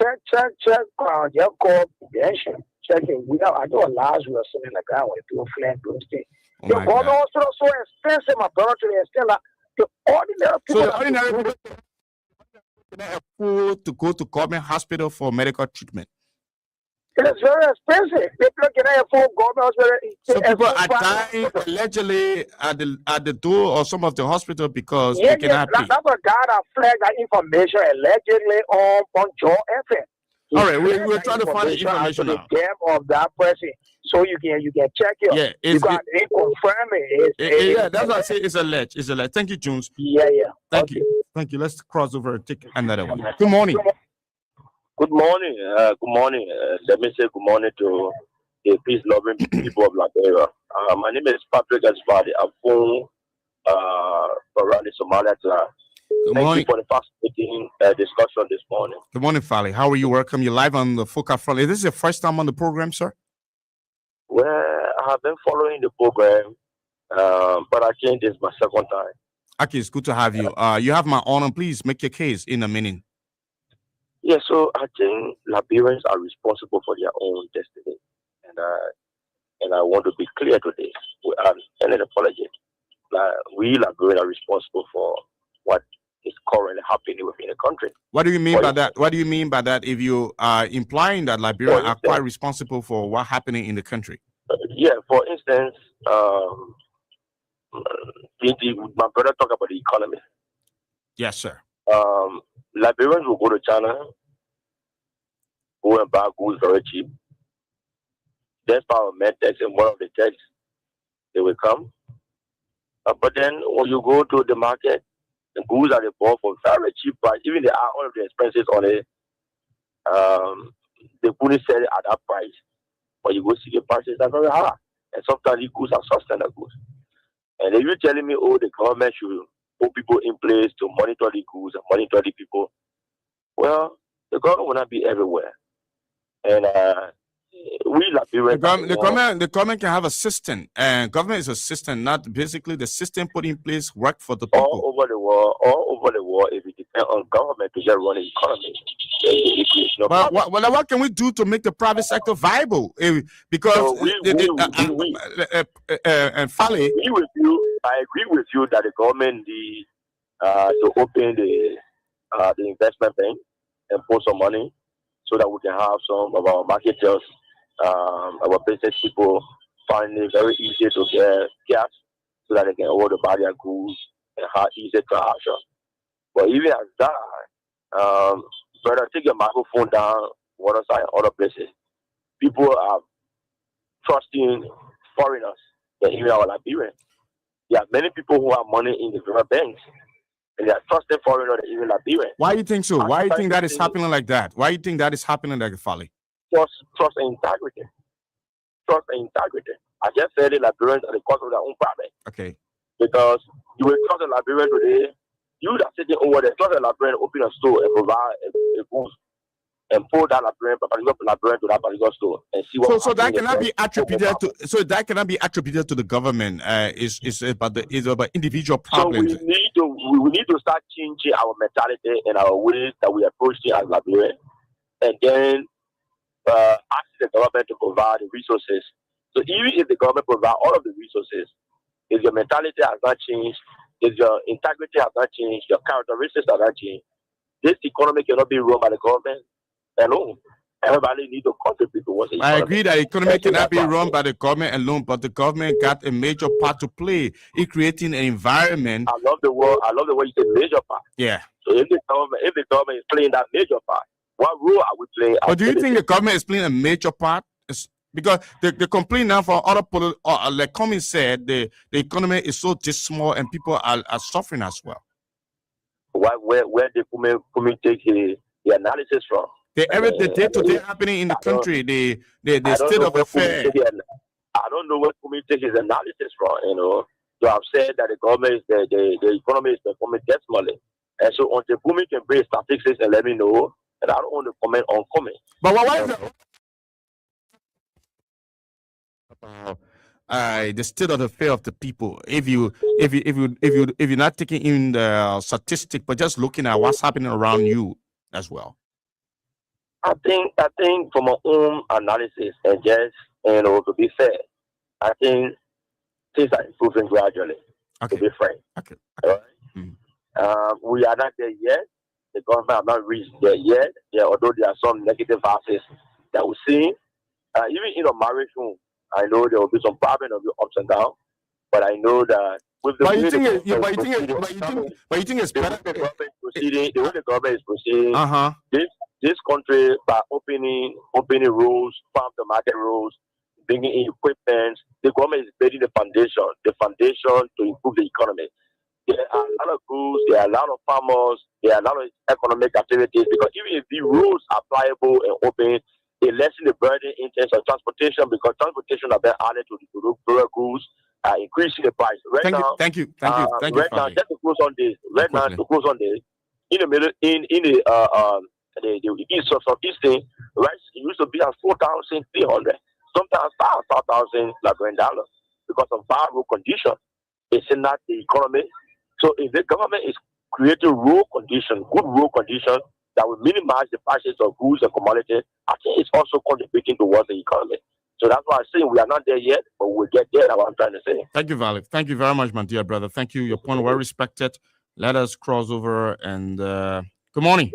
Check. Just call redemption. Check it. I do a large or something like that when people flying those things. The government also so expensive, my brother, to the extent that the ordinary people. So the ordinary people can afford to go to government hospital for medical treatment. It is very expensive. People can afford government hospital. So people are dying allegedly at the door of some of the hospital because they cannot pay. That's a guy that flagged that information allegedly on Joe FM. All right, we're trying to find the information now. The death of that person, so you can check it. Yeah, you can confirm it. Yeah, that's what I say. It's alleged. It's alleged. Thank you, Jones. Yeah. Thank you. Let's cross over and take another one. Good morning. Good morning. Let me say good morning to the peace-loving people of Liberia. My name is Patrick Esvadi. I'm from Somalia. Good Thank you morning. for the fascinating discussion this morning. Good morning, Fally. How are you? Welcome. You're live on the Focal Front. Is this your first time on the program, sir? Well, I have been following the program, but I think this is my second time. Okay, it's good to have you. You have my honor. Please make your case in a minute. Yeah, so I think Liberians are responsible for their own destiny, and I want to be clear today without any apology. We Liberians are responsible for what is currently happening within the country. What do you mean For by that? instance, What do you mean by that? If you are implying that for Liberians are quite instance, responsible for what's happening in the country? yeah, for instance, my brother talked about the economy. Yes, sir. Liberians will go to China, go and buy goods very cheap. That's our main text in one of the texts. They will come. But then when you go to the market, the goods are bought for very cheap price. Even they are all of the expenses on it. They couldn't sell it at that price. But you go see the prices are very high. And sometimes the goods are substandard goods. And if you're telling me, oh, the government should put people in place to monitor the goods and monitor the people, well, the government will not be everywhere. And we Liberians the government can have a system, and government is a system, not basically the system put in place work for the people. all over the world, if it depends on government to just run the economy, no But problem. what can we do to make the private sector viable? Because So and Fally, I agree with you that the government need to open the investment bank and put some money so that we can have some of our marketers, our business people find it very easy to get cash so that they can order buy their goods and have easy transaction. But even as that, brother, take your microphone down, water side, other places. People are trusting foreigners than even our Liberians. There are many people who have money in the different banks, and they are trusting foreigners than even Liberians. Why do you think so? Why do you think that is Trust happening like that? Why do you think that is happening like Fally? and integrity. Trust and integrity. I just said the Liberians are the cause of their own problem. Okay. Because you will trust a Liberian today, you that sitting over there, trust a Liberian, open a store and provide a goods and pull that Liberian to that particular store and see what. So that cannot be attributed to. So that cannot be attributed to the government. Is about individual problems. So we need to start changing our mentality and our ways that we approach it as Liberian, and then ask the government to provide the resources. So even if the government provide all of the resources, if your mentality has not changed, if your integrity has not changed, your characteristics have not changed, this economy cannot be run by the government alone. Everybody needs to contribute towards it. I agree that economy cannot be run by the government alone, but the government got a major part to play in creating an environment. I love the word you say major part. Yeah. So if the government is playing that major part, what role are we playing? But do you think the government is playing a major part? Because the complaint now for other like Cummings said, the economy is so dismal and people are suffering as well. Where the Cummings take the analysis from? The day-to-day happening in the country, the state of affairs. I don't know where Cummings take his analysis from. So I've said that the government is the economy is performing dismally, and so until Cummings can bring statistics and let me know, and I don't want to comment on Cummings. But why is that? The state of the affair of the people. If you're not taking in the statistic, but just looking at what's happening around you as well. I think from my own analysis and just to be fair, I think things are improving gradually. Okay. To be frank. Okay. Right? Mm-hmm. We are not there yet. The government have not reached there yet. Although there are some negative factors that we see. Even in a marriage home, I know there will be some problems, there will be ups and downs, but I know that with the way the government is proceeding, this country by opening roads, farm to market roads, bringing in equipment, the government is building the foundation to improve the economy. There are a lot of goods, there are a lot of farmers, there are a lot of economic activities, because even if the roads are pliable and open, it lessens the burden in terms of transportation, because transportation are being added to the rural goods, increasing the price. Right Thank you, now, thank you, thank you, thank you, right now, Fali. just to close on this, right now Quickly. to close on this, in the middle, in the east of Eastern, rice used to be at 4,300, sometimes $5,000 dollars because of bad road condition. It's not the economy. So if the government is creating road condition, good road condition that will minimize the prices of goods and commodities, I think it's also contributing towards the economy. So that's why I'm saying we are not there yet, but we'll get there. That's what I'm trying to say. Thank you, Vali. Thank you very much, my dear brother. Thank you. Your point well respected. Let us cross over and good morning.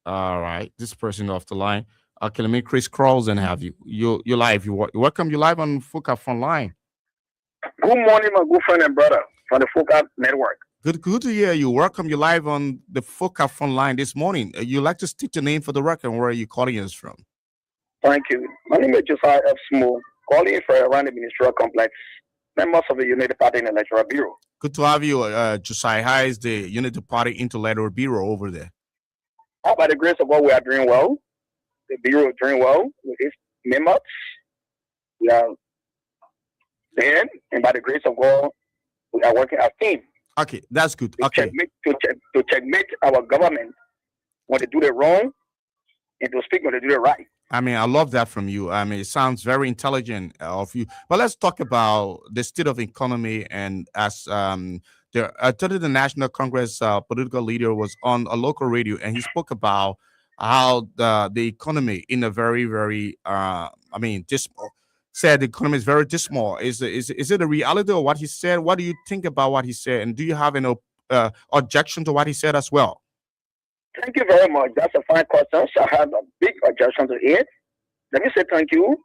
All right, this person off the line. Okay, let me crisscross and have you. You live. Welcome. You live on Fuka Frontline. Good morning, my good friend and brother from the Focus Network. Good to hear you. Welcome. You live on the Fuka Frontline this morning. You like to state your name for the record. Where are you calling us from? Thank you. My name is Josiah F. Small, calling from around the ministerial complex, members of the United Party and Electoral Bureau. Good to have you, Josiah. How is the Unity Party Intellectual Bureau over there? By the grace of God, we are doing well. The Bureau is doing well with its members. We are there, and by the grace of God, we are working as a team. Okay, that's good. Okay. To checkmate our government when they do the wrong and to speak when they do the right. I mean, I love that from you. I mean, it sounds very intelligent of you. But let's talk about the state of economy. And as the National Congress political leader was on a local radio, and he spoke about how the economy in a very, very, dismal. Said the economy is very dismal. Is it a reality or what he said? What do you think about what he said? And do you have an objection to what he said as well? Thank you very much. That's a fine question. So I have a big objection to it. Let me say thank you.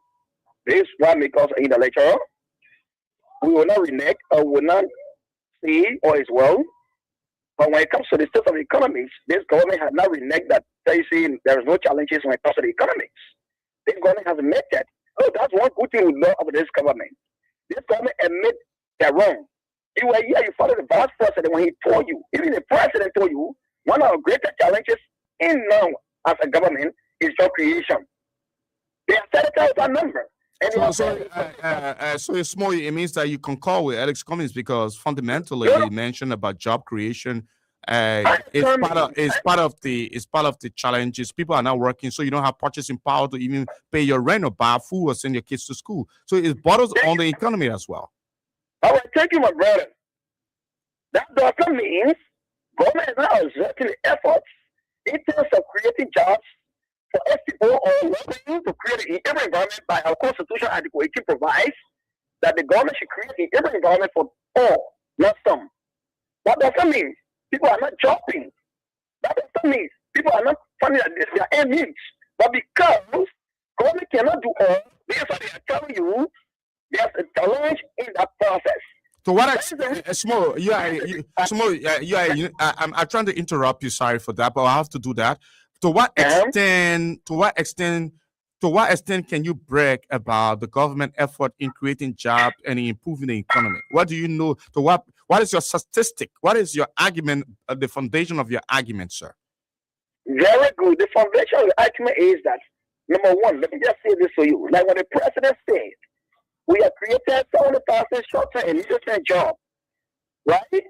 This is what makes us intellectual. We will not renege or will not see all is well. But when it comes to the state of the economics, this government has not reneged that they see there is no challenges when it comes to the economics. This government has admitted that. Oh, that's one good thing we know about this government. This government admit they're wrong. You were here, you followed the vice president when he told you, even the president told you, one of our greatest challenges in now as a government is job creation. They have set it out that number. And so it's more. It means that you concur with Alex Cummings because fundamentally he mentioned about job creation. It's part of the challenges. People are not working, so you don't have purchasing power to even pay your rent or buy food or send your kids to school. So it borders on the economy as well. All right, thank you, my brother. That doesn't mean government is not exerting efforts in terms of creating jobs for people or working to create an equal environment by our constitution and the Equality provides that the government should create an equal environment for all, not some. That doesn't mean people are not jumping. That doesn't mean people are not finding that their aim means. But because government cannot do all, this is what they are telling you, there's a challenge in that process. To what extent, I'm trying to interrupt you. Sorry for that, but I have to do that. To what extent can you brag about the government effort in creating jobs and improving the economy? What do you know? What is your statistic? What is your argument? The foundation of your argument, sir? Very good. The foundation of the argument is that number one. Let me just say this for you. Like when the president said, we have created 70,000 short-term and medium-term jobs, right?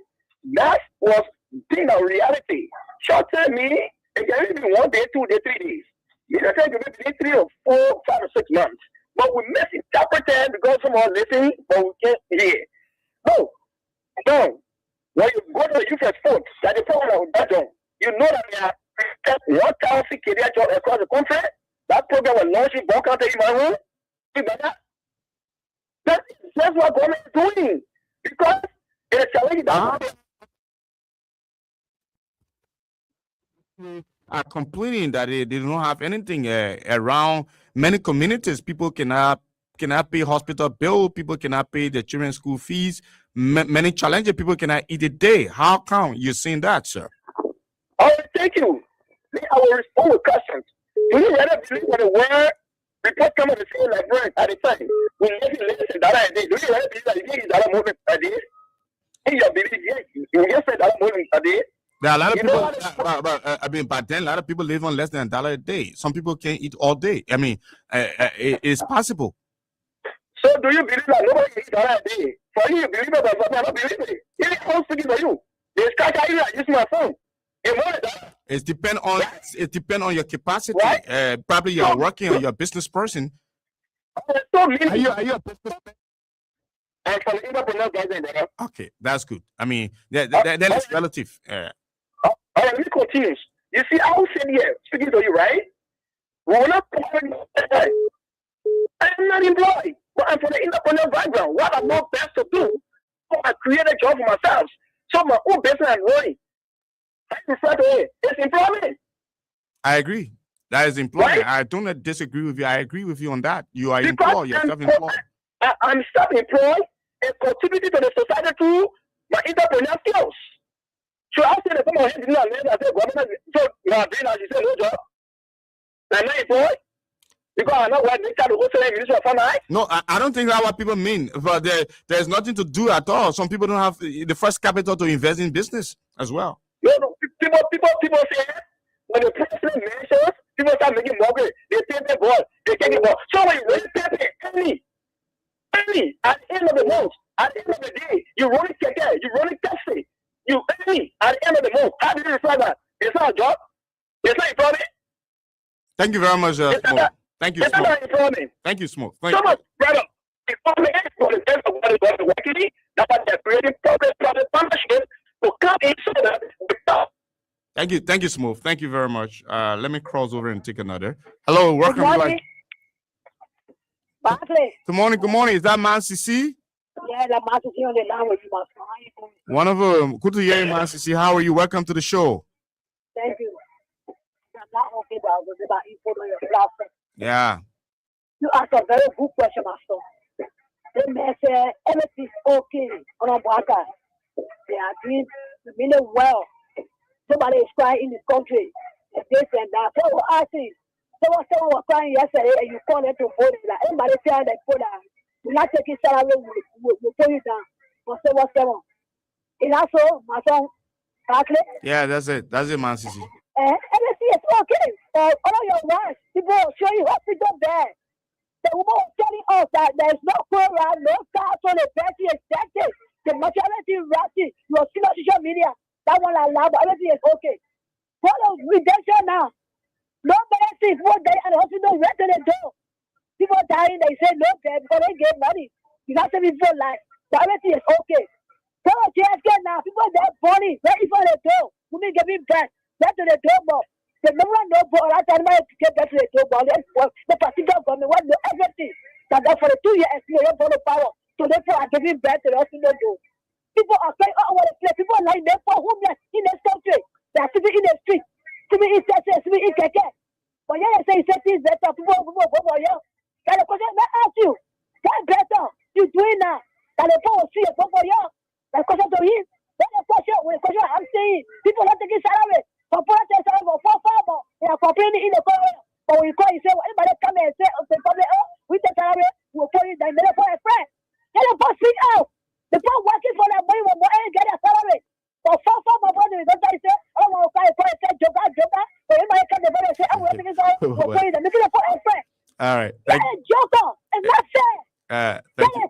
That was being a reality. Short-term meaning it can be 1 day, 2 days, 3 days. Medium-term can be 3 or 4, 5 or 6 months. But we misinterpreted because someone listening, but we can't hear. No. When you go to the youth export, that the program of that zone, you know that we have 1,000 career jobs across the country. That program was launched in Bon County, Imaru. That's what government is doing because it's challenging that are complaining that they don't have anything around many communities. People cannot pay hospital bill. People cannot pay their children's school fees. Many challenges. People cannot eat a day. How come you're saying that, sir? Oh, thank you. I will respond with questions. Do you rather believe what the word report come on the same library at the time? We live in less than $1 a day. Do you rather believe that it is $1 movement a day? In your belief, yes. You just said $1 movement a day. There are a lot of people. But then a lot of people live on less than $1 a day. Some people can't eat all day. I mean, it's possible. So do you believe that nobody can eat $1 a day? For you, you believe it, but for me, I don't believe it. If I'm speaking for you, they scratch out you using my phone. You want that? It depends on your capacity. Right? Probably you are working or you're a business person. So many. Are you a business person? I'm from the entrepreneur guys. Okay, that's good. I mean, that is relative. Let me continue. You see, I was sitting here speaking to you, right? We're not I'm not employed, but I'm from the entrepreneur background. What I know best to do, so I create a job for myself. So my own business I'm running. I prefer to it. It's employment. I agree. That is employment. Right? I don't disagree with you. I agree with you on that. You are employed. You're self-employed. I'm self-employed and contributing to the society through my entrepreneur skills. So I said that some of them did not I said, government, so you are doing as you said, no job. I'm not employed. Because I'm not what they try to go to the ministry of finance. No, I don't think that's what people mean. But there's nothing to do at all. Some people don't have the first capital to invest in business as well. No, people say when the president mentions, people start making mortgage. They take the ball, they take the ball. So when you really pay penny, at the end of the month, at the end of the day, you run it, you run it taxi, you penny at the end of the month. How do you decide that? It's not a job. It's not employment. Thank you very much, Smoke. Thank you, Smoke. Thank you, Smoke. So much, brother. Employment is for the best of what is going to work in it. That's why they're creating public partnerships to come in so that Thank you, Smoke. Thank you very much. Let me cross over and take another. Hello, welcome. Good morning. Good morning. Is that Man CC? Yeah, that Man CC on the line with you, man. One of them. Good to hear you, Man CC. How are you? Welcome to the show. Thank you. I'm not okay, but I was about info on your platform. Yeah. You asked a very good question, Master. The man said everything's okay on a broadcast. They are doing really well. Somebody is crying in this country. And this and that. So I see. Someone was crying yesterday and you call them to vote. Like anybody tell them vote that we're not taking salary, we'll put you down. For 7. Is that so, my son? Yeah, that's it, Man CC. Everything is okay. All your words, people will show you hospital bed. The woman was telling us that there's no program, no cars on the bed is detected. The majority ratty, you will see on social media. That one allowed, but everything is okay. What of redemption now? No benefits, one day, and the hospital right to the door. People dying, they say no bed because they get money. You have to be for life. But everything is okay. So JSK now, people they're burning, ready for the door. Women getting back, right to the door, but the number no ball, that time I get back to the door, but the particular government want to do everything. That for the 2 years, they don't follow power. So therefore, are giving back to the hospital door. People are saying, what a place. People are lying there for homeless in this country. They are sitting in the street. Sitting in Texas, sitting in Keke. But yeah, they say things better. People go here. Can the question, let ask you, what better you doing now? Can the power see a go here? The question to him. When the question I'm saying, people not taking salary. For politics, salary for 4 farmers. They are complaining in the corner. But when you call, you say, well, anybody come and say, we take salary, we'll put it down. They don't put a friend. They don't put speak out. The people working for their money will get their salary. For 4 farmers, don't they say, say, joker. But anybody come and say, we'll take it down. We'll put it down. They don't put a friend. All right. That's a joker. It's not fair. Thank you.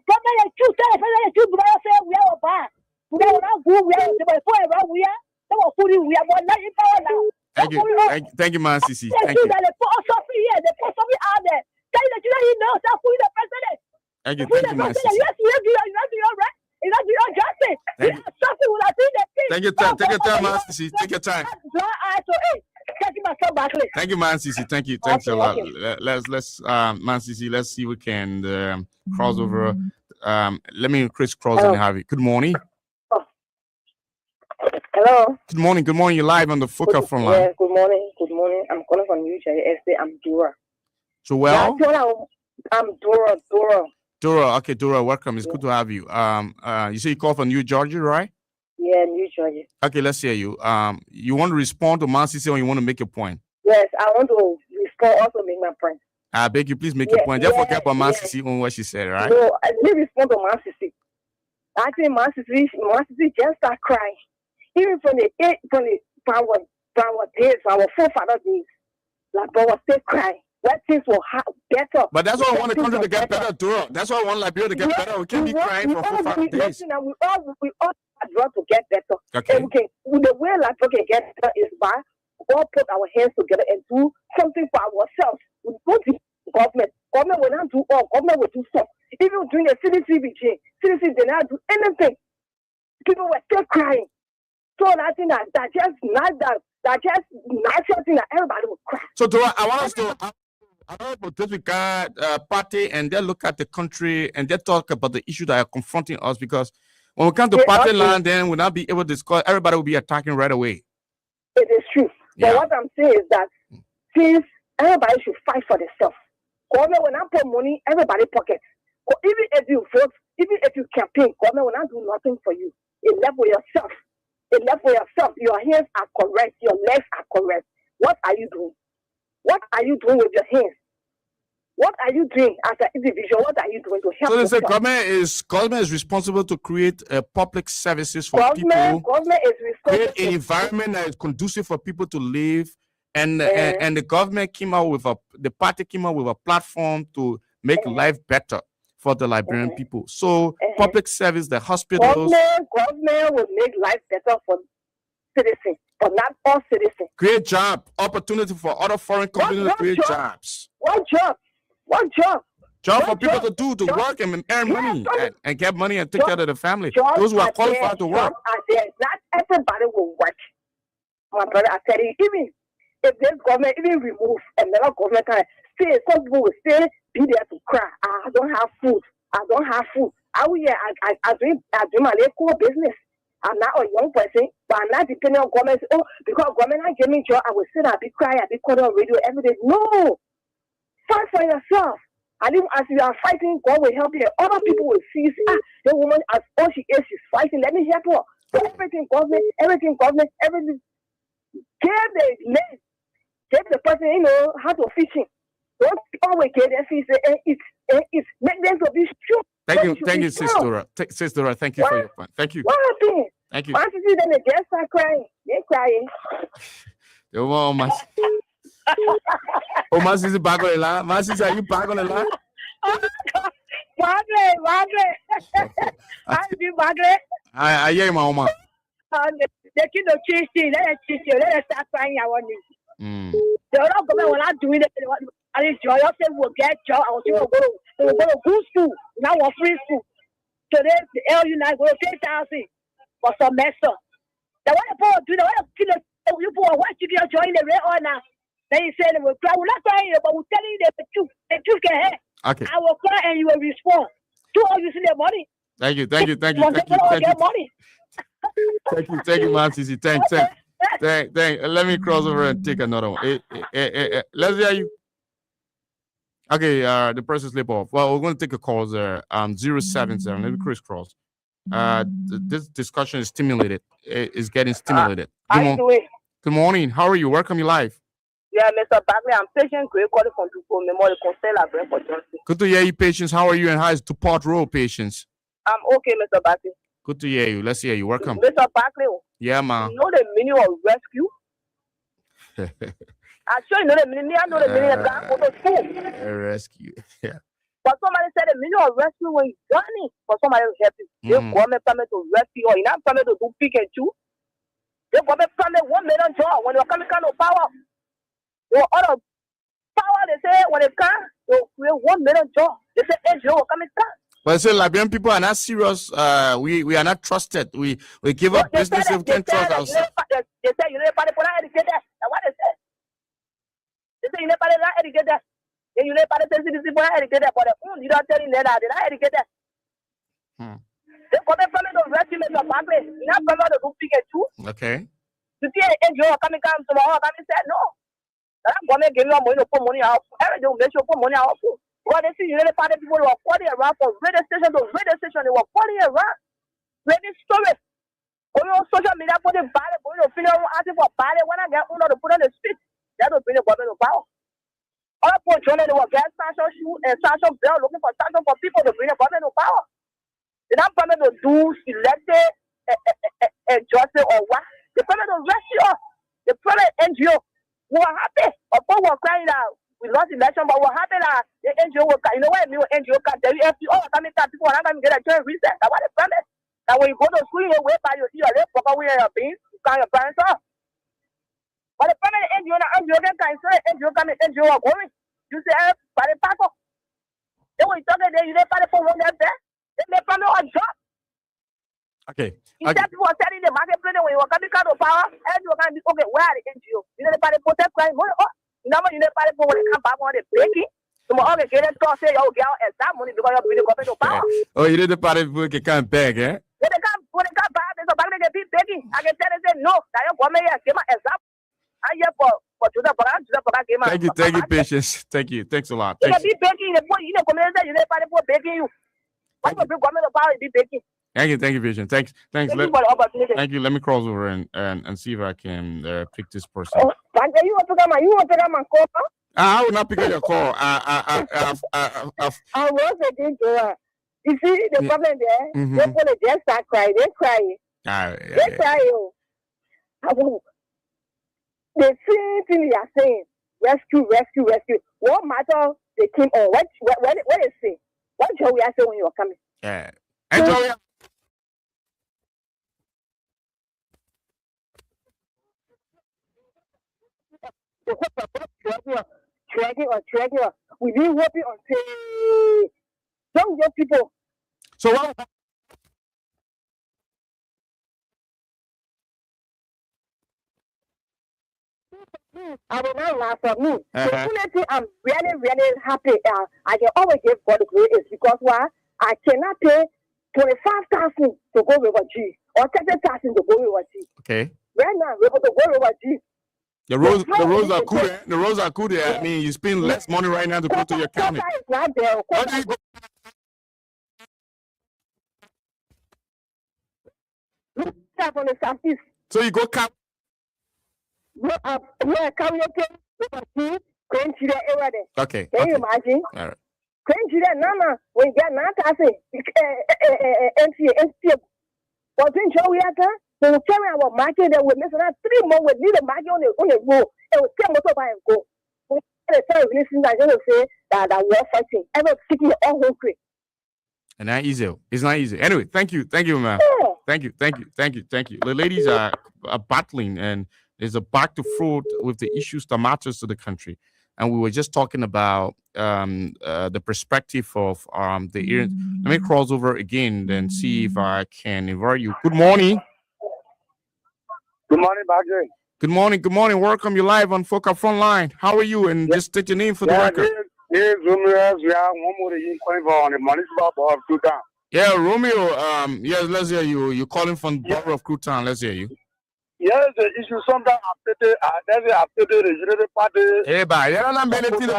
Thank you, Man CC. Thank you. Thank you, Man CC. Take your time, Man CC. Take your time. Thank you, Man CC. Thank you. Thanks a lot. Let's Man CC, let's see if we can cross over. Let me crisscross and have it. Good morning. Hello. Good morning. You're live on the Focus Frontline. Yeah, good morning. I'm calling from New Jersey. I'm Dora. Joel? I'm Dora. Dora, okay, Dora, welcome. It's good to have you. You say you call from New Jersey, right? Yeah, New Jersey. Okay, let's hear you. You want to respond to Man CC or you want to make a point? Yes, I want to respond, also make my point. I beg you, please make a point. Just forget about Man CC on what she said, right? No, I didn't respond to Man CC. I think Man CC just start crying. Even from our days, our forefather days, like, but was still crying. where things will better. But that's why I want the country to get better, too. That's why I want Liberia to get better. We can't be crying for 4-5 days. We all draw to get better. Okay. And the way Liberia can get better is by all put our hands together and do something for ourselves. We go to government. Government will not do all. Government will do some. Even during the CDC did not do anything. People were still crying. So I think that just natural thing that everybody will cry. So I want us to disregard party and then look at the country and then talk about the issue that are confronting us, because when we come to party land, then we'll not be able to discuss. Everybody will be attacking right away. It is true. Yeah. But what I'm saying is that since everybody should fight for themselves. Government will not put money in everybody's pocket. Even if you vote, even if you campaign, government will not do nothing for you. It left for yourself. It left for yourself. Your hands are correct. Your legs are correct. What are you doing? What are you doing with your hands? What are you doing as an individual? What are you doing to help? So they say government is responsible to create public services for people. Government is responsible. Create an environment that is conducive for people to live, and the government came out with the party came out with a platform to make life better for the Liberian people. So public service, the hospitals. Government will make life better for citizens, but not all citizens. Create job opportunity for other foreign companies to create jobs. What job? What job? Job for people to do, to work and earn money and get money and take care of the family. Those who are qualified to work. Not everybody will work. My brother, I tell you, even if this government even remove another government can say, some people will still be there to cry. I don't have food. I don't have food. I do my local business. I'm not a young person, but I'm not depending on government. Oh, because government not give me job, I will sit and be crying, be calling on radio every day. No. Fight for yourself. And even as you are fighting, God will help you. Other people will see, the woman, as all she is, she's fighting. Let me help her. So everything government. Give the person, how to fishing. Don't always get their fish and it's make them to be sure. Thank you, Sister. Sister, thank you for your point. Thank you. What happened? Thank you. Once you see them, the guests are crying. They're crying. Oh, my sister back on the line. My sister, are you back on the line? Margaret. Margaret. I hear my mama. They keep the cheese. Let us start crying. I want you. The other government will not do it. I mean, joy of them will get job. I will go to good school. Now we're free school. Today, the LU now go to 10,000 for some semester. The one people do the one kill you for what you join the red or now. Then you say they will cry. We're not crying, but we're telling you the truth. The truth can help. Okay. I will cry and you will respond. Two of you see the money. Thank you. Thank you, man, Sisi. Thank. Let me cross over and take another one. Let's hear you. Okay, the person slip off. Well, we're going to take a call there. 070. Let me crisscross. This discussion is stimulated. It's getting stimulated. Good morning. How are you? Welcome you live. Yeah, Mr. Bagley, I'm patient. Great calling from Tupo Memorial Conseil La Brun for Johnson. Good to hear you, Patience. How are you and how is Tuport Road, Patience? I'm okay, Mr. Bagley. Good to hear you. Let's hear you. Welcome. Mr. Bagley. Yeah, man. You know the meaning of rescue? I'm sure you know the meaning. I know the meaning of that for the school. Rescue. Yeah. But somebody said the meaning of rescue when you're gunning for somebody to help you. The government permit to rescue or you not permit to do pick and choose. The government permit $1 million when you're coming kind of power. Or other power, they say when they come, they'll create $1 million. They say NGO will come and come. But so Liberian people are not serious. We are not trusted. We give up business if we can't trust ourselves. They say you never for that educated. That's what they say. They say you never that educated. Then you never sensitive for that educated. But you don't tell them that they're not educated. They come from the regiment of family. You not come out to do pick and choose. Okay. You see NGO coming to my home and said no. That government give you money to put money out. Everything will make you put money out. Well, they see you really find people who were calling around from radio station to radio station. They were calling around. Ready stories. Going on social media, putting ballot, going to funeral, asking for ballot. When I get one to put on the street, that will bring the government to power. Other people joining, they will get sanction shoot and sanction bill, looking for sanction for people to bring the government to power. They're not permit to do selected and justice or what. They permit to rescue us. They permit NGO. We are happy. Or people were crying out. We lost election, but what happened? The NGO worker, you know what I mean? NGO can tell you, all the time, people are not going to get a joint reset. That's what the problem. That when you go to school, you wait by your ear, they fuck away your beans, you can't your parents off. But the problem is NGO can say NGO can NGO are going. You say, by the pack up. Then when you talk there, you didn't find it for one there. Then they found a job. Okay. Instead, people are telling the marketplace when you are coming out of power, NGO can be okay, where are the NGO? You know, the party protect crime. Now, you know, party when they come back on the breaking. So, all the get to say, oh, girl, and that money because you're really coming to power. Oh, you did the party book, you can't beg, eh? When they come back, there's a back they be begging. I can tell them, no, that you're coming here, give me a zap. I hear for to the program, Thank you, patience. Thank you. Thanks a lot. You be begging, you know, community, you know, party for begging you. What will be coming to power, be begging. Thank you, patience. Thanks. Thank you for the opportunity. Thank you. Let me cross over and see if I can pick this person. You want to come and call? I will not pick up your call. I was again to her. You see the problem there? Mm-hmm. People just start crying. They cry. They cry. The same thing they are saying. Rescue. What matter they came on? What they say? What shall we say when you are coming? Yeah. Enjoy. Tracking. We need working until some young people. So what? I will not laugh at me. Definitely, I'm really happy. I can always give God the glory is because why? I cannot pay 25,000 to go with a G or 30,000 to go with a G. Okay. Right now, we're going to go with a G. The roads are cool. The roads are cool there. I mean, you spend less money right now to go to your county. How do you go? On the southeast. So you go cap. Okay. Can you imagine? All right. When you get not I say NCA. But then show we are so we carry our market that we miss that 3 months we need a market on the road. And we can motor by and go. The time listen I just say that we're fighting. Ever sticking all home quick. And not easy. It's not easy. Anyway, thank you, man. Yeah. Thank you. The ladies are battling, and there's a back to forth with the issues that matters to the country. And we were just talking about the perspective of the area. Let me cross over again and see if I can invite you. Good morning. Good morning, Bagay. Good morning. Welcome. You live on Frontline. How are you? And just state your name for the record. Here's Romeo. We are one more calling on the municipal board of Kutan. Yeah, Romeo. Yes, let's hear you. You're calling from the borough of Kutan. Let's hear you. Yes, the issue sometimes after the regional party. Hey, bye. Yeah, I'm benefiting.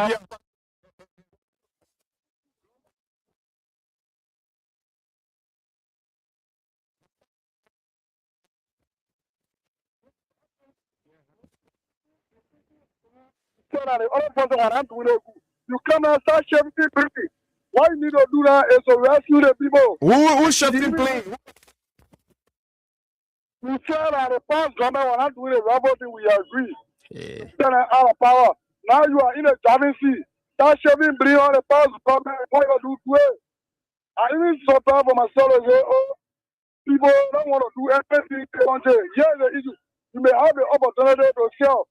You come and start shifting pretty. Why you need to do that is to rescue the people. Who's shifting plane? You said that the past government will not do the robot thing, we agree. Yeah. Then out of power. Now you are in a driving seat. Start shoving bring on the past government. What you do to it? I even sometimes for myself and say, oh, people don't want to do anything they want to. Yeah, the issue. You may have the opportunity to sell.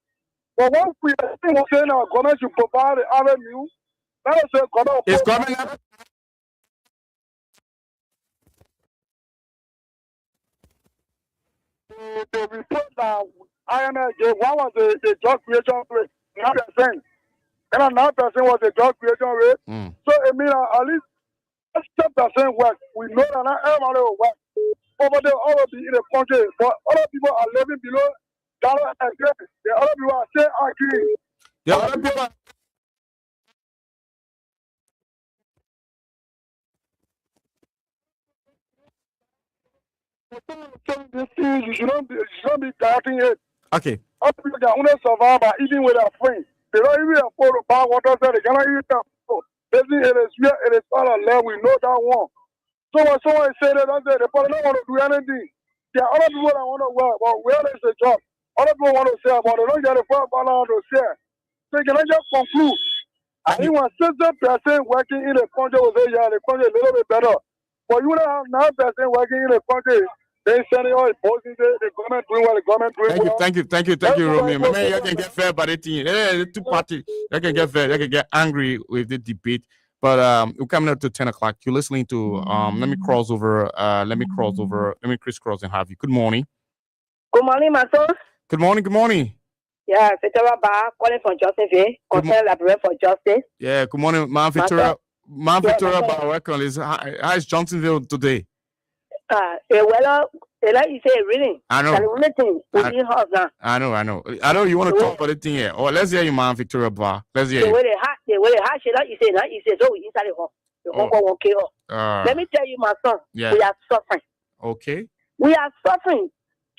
But once we are saying our government should provide the avenue, that is a government. Is government to report that IMF gave one was the job creation rate, 9%. And 9% was the job creation rate. So it means at least 10% work. We know that not everybody will work. Over there, all of the in the country, but other people are living below dollar and cents. The other people are still agreeing. The other people. You shouldn't be doubting it. Okay. Other people can only survive by eating with their friends. They don't even afford to buy water, so they cannot eat them. Basically, it is all a love. We know that one. So when someone say that, they probably don't want to do anything. There are other people that want to work, but where is the job? Other people want to sell, but they don't get the $5 to sell. So can I just conclude I think when 60% working in the country will say, yeah, the country is a little bit better. But you don't have 9% working in the country. They sending all the posting, the government doing what the government doing well. Thank you, Romeo. Maybe you can get fair by the thing. The two party, you can get fair, you can get angry with the debate. But we're coming up to 10 o'clock. You're listening to let me crisscross and have you. Good morning. Good morning, my son. Good morning. Yeah, Victoria Bar calling from Josephine, concerned librarian for justice. Yeah, good morning, man. Victoria Bar, welcome. How is Johnsonville today? Well, like you say, really. I know. I know you want to talk about the thing here. Oh, let's hear you, man, Victoria Bar. Let's hear you. The way they hatch it, like you say, so we inside the home. The home won't kill. Let me tell you, my son, we are suffering. Okay. We are suffering.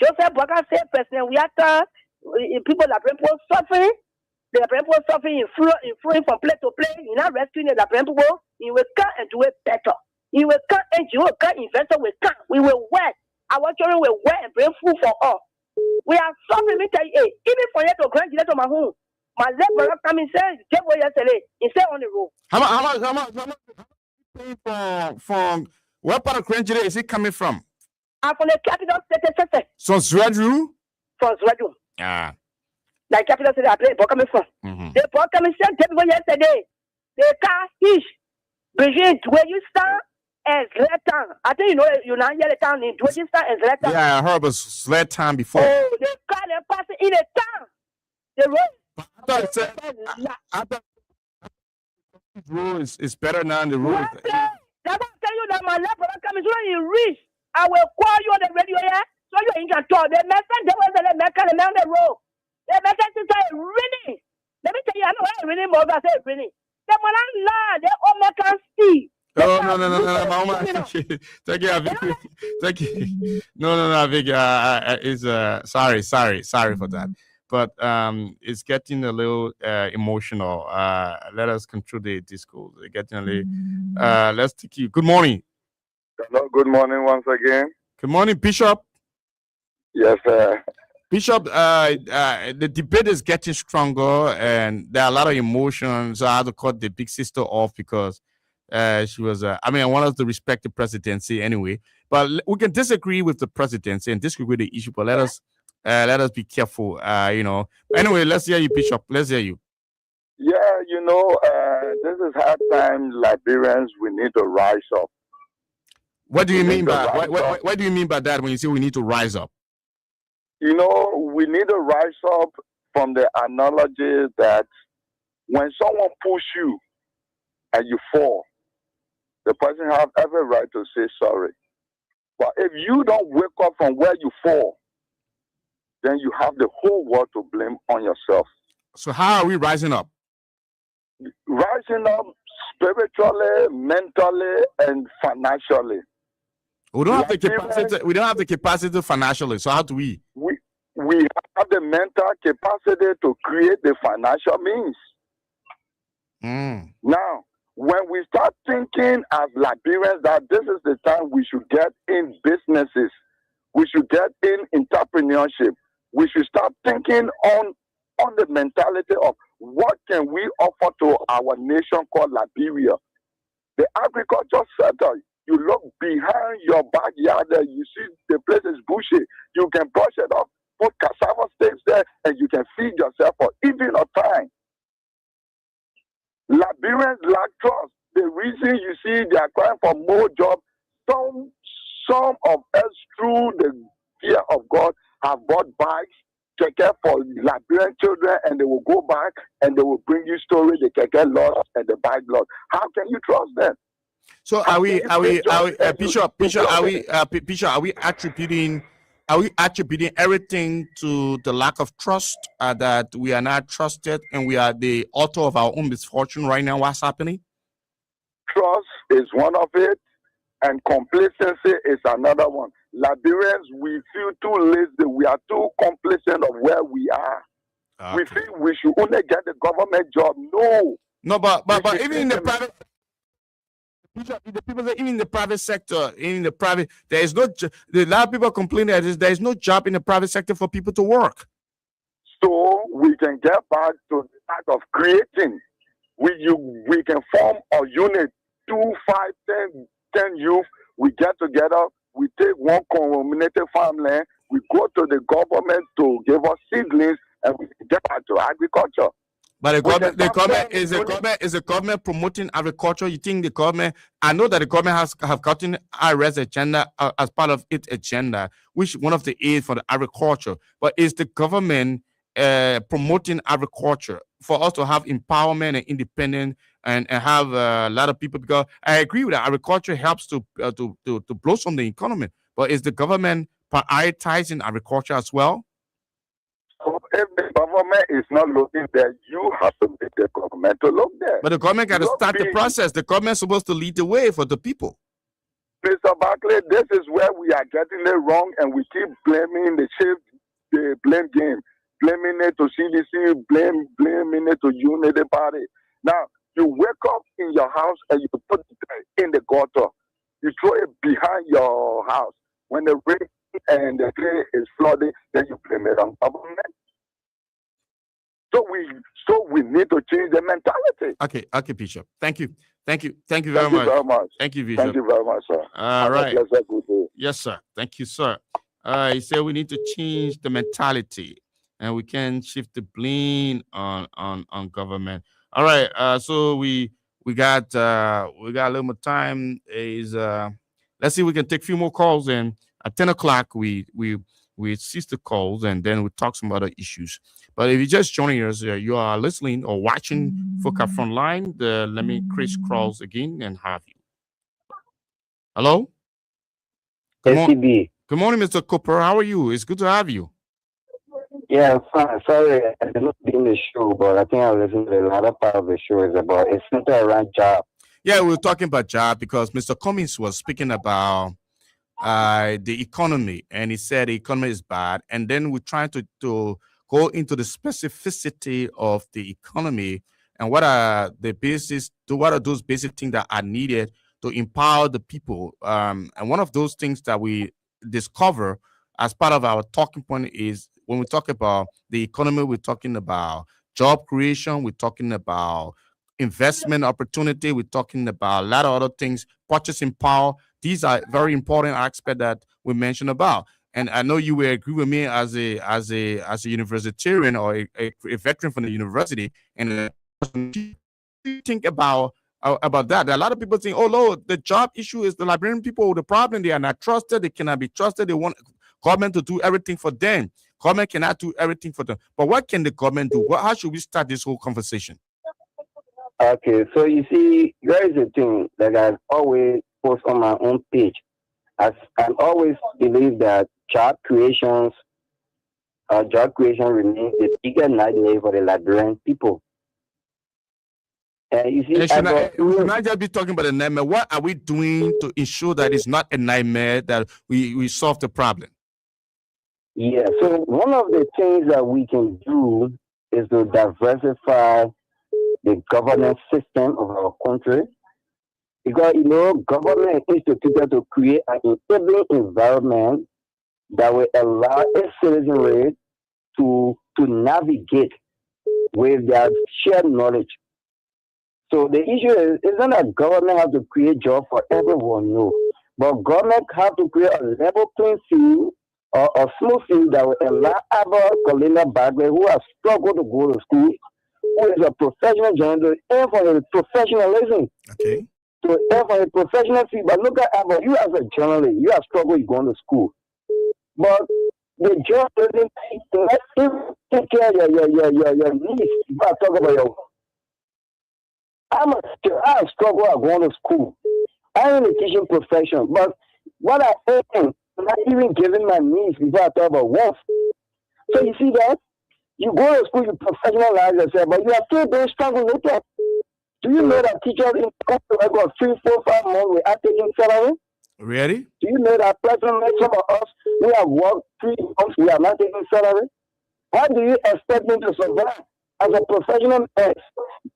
Joseph Baka said, President, we are people that people suffering. The people suffering, influence from place to place. You're not rescuing the people. You will come and do it better. You will come and you will come, investor will come. We will work. Our children will work and bring food for all. We are suffering. Me tell you, even for you to grant you to my home. My left brother come and said, "Get what yesterday." He said on the road. How much from what part of Grange is it coming from? I'm from the capital city. So Zredru? From Zredru. Yeah. Like capital city, I play ball coming from. They ball coming said, "Get what yesterday." The car is Brigitte, where you stand. As Sled Town. I think you know the town in Dwayne and Sled Town. Yeah, I heard about Sled Town before. Oh, the car they passing in the town. The road. I thought the road is better now than the road. That's why I tell you that my left brother coming when you reach. I will call you on the radio here. So you can talk. The message they was the mechanic on the road. The message is really. Let me tell you, I know I really more than say really. The one I lie, they all make us see. Oh no, Mama. Thank you. No, Vic. Is sorry for that. But it's getting a little emotional. Let us control the disco. Getting a little. Let's take you. Good morning. Hello, good morning once again. Good morning, Bishop. Yes, sir. Bishop, the debate is getting stronger, and there are a lot of emotions. So I had to cut the big sister off because. She was, I want us to respect the presidency anyway, but we can disagree with the presidency and disagree with the issue, but let us be careful, Anyway, let's hear you, Bishop. Let's hear you. Yeah, this is hard time. Liberians, we need to rise up. What do you mean by what do you mean by that when you say we need to rise up? We need to rise up from the analogy that when someone push you and you fall, the person have every right to say sorry. But if you don't wake up from where you fall, then you have the whole world to blame on yourself. So how are we rising up? Rising up spiritually, mentally, and financially. We don't have the capacity. We don't have the capacity financially. So how do we? We have the mental capacity to create the financial means. Now, when we start thinking as Liberians that this is the time we should get in businesses, we should get in entrepreneurship, we should start thinking on the mentality of what can we offer to our nation called Liberia. The agriculture sector, you look behind your backyard there, you see the place is bushy, you can brush it off, put cassava stakes there, and you can feed yourself for even a time. Liberians lack trust. The reason you see they are crying for more jobs, some of us through the fear of God have bought bags, keke for Liberian children, and they will go back and they will bring you stories, the keke lost and the bag lost. How can you trust them? So are we Bishop, are we attributing everything to the lack of trust, that we are not trusted and we are the author of our own misfortune right now? What's happening? Trust is one of it, and complacency is another one. Liberians, we feel too lazy. We are too complacent of where we are. Okay. We think we should only get the government job. No, but even in the private. The people that even in the private sector, there is no. A lot of people complain that there is no job in the private sector for people to work. So we can get back to the act of creating we can form a unit, 2, 5, 10 youth. We get together. We take one community farmland. We go to the government to give us seedlings, and we get back to agriculture. But the government promoting agriculture. You think the government? I know that the government have gotten IRS agenda as part of its agenda, which one of the aids for the agriculture. But is the government promoting agriculture for us to have empowerment and independence and have a lot of people? Because I agree with that. Agriculture helps to blossom the economy. But is the government prioritizing agriculture as well? If the government is not looking there, you have to make the government to look there. But the government got to start the process. The government is supposed to lead the way for the people. Mr. Barclay, this is where we are getting it wrong, and we keep blaming the blame game, blaming it to CDC, blaming it to Unity Party. Now, you wake up in your house and you put it in the gutter. You throw it behind your house. When the rain and the drain is flooding, then you blame it on government. So we need to change the mentality. Okay, Bishop. Thank you very much. Thank you, Bishop. Thank you very much, sir. All right. Yes, sir. Thank you, sir. He said we need to change the mentality, and we can shift the blame on government. All right. So we got a little more time. Let's see if we can take a few more calls, and at 10 o'clock we cease the calls, and then we talk some other issues. But if you're just joining us, you are listening or watching Frontline. Let me crisscross again and have you. Hello. Good morning, Mr. Cooper. How are you? It's good to have you. Yeah, I'm fine. Sorry, I did not be in the show, but I think I listened to the latter part of the show. It's centered around job. Yeah, we were talking about job because Mr. Cummings was speaking about the economy, and he said the economy is bad, and then we're trying to go into the specificity of the economy and what are those basic things that are needed to empower the people. And one of those things that we discover as part of our talking point is when we talk about the economy, we're talking about job creation, we're talking about investment opportunity, we're talking about a lot of other things, purchasing power. These are very important aspects that we mentioned about. And I know you will agree with me as a universitarian or a veteran from the university. And think about that. A lot of people think, oh, Lord, the job issue is the librarian people. The problem, they are not trusted. They cannot be trusted. They want government to do everything for them. Government cannot do everything for them. But what can the government do? How should we start this whole conversation? Okay, so you see, there is a thing that I've always post on my own page. I always believe that job creation remains the biggest nightmare for the Liberian people. You see, should not just be talking about a nightmare. What are we doing to ensure that it's not a nightmare, that we solve the problem? Yeah, so one of the things that we can do is to diversify the governance system of our country. Because, government is instituted to create an enabling environment that will allow its citizenry to navigate with their shared knowledge. So the issue is, it's not that government have to create jobs for everyone, no. But government have to create a level playing field or a small field that will allow our colonial background who have struggled to go to school, who is a professional journalist, and for his professionalism. Okay. So for a professional field, but look at you as a journalist, you have struggled going to school. But the job doesn't take care of your needs. You gotta talk about I have struggled at going to school. I'm in the teaching profession, but what I am not even giving my needs before I talk about wealth. So you see that? You go to school, you professionalize yourself, but you are still very struggle later. Do you know that teachers in the got 3, 4, 5 months without taking salary? Really? Do you know that personally some of us, we have worked 3 months, we are not taking salary? How do you expect me to survive as a professional nurse?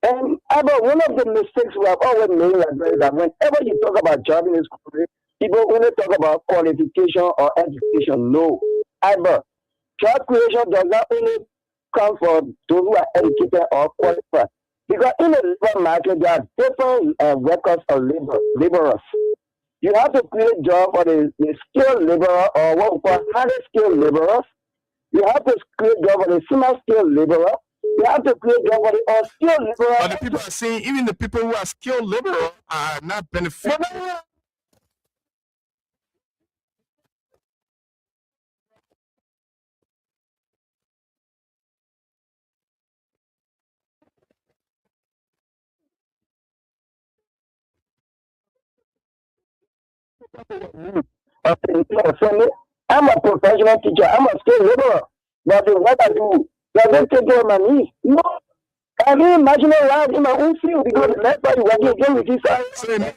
And about one of the mistakes we have always made is that whenever you talk about job in this country, people only talk about qualification or education. No. Either job creation does not only come for those who are educated or qualified. Because in the labor market, there are different workers or laborers. You have to create job for the skilled laborer or what we call highly skilled laborers. You have to create job for the semi-skilled laborer. You have to create job for the unskilled laborer. But the people are saying even the people who are skilled labor are not benefiting. I'm a professional teacher. I'm a skilled laborer. But what I do, I don't take care of my needs. No. I mean, imagine a life in my own field because that's why you're working again with this. So it means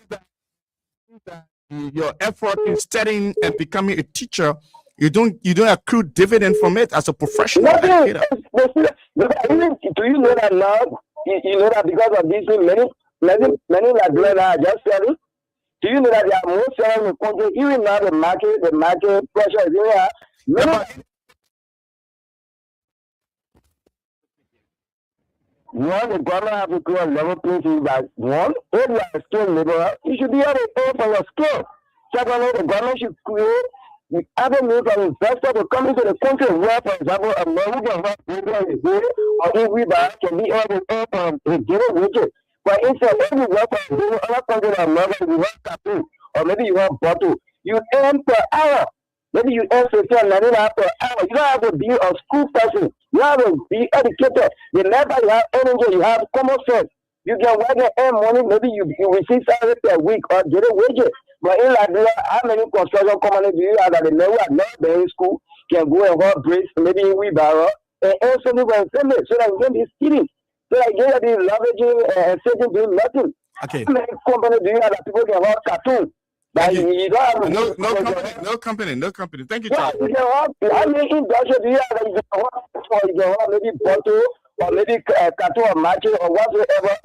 that your effort in studying and becoming a teacher, you don't accrue dividend from it as a professional educator. Do you know that now? You know that because of this, many Liberians are just selling. Do you know that there are more selling in the country? Even now, the market pressure is in here. One, the government have to create a level playing field that one, if you are a skilled laborer, you should be able to pay for your skill. Secondly, the government should create the avenue for investors to come into the country where, for example, a man who can work or if we buy can be able to earn from a given wages. But instead, if you work for a other country like America, you work cartoon, or maybe you work bottle, you earn per hour. Maybe you earn 15 or 99 per hour. You don't have to be a school person. You have to be educated. The level you have energy, you have common sense. You can work and earn money. Maybe you receive salary per week or get a wages. But in Liberia, how many construction companies do you have that the level have not been in school can go and work bricks, maybe in wheelbarrow, and earn something for themselves so that you can be stealing. So that you can be leveraging and saving doing nothing. Okay. How many companies do you have that people can work cartoon? No company. Thank you, Charles. How many industries do you have that you can work maybe bottle or maybe cartoon or matching or whatsoever?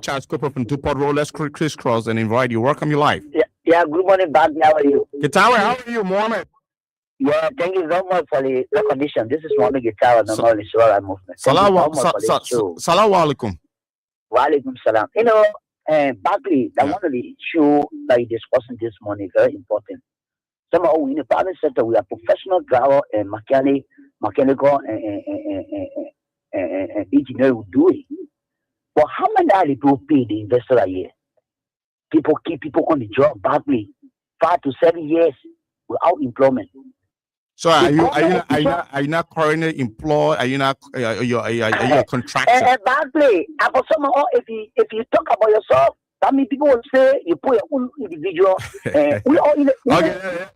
Charles Cooper from Dupont Road. Let's crisscross and invite you. Welcome you live. Yeah, good morning, Bob. How are you? Gitawa, how are you, Mohammed? Yeah, thank you so much for the recognition. This is Mohammed Gitawa, the knowledge movement. Salaam alaikum. Wa alaikum salam. You know, Barkley, that one of the issue that you're discussing this morning very important. Somehow in the private sector, we are professional driver and mechanical and engineer will do it. But how many are people pay the investor a year? People keep people on the job badly 5 to 7 years without employment. So are you not currently employed? Are you not are you a contractor? Badly. And for someone, if you talk about yourself, that means people will say you put your own individual. We all in okay.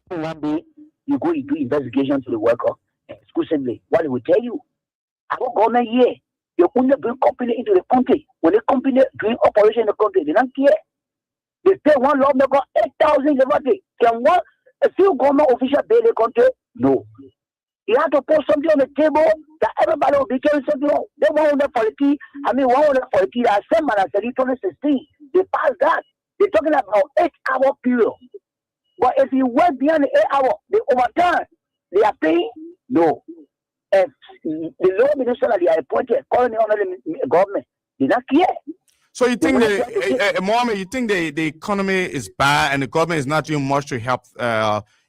One day you go and do investigation to the worker exclusively. What they will tell you, our government here, they only bring company into the country. When the company doing operation in the country, they don't care. They pay one lawmaker 8,000 every day. Can a few government officials pay the country? No. You have to put something on the table that everybody will be carrying something on. They want the politics. One of the politics that same man as 2016. They passed that. They're talking about 8-hour period. But if you work beyond the 8 hours, the overtime, they are paying? No. If the law minister that they are appointed, calling under the government, they don't care. So you think Mohammed, you think the economy is bad and the government is not doing much to help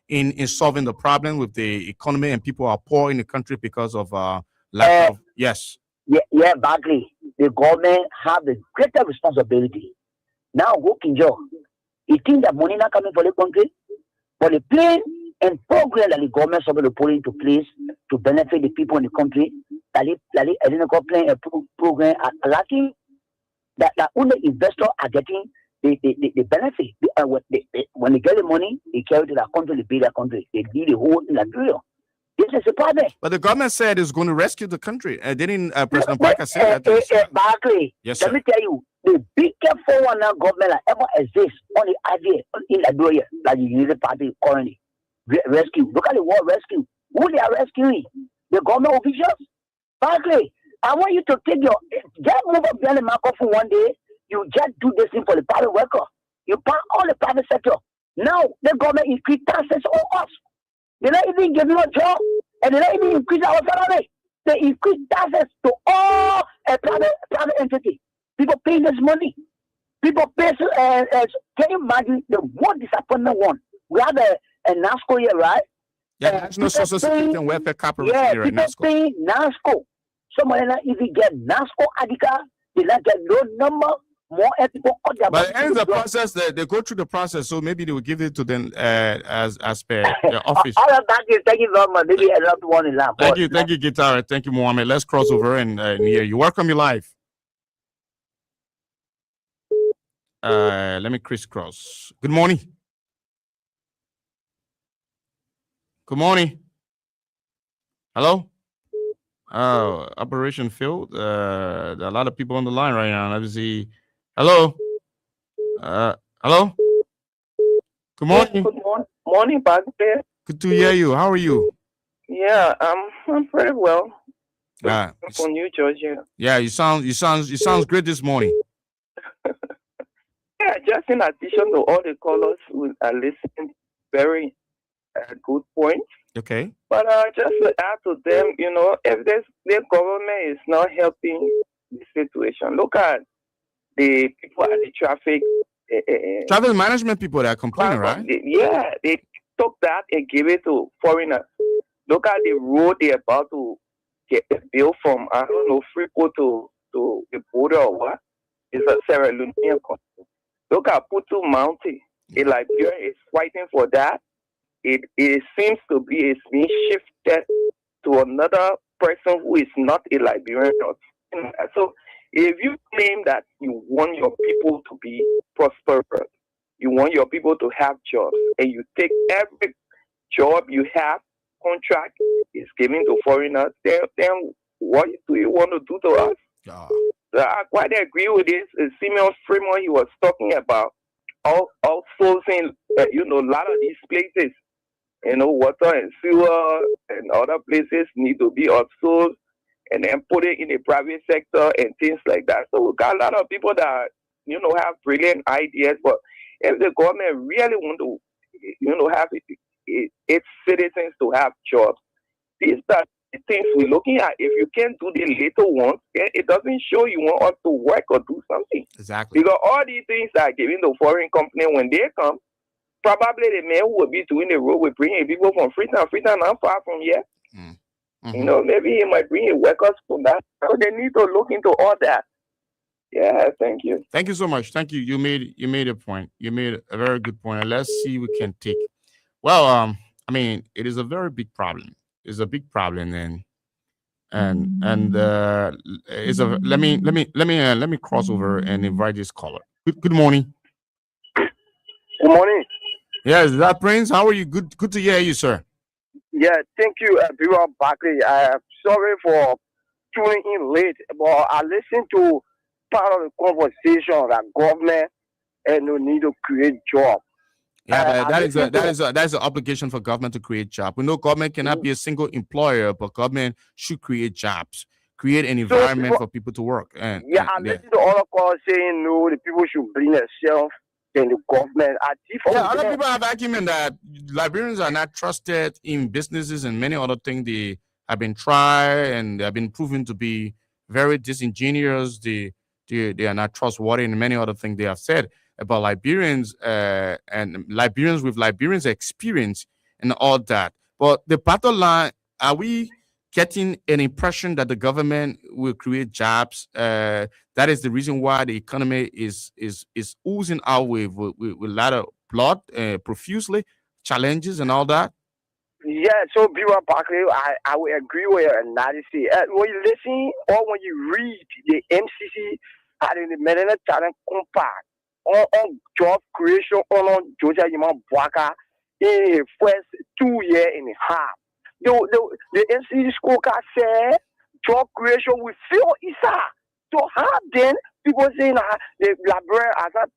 in solving the problem with the economy and people are poor in the country because of lack of yes. Yeah, badly. The government have the greater responsibility. Now go Kinjo. You think that money not coming for the country? But the plan and program that the government is supposed to put into place to benefit the people in the country, that I didn't go plan a program lacking that only investors are getting the benefit. When they get the money, they carry to their country, they pay their country. They do the whole in Liberia. This is the problem. But the government said it's going to rescue the country. Didn't President Parker say that? Barclay, yes, let me tell you, the biggest 419 government that ever exists on the idea in Liberia, like the United Party currently, rescue. Look at the word rescue. Who they are rescuing? The government officials? Barclay, I want you to take just move up behind the microphone one day. You just do this thing for the private worker. You ban all the private sector. Now the government increase taxes on us. They're not even giving us a job, and they're not even increase our salary. They increase taxes to all private entity. People paying this money. People pay. Can you imagine the one disappointment one? We have a NASCO here, right? Yeah, National Social Security and Welfare Corporation. Yeah, here at people NASCO. paying NASCO. Some of them not even get NASCO ADICA. They not get no number. More people cut their But in the process, they go through the process, so maybe they will give it to them as per their office. All of that is thank you very much. Maybe another one is that. Thank you, Guitar. Thank you, Mohammed. Let's cross over and hear you. Welcome you live. Let me crisscross. Good morning. Good morning. Hello. Oh, operation failed. There are a lot of people on the line right now. Let me see. Hello. Hello. Good morning. Morning, Baghdad. Good to hear you. How are you? Yeah, I'm pretty well. I'm from New Jersey. Yeah, you sound great this morning. Yeah, just in addition to all the callers who are listening, very good points. Okay. But just to add to them, if the government is not helping the situation, look at the people at the traffic. Traffic management people that are complaining, right? They took that and gave it to foreigners. Look at the road they're about to get built from, I don't know, Freeport to the border or what. It's a Sierra Leonean country. Look at Putu Mountain. Liberia is fighting for that. It seems to be it's being shifted to another person who is not a Liberian. So if you claim that you want your people to be prosperous, you want your people to have jobs, and you take every job you have, contract is given to foreigners, then what do you want to do to us? So I quite agree with this. Simeon Fremont, he was talking about outsourcing, a lot of these places. Water and sewer and other places need to be outsourced and then put it in the private sector and things like that. So we got a lot of people that, have brilliant ideas, but if the government really want to, have its citizens to have jobs, these are the things we're looking at. If you can't do the little ones, it doesn't show you want us to work or do something. Exactly. Because all these things are given to foreign companies when they come. Probably the man who will be doing the road will bring in people from Freetown. Freetown not far from here. Mm-hmm. Maybe he might bring in workers from that. So they need to look into all that. Yeah, thank you. Thank you so much. Thank you. You made a point. You made a very good point. And let's see we can take. Well, it is a very big problem. It's a big problem, and it's a. Let me cross over and invite this caller. Good morning. Good morning. Yes, is that Prince? How are you? Good to hear you, sir. Yeah, thank you, everyone. Barkley. I am sorry for tuning in late, but I listened to part of the conversation that government and no need to create jobs. Yeah, but that is an obligation for government to create jobs. We know government cannot be a single employer, but government should create jobs, create an environment for people to work. I listened to other callers saying no, the people should bring themselves. In the government, other people have argument that Liberians are not trusted in businesses and many other things. They have been tried and they have been proven to be very disingenuous. They are not trustworthy, and many other things they have said about Liberians and Liberians with Liberians' experience and all that. But the battle line, are we getting an impression that the government will create jobs. That is the reason why the economy is oozing out with a lot of blood, profusely, challenges and all that. Yeah, so Biwa Barkley, I would agree with your analysis. When you listen or when you read the MCC having the Medina Talent Compact on job creation on Georgia Yaman Bwaka in the first 2 years and a half. The MCC school can say job creation will fill Isa. So how then people saying the librarian as a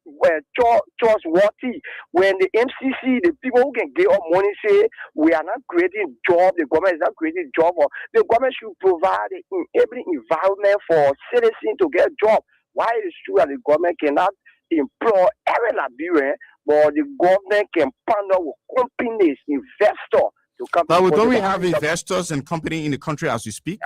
trustworthy when the MCC, the people who can get our money say we are not creating job, the government is not creating job, or the government should provide every environment for citizens to get job. Why it is true that the government cannot employ every Liberian, but the government can partner with companies, investors to come. But don't we have investors and company in the country as we speak?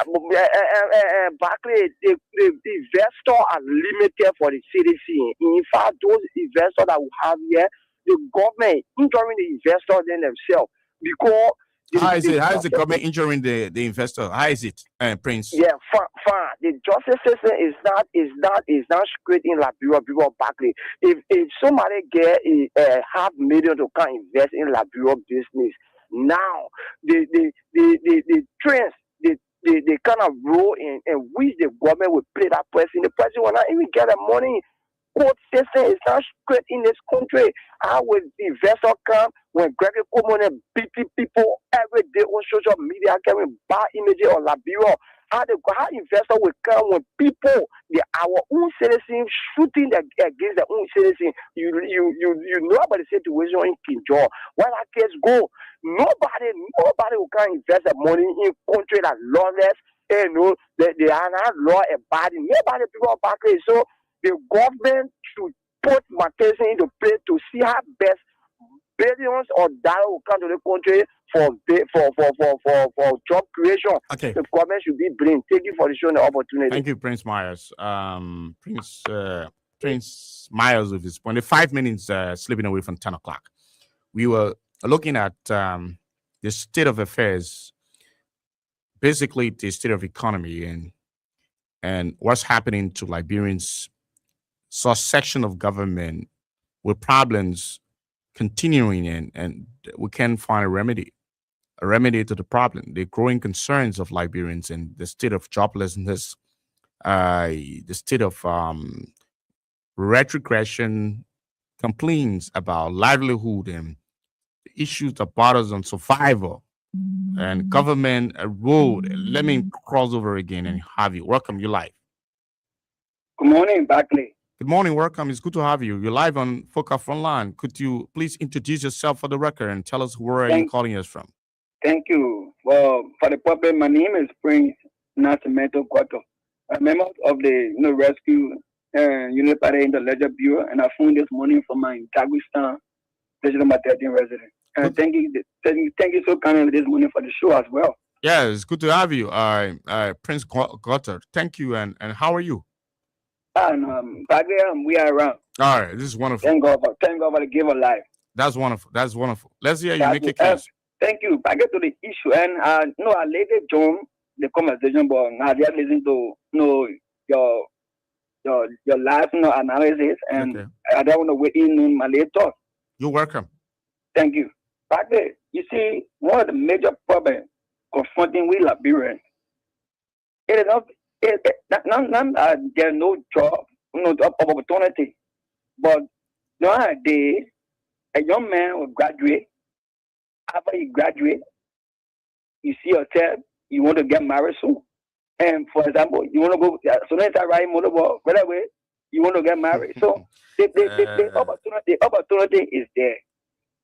Barclay, the investors are limited for the citizen. In fact, those investors that we have here, the government injuring the investors themselves because. How is the government injuring the investor? How is it, Prince? Yeah, fine. The justice system is not straight in Liberia, people Barclay. If somebody get a $500,000 to come invest in Liberia business, now the trends the kind of role in which the government will play that person. The person will not even get the money. Court system is not straight in this country. How will the investor come when Gregory Coleman beating people every day on social media, carrying bad images of Liberia? How investor will come when people, our own citizens shooting against their own citizens? You know about the situation in Kinjo. Where that case go, nobody will come invest the money in country that lawless. They are not law abiding. Nobody people back there. So the government should put mechanism into place to see how best billions of dollars will come to the country for job creation. Okay. The government should be blamed. Thank you for the showing the opportunity. Thank you, Prince Myers. Prince Myers with his point. 5 minutes slipping away from 10 o'clock. We were looking at the state of affairs, basically the state of economy and what's happening to Liberians. Saw section of government with problems continuing and we can't find a remedy to the problem. The growing concerns of Liberians and the state of joblessness, the state of retrogression, complaints about livelihood and the issues that borders on survival and government road. Let me cross over again and have you. Welcome, you live. Good morning, Barclay. Good morning, welcome. It's good to have you. You're live on Foca Frontline. Could you please introduce yourself for the record and tell us where are you calling us from? Thank you. Well, for the public, my name is Prince Nascimento Guato, a member of the rescue unit in the Ledger Bureau, and I phoned this morning from my Dagestan digital marketing resident. And thank you so kindly this morning for the show as well. Yeah, it's good to have you, Prince Guato. Thank you, and how are you? And we are around. All right, this is wonderful. Thank God for the gift of life. That's wonderful. Let's hear you make a case. Thank you. I get to the issue, and I later joined the conversation, but I just listen to your live analysis, and okay. I don't want to wait in my late talk. You're welcome. Thank you. Back there, you see, one of the major problems confronting with Liberians, it is not. There's no job, no job opportunity. But nowadays, a young man will graduate. After you graduate, you see yourself, you want to get married soon. And for example, you want to go, so next time riding motorbike, right away, you want to get married. So the opportunity is there.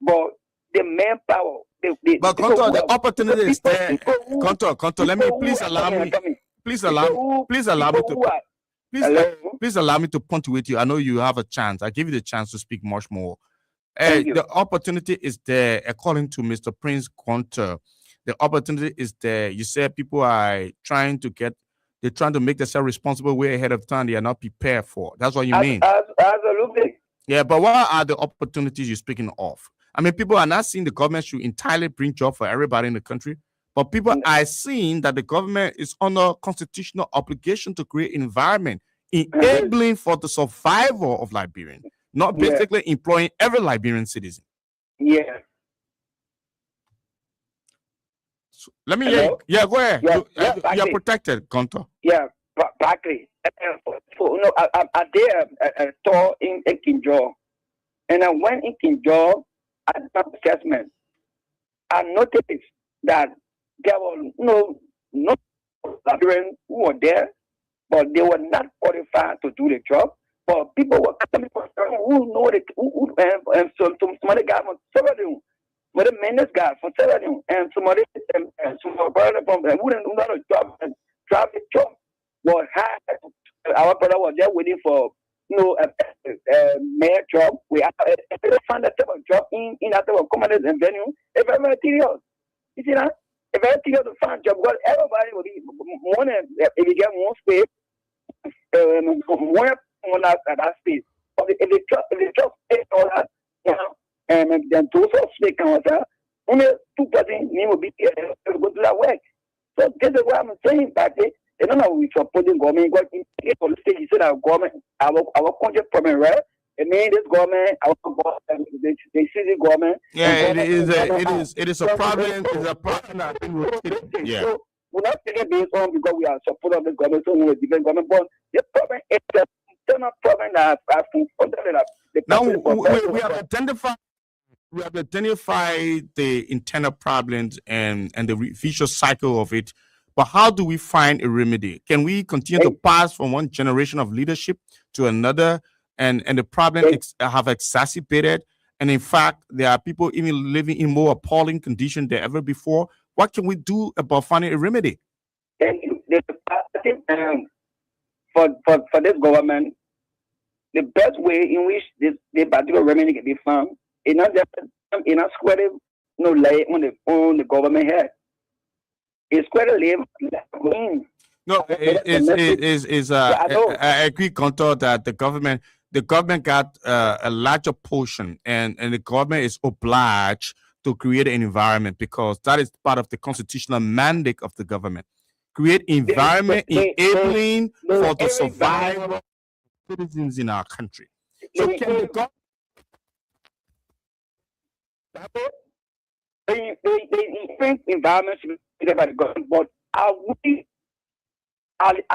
But the manpower, the opportunity is there. Contour, let me please allow me. Please allow me to punctuate you. I know you have a chance. I give you the chance to speak much more. The opportunity is there, according to Mr. Prince Contour. The opportunity is there. You said people are trying to make themselves responsible way ahead of time. They are not prepared for. That's what you mean. Absolutely. Yeah, but what are the opportunities you're speaking of? I mean, people are not seeing the government should entirely bring job for everybody in the country. But people are seeing that the government is under constitutional obligation to create an environment enabling for the survival of Liberians, not basically employing every Liberian citizen. Yeah. So let me hear you. Yeah, go ahead. You're protected, Gonto. Yeah, Barkley. So, I did a tour in Kinjo, and I went in Kinjo at my assessment. I noticed that there were no Liberians who were there, but they were not qualified to do the job. But people were coming from who know it, and some other guy from Severin, with a maintenance guy from Severin, and some other brother from who didn't know the job and traffic job. But our brother was there waiting for mayor job. We found that type of job in that type of commanders and venue. It's very material. You see that? It's very material to find job because everybody will be more than if you get more space, more on that space. But if they just pay all that, and then those of space can only 2 persons need to be able to go to that work. So this is what I'm saying back there. They don't know we supporting government. Because in the state, you said our government, our country problem, right? It means this government, our government, the city government. Yeah, it is a problem. It's a problem that yeah. So we're not taking this on because we are supporting of the government, so we defend government. But the problem is the internal problem that I've confronted. Now we have identified. We have identified the internal problems and the vicious cycle of it. But how do we find a remedy? Can we continue to pass from one generation of leadership to another, and the problem have exacerbated? And in fact, there are people even living in more appalling conditions than ever before. What can we do about finding a remedy? Thank you. For this government, the best way in which this particular remedy can be found is not just square lay on the government head. It's quite a live. No, I agree, Contour, that the government got a larger portion, and the government is obliged to create an environment because that is part of the constitutional mandate of the government. Create environment enabling for the survival of citizens in our country. So can the government? The environment should be by the government, but are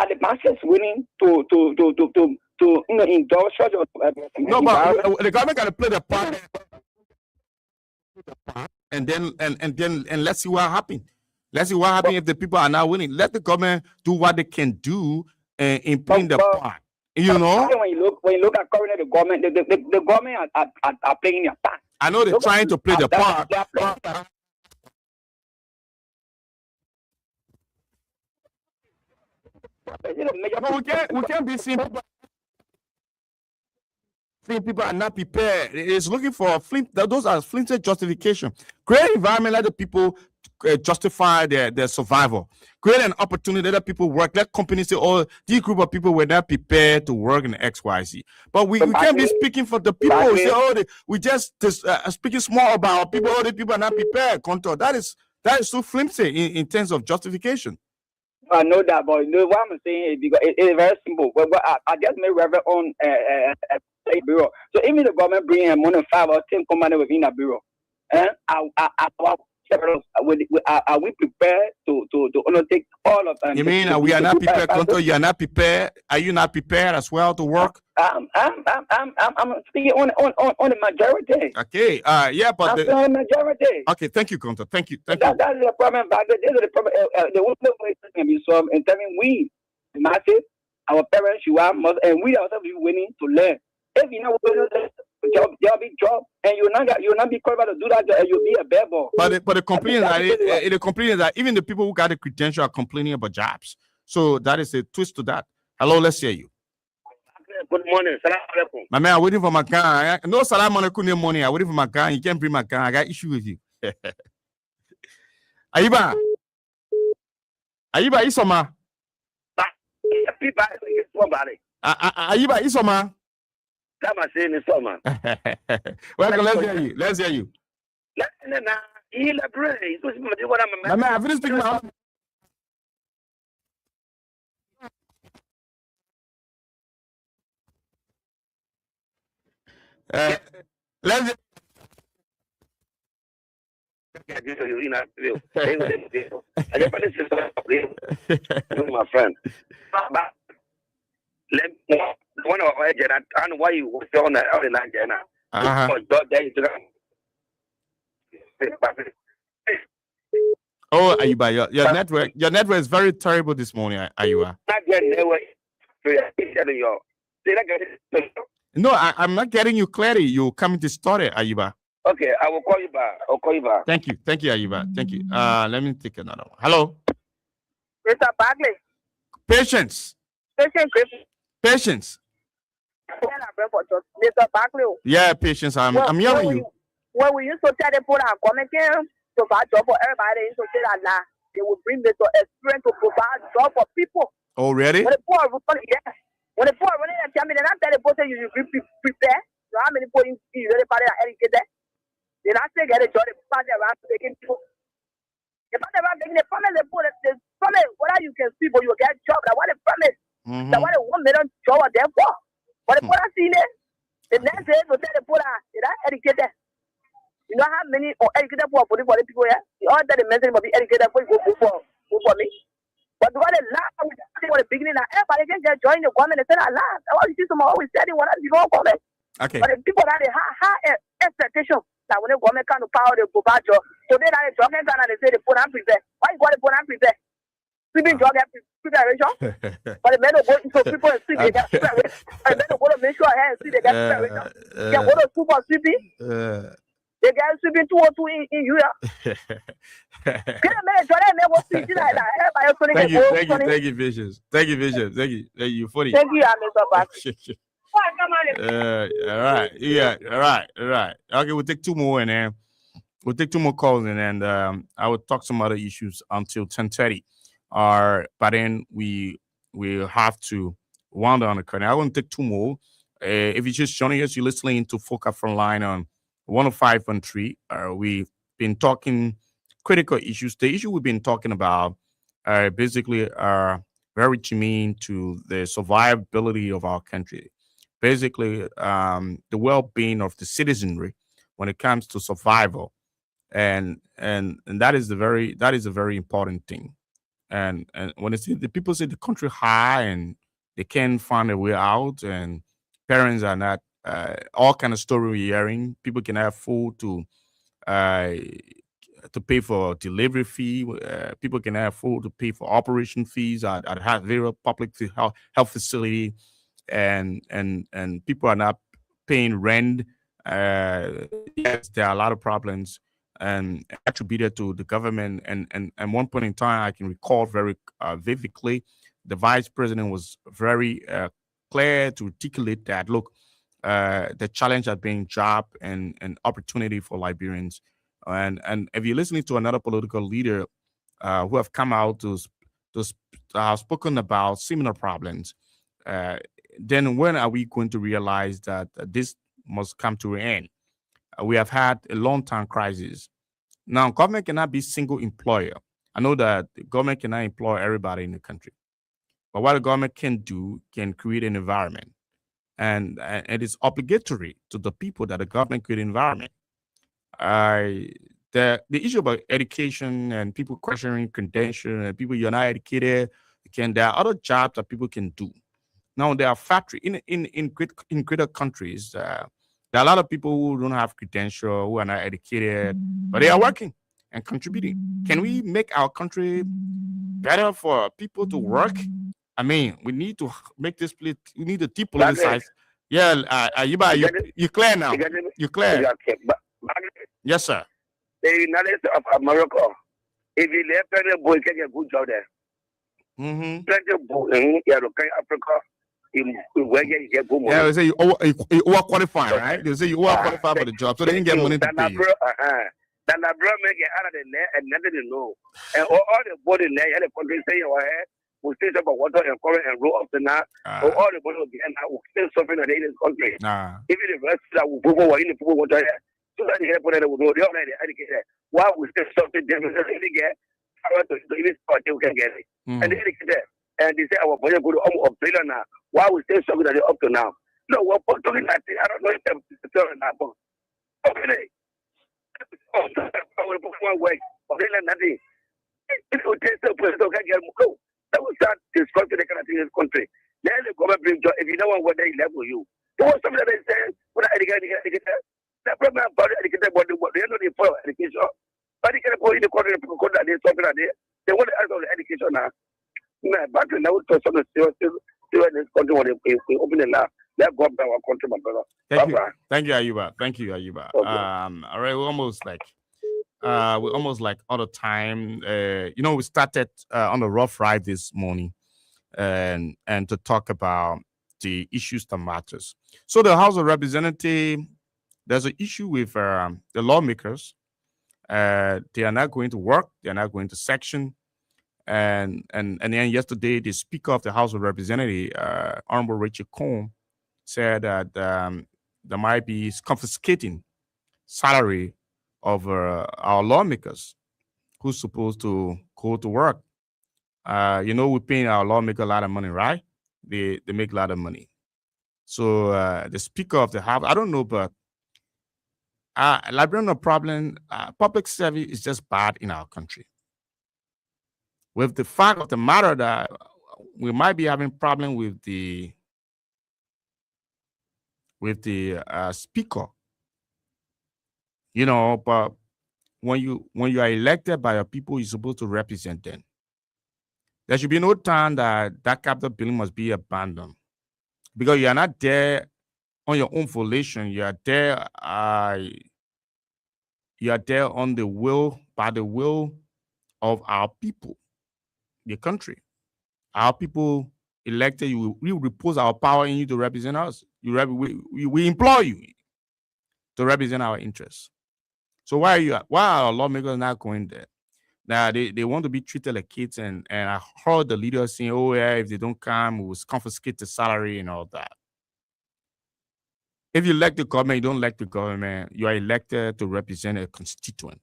the masses willing to indulge such no, but the government got to play the part, and let's see what happens. Let's see what happens if the people are not willing. Let the government do what they can do in playing the part. You know, when you look at currently the government, the government are playing their part. I know they're trying to play the part. We can't be seeing people are not prepared. It's looking for those are flimsy justification. Create environment, let the people justify their survival. Create an opportunity, let people work. Let companies say, oh, these group of people were not prepared to work in XYZ. But we can't be speaking for the people who say, oh, we just speaking small about people. Oh, the people are not prepared. Contour. That is so flimsy in terms of justification. I know that, but what I'm saying is because it's very simple. I just made reference on a bureau. So even the government bring more than 5 or 10 commanders within a bureau, are we prepared to undertake all of them? You mean we are not prepared, Contour? You are not prepared? Are you not prepared as well to work? I'm speaking on the majority. Okay. Yeah, but I'm on the majority. Okay. Thank you, Contour. Thank you. That is the problem. This is the problem. The only way it can be solved in telling we, the masses, our parents, and we ourselves be willing to learn. If you know your big job, and you'll not be qualified to do that job, and you'll be a bad boy. But the complaint is that even the people who got the credential are complaining about jobs. So that is a twist to that. Hello, let's hear you. Good morning. Salam alaikum. My man, I'm waiting for my car. No salam alaikum in morning. I'm waiting for my car. You can't bring my car. I got issue with you. Ayiba, Isoma. Ayiba, Isoma. Come and say Isoma. Well, let's hear you. Let's hear you. He's a brother. He's supposed to be what I'm a Man, I finished speaking my let's my friend. Let one of our agent, I don't know why you was on that out in Nigeria. Oh, Ayuba, your network is very terrible this morning, Ayuba. No, I'm not getting you clearly. You coming to start it, Ayuba. Okay, I will call you back. I'll call you back. Thank you, Ayuba. Thank you. Let me take another one. Hello, Mr. Bagley. Patience. Patience. Mr. Bagley. Yeah, Patience. I'm hearing you. When we used to tell the people that come again to provide job for everybody, used to say that now they will bring the experience to provide job for people. Oh, really? When the poor running and tell me, then I tell the person you should prepare. So how many people in the party are educated? Then I say get a job, they pass around taking people. If I never taking the promise, they promise whether you can see, but you will get a job. That's what they promise. That's what they 1 million job are there for. But the poor are seeing it. The next day, to tell the poor they're not educated. You know how many educated people for the people here? The other the mention must be educated for you for me. But the one that laugh with the beginning, everybody can get join the government and say that laugh. I want to see someone always said it when you don't comment. Okay. But the people that they high expectation that when the government come to power, they go back job. So they that the job and they say they put on prepare. Why you got to put on prepare? Sleeping job have preparation. But the men will go into people and sleep, they get preparation. And the men will go to make sure and see they get preparation. They go to school for sleeping. They get sweeping 202 in Europe. Thank you, Visions. Thank you, funny. Thank you, Mr. Patrick. All right. Okay, we'll take two more and then we'll take two more calls and then I will talk some other issues until 10:30. But then we have to wander on the curtain. I want to take two more. If you're just joining us, you're listening to Focus Frontline on 105.3. We've been talking critical issues. The issue we've been talking about basically are very germane to the survivability of our country. Basically, the well-being of the citizenry when it comes to survival, and that is a very important thing. And when the people say the country high and they can't find a way out, and parents are not all kind of story we're hearing. People can have food to pay for delivery fee. People can have food to pay for operation fees at various public health facility, and people are not paying rent. Yes, there are a lot of problems and attributed to the government. And at one point in time, I can recall very vividly, the vice president was very clear to articulate that, look, the challenge has been job and opportunity for Liberians. And if you're listening to another political leader who have come out to have spoken about similar problems, then when are we going to realize that this must come to an end? We have had a long-term crisis. Now, government cannot be single employer. I know that the government cannot employ everybody in the country. But what the government can do can create an environment. And it is obligatory to the people that the government create an environment. The issue about education and people questioning credentials and people you're not educated, there are other jobs that people can do. Now there are factories in greater countries. There are a lot of people who don't have credentials, who are not educated, but they are working and contributing. Can we make our country better for people to work? I mean, we need to make this place. We need to depoliticize. Yeah, you clear now. You clear. Yes, sir. The United States of America, if you let plenty boys get a good job there. Plenty of boys in Africa. Yeah, they say you over qualify, right? They say you over qualify for the job, so they didn't get money to pay you. Then the bro make it out of the net and nothing to know. And all the body there, the country say your head will stay about water and current and roll up to now. All the body will be and I will still suffering in this country. Even the rest that will go in the people water here. So that the put it with the already educated. Why we still something different? Get I want to even start you can get it. And they educated. And they say our boy go to Australia now. Why we still something that up to now? No, we're talking that I don't know if they're still in that book. Okay. Oh, I will put one way. Australia nothing. It will take the place to get go. That will start discussing the country in this country. Then the government bring job if you know what they level you. There was something that they say when I educated. That problem about educated but they know the for education. But they can go in the country that they talking about there. They want to ask on the education now. No, but now to some still in this country when they open the law. Let go of our country, my brother. Thank you, Ayuba. Thank you, Ayuba. Okay. All right, we're almost like out of time. We started on a rough ride this morning, and to talk about the issues that matters. So the House of Representatives, there's an issue with the lawmakers. They are not going to work. They are not going to section. And then yesterday, the Speaker of the House of Representatives, Honorable Richard Cohen, said that there might be confiscating salary of our lawmakers who's supposed to go to work. We're paying our lawmaker a lot of money, right? They make a lot of money. So the Speaker of the House, I don't know, but Liberian problem, public service is just bad in our country. With the fact of the matter that we might be having problem with the speaker, but when you are elected by your people, you're supposed to represent them. There should be no time that capital building must be abandoned because you are not there on your own volition. You are there. You are there on the will by the will of our people, the country. Our people elected you. We repose our power in you to represent us. We implore you to represent our interests. So why are our lawmakers not going there? Now they want to be treated like kids, and I heard the leaders saying, "Oh yeah, if they don't come, we'll confiscate the salary and all that." If you elect the government, you don't elect the government. You are elected to represent a constituent.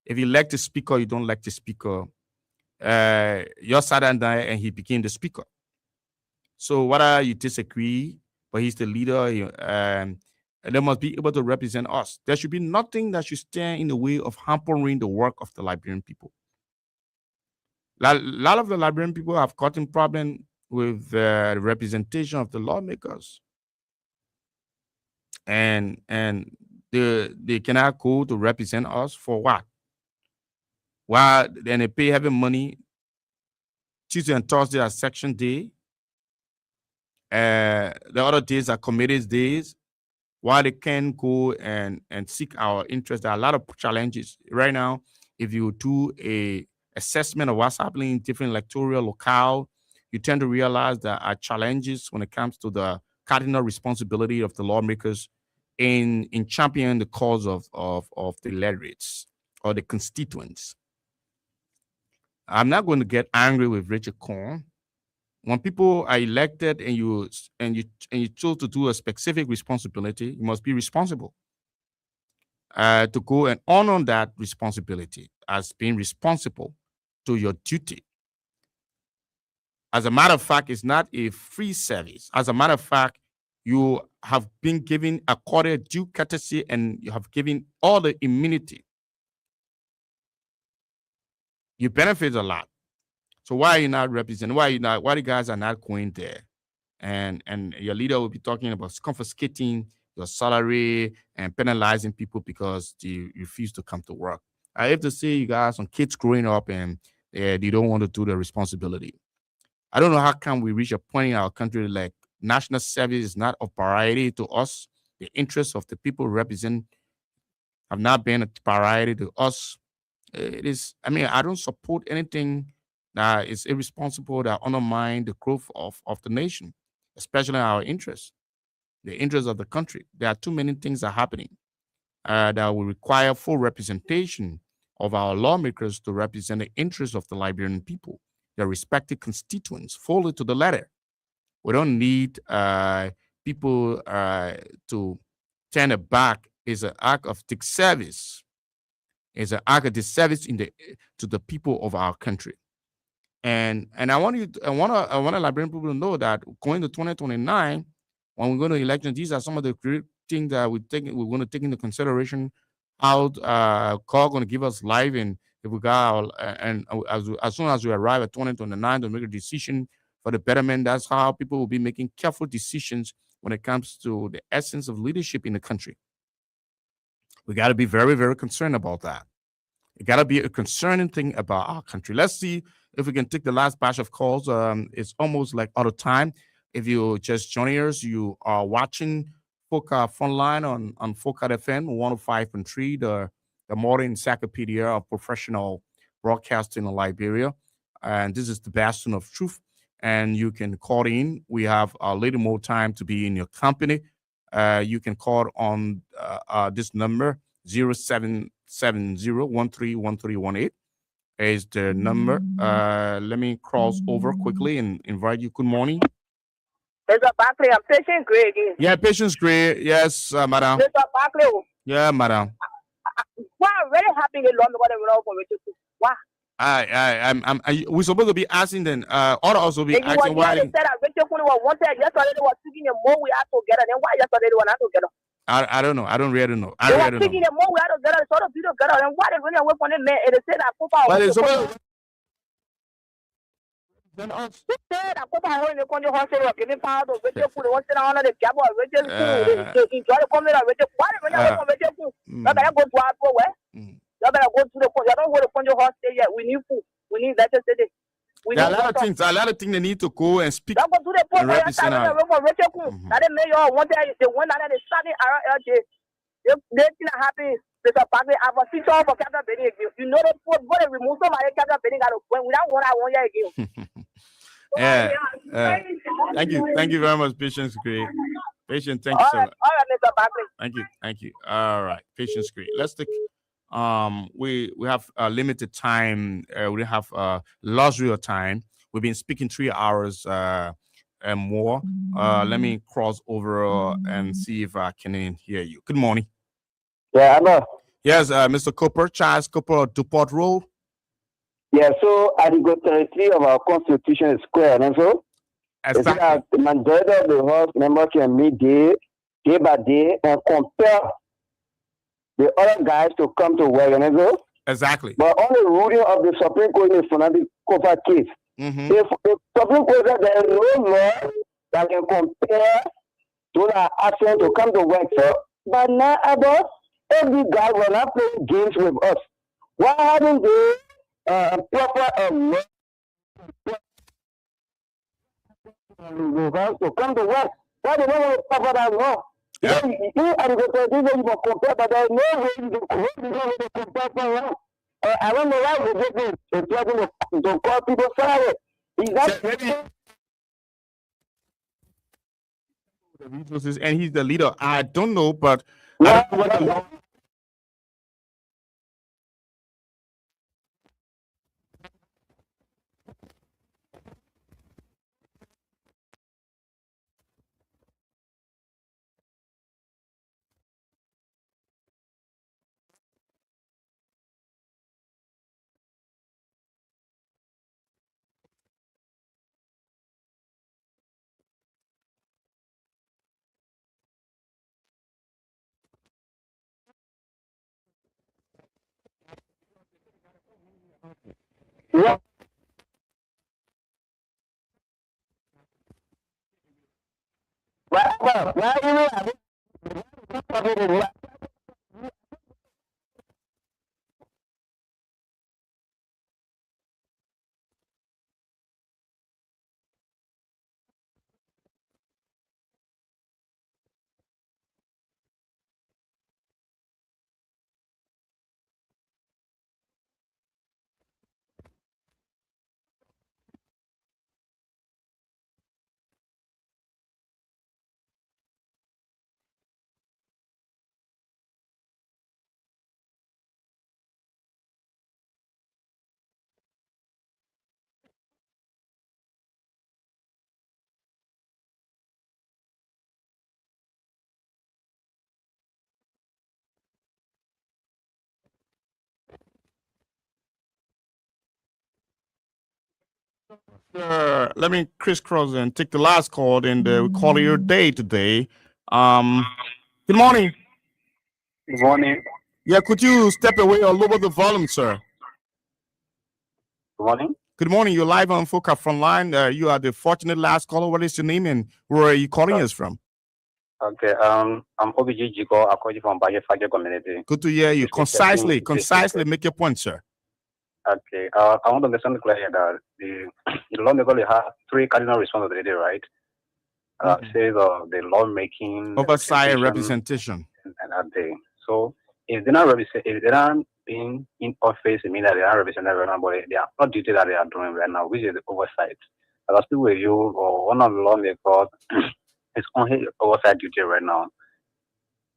If you elect the speaker, you don't elect the speaker. You're sat down there, and he became the speaker. So whether you disagree, but he's the leader, and they must be able to represent us. There should be nothing that should stand in the way of hampering the work of the Liberian people. A lot of the Liberian people have gotten problem with the representation of the lawmakers, and they cannot go to represent us for what? Why? Then they pay heavy money. Tuesday and Thursday are section day. The other days are committees days. Why they can go and seek our interest? There are a lot of challenges right now. If you do a assessment of what's happening in different electoral locale, you tend to realize there are challenges when it comes to the cardinal responsibility of the lawmakers in championing the cause of the electorates or the constituents. I'm not going to get angry with Richard Cohen. When people are elected and you choose to do a specific responsibility, you must be responsible to go and honor that responsibility as being responsible to your duty. As a matter of fact, it's not a free service. As a matter of fact, you have been given accorded due courtesy and you have given all the immunity. You benefit a lot. So why are you not representing? Why the guys are not going there? And your leader will be talking about confiscating your salary and penalizing people because they refuse to come to work. I have to say, you guys, some kids growing up and they don't want to do the responsibility. I don't know how come we reach a point in our country like national service is not of priority to us. The interests of the people we represent have not been a priority to us. It is. I mean, I don't support anything that is irresponsible that undermine the growth of the nation, especially our interests, the interests of the country. There are too many things that are happening that will require full representation of our lawmakers to represent the interests of the Liberian people, their respective constituents, fully to the letter. We don't need people to turn a back is an act of disservice. It's an act of disservice to the people of our country. And I want to Liberian people to know that going to 2029, when we go to election, these are some of the great things that we're going to take into consideration. How God going to give us life, and if we got as soon as we arrive at 2029 to make a decision for the betterment, that's how people will be making careful decisions when it comes to the essence of leadership in the country. We got to be very, very concerned about that. It got to be a concerning thing about our country. Let's see if we can take the last batch of calls. It's almost like out of time. If you just joining us, you are watching Foca Frontline on Foca FM 105.3, the modern encyclopedia of professional broadcasting in Liberia. And this is the bastion of truth. And you can call in. We have a little more time to be in your company. You can call on this number 0770131318 is the number. Let me cross over quickly and invite you. Good morning. Mr. Barkley, I'm patient Greg. Yeah, patience great. Yes, madam. Mr. Barkley, Yeah, madam. why I'm very happy you love me what I'm for Richard. Why? We're supposed to be asking then. Or also be And you asking were why. here, they said that Richard was wanted yesterday, they were speaking the more we are together, then why yesterday they were not together? I don't know. I don't really know. They were speaking the more we are together, sort of video together, and why they running away from the man, and they said that Copa But was it's supposed then us. They said that Copa was in the country hospital, giving power to Richard Food, what's the honor of the Gabo, Richard Food, they enjoy the coming of Richard. Why they running away from Richard Food? You better go to our pro, where? You better go to the country. You don't go to the country hospital yet. We need food. We need electricity. there are a lot of things. A lot of things they need to go and speak don't go to the point and where represent you're our. for Richard Food. Now they made y'all one day, the one that they started around LJ. They think happy. Mr. Barkley, I was feature for Captain Benny again. You know they put what they remove somebody Captain Benny got to win without one I want you again. Yeah. Thank you very much, Patience Great. Patience, thank you so much. All right, Mr. Barkley. Thank you. All right, Patience Great. Let's take we have limited time. We don't have luxury of time. We've been speaking 3 hours and more. Let me cross over and see if I can hear you. Good morning. Yeah, hello. Yes, Mr. Cooper, Charles Cooper, Duport Road. Yeah, so Article 33 of our Constitution is clear, and so it's that the majority of the House members can meet day by day and compare the other guys to come to work, and so. Exactly. But on the ruling of the Supreme Court in the Fanatic Kofa case, if the Supreme Court said there is no law that can compare those that are absent to come to work, so, but now about every guy will not play games with us. Why haven't they proper law to come to work? Why do they want to cover that law? Yeah. You are the politician you can compare, but there is no way you can compare for law. I don't know why we get this to call people sorry. Is that the resources and he's the leader? I don't know, but I don't know what the law. Yeah. Why Let me crisscross and take the last call, and we call it your day today. Good morning. Good morning. Yeah, could you step away or lower the volume, sir? Good morning. Good morning. You're live on Foca Frontline. You are the fortunate last caller. What is your name and where are you calling us from? Okay. I'm OBG Jiko. I call you from Baye community. Good to hear you. Concisely make your point, sir. Okay. I want to listen clearly that the lawmaker have three cardinal responsibilities, right? Says the lawmaking, oversight, and representation, and that day. So if they're not being in office, it means that they are representing everyone, but they are not duty that they are doing right now, which is the oversight. I speak with you or one of the lawmakers is on his oversight duty right now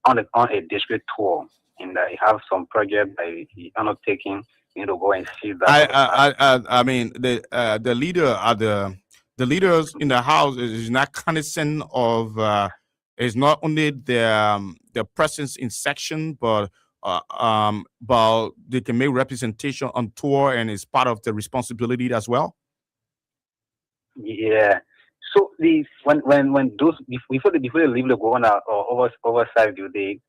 on a district tour, and he have some project that he undertaking. You know, go and see that. I mean, the leader are the leaders in the house is not cognizant of is not only their presence in section, but they can make representation on tour, and it's part of the responsibility as well. Yeah. So when those before they leave the governor or oversight duty,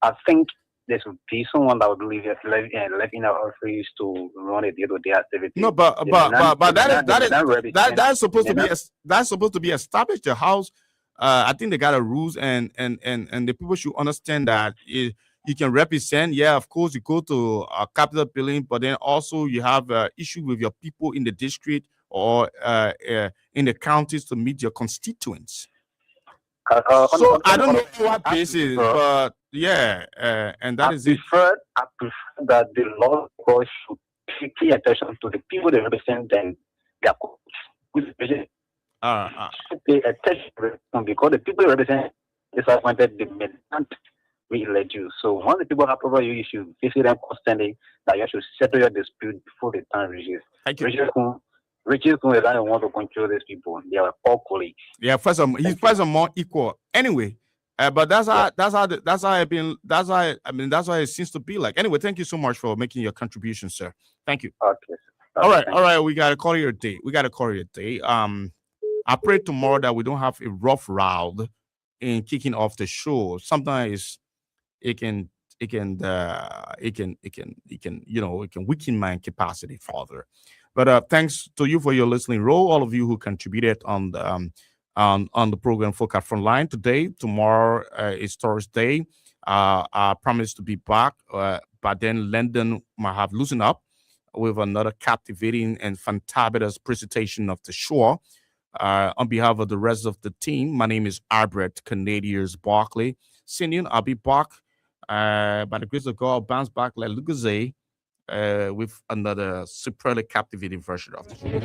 I think there should be someone that would leave in our office to run a day-to-day activity. No, but that's supposed to be established. The house, I think they got a rules, and the people should understand that you can represent. Yeah, of course, you go to a capital building, but then also you have issue with your people in the district or in the counties to meet your constituents. So I don't know what this is, but yeah, and that is it. I prefer that the law should pay attention to the people they represent and their pay attention because the people they represent disappointed they may not re-elect you. So once the people have problem, you should visit them constantly. That you should settle your dispute before the time reaches. Riches don't want to control these people. They are all colleagues. Yeah, he's first more equal. Anyway, but that's how it seems to be like. Anyway, thank you so much for making your contribution, sir. Thank you. Okay. All right. We gotta call you a day. I pray tomorrow that we don't have a rough route in kicking off the show. Sometimes it can weaken my capacity further. But thanks to you for your listening role, all of you who contributed on the program Foca Frontline today. Tomorrow is Thursday. I promise to be back, but then London might have loosened up with another captivating and fantabulous presentation of the show. On behalf of the rest of the team, my name is Albert Canadiers Barkley. Senior, I'll be back by the grace of God. I'll bounce back like Lucas with another superly captivating version of the show.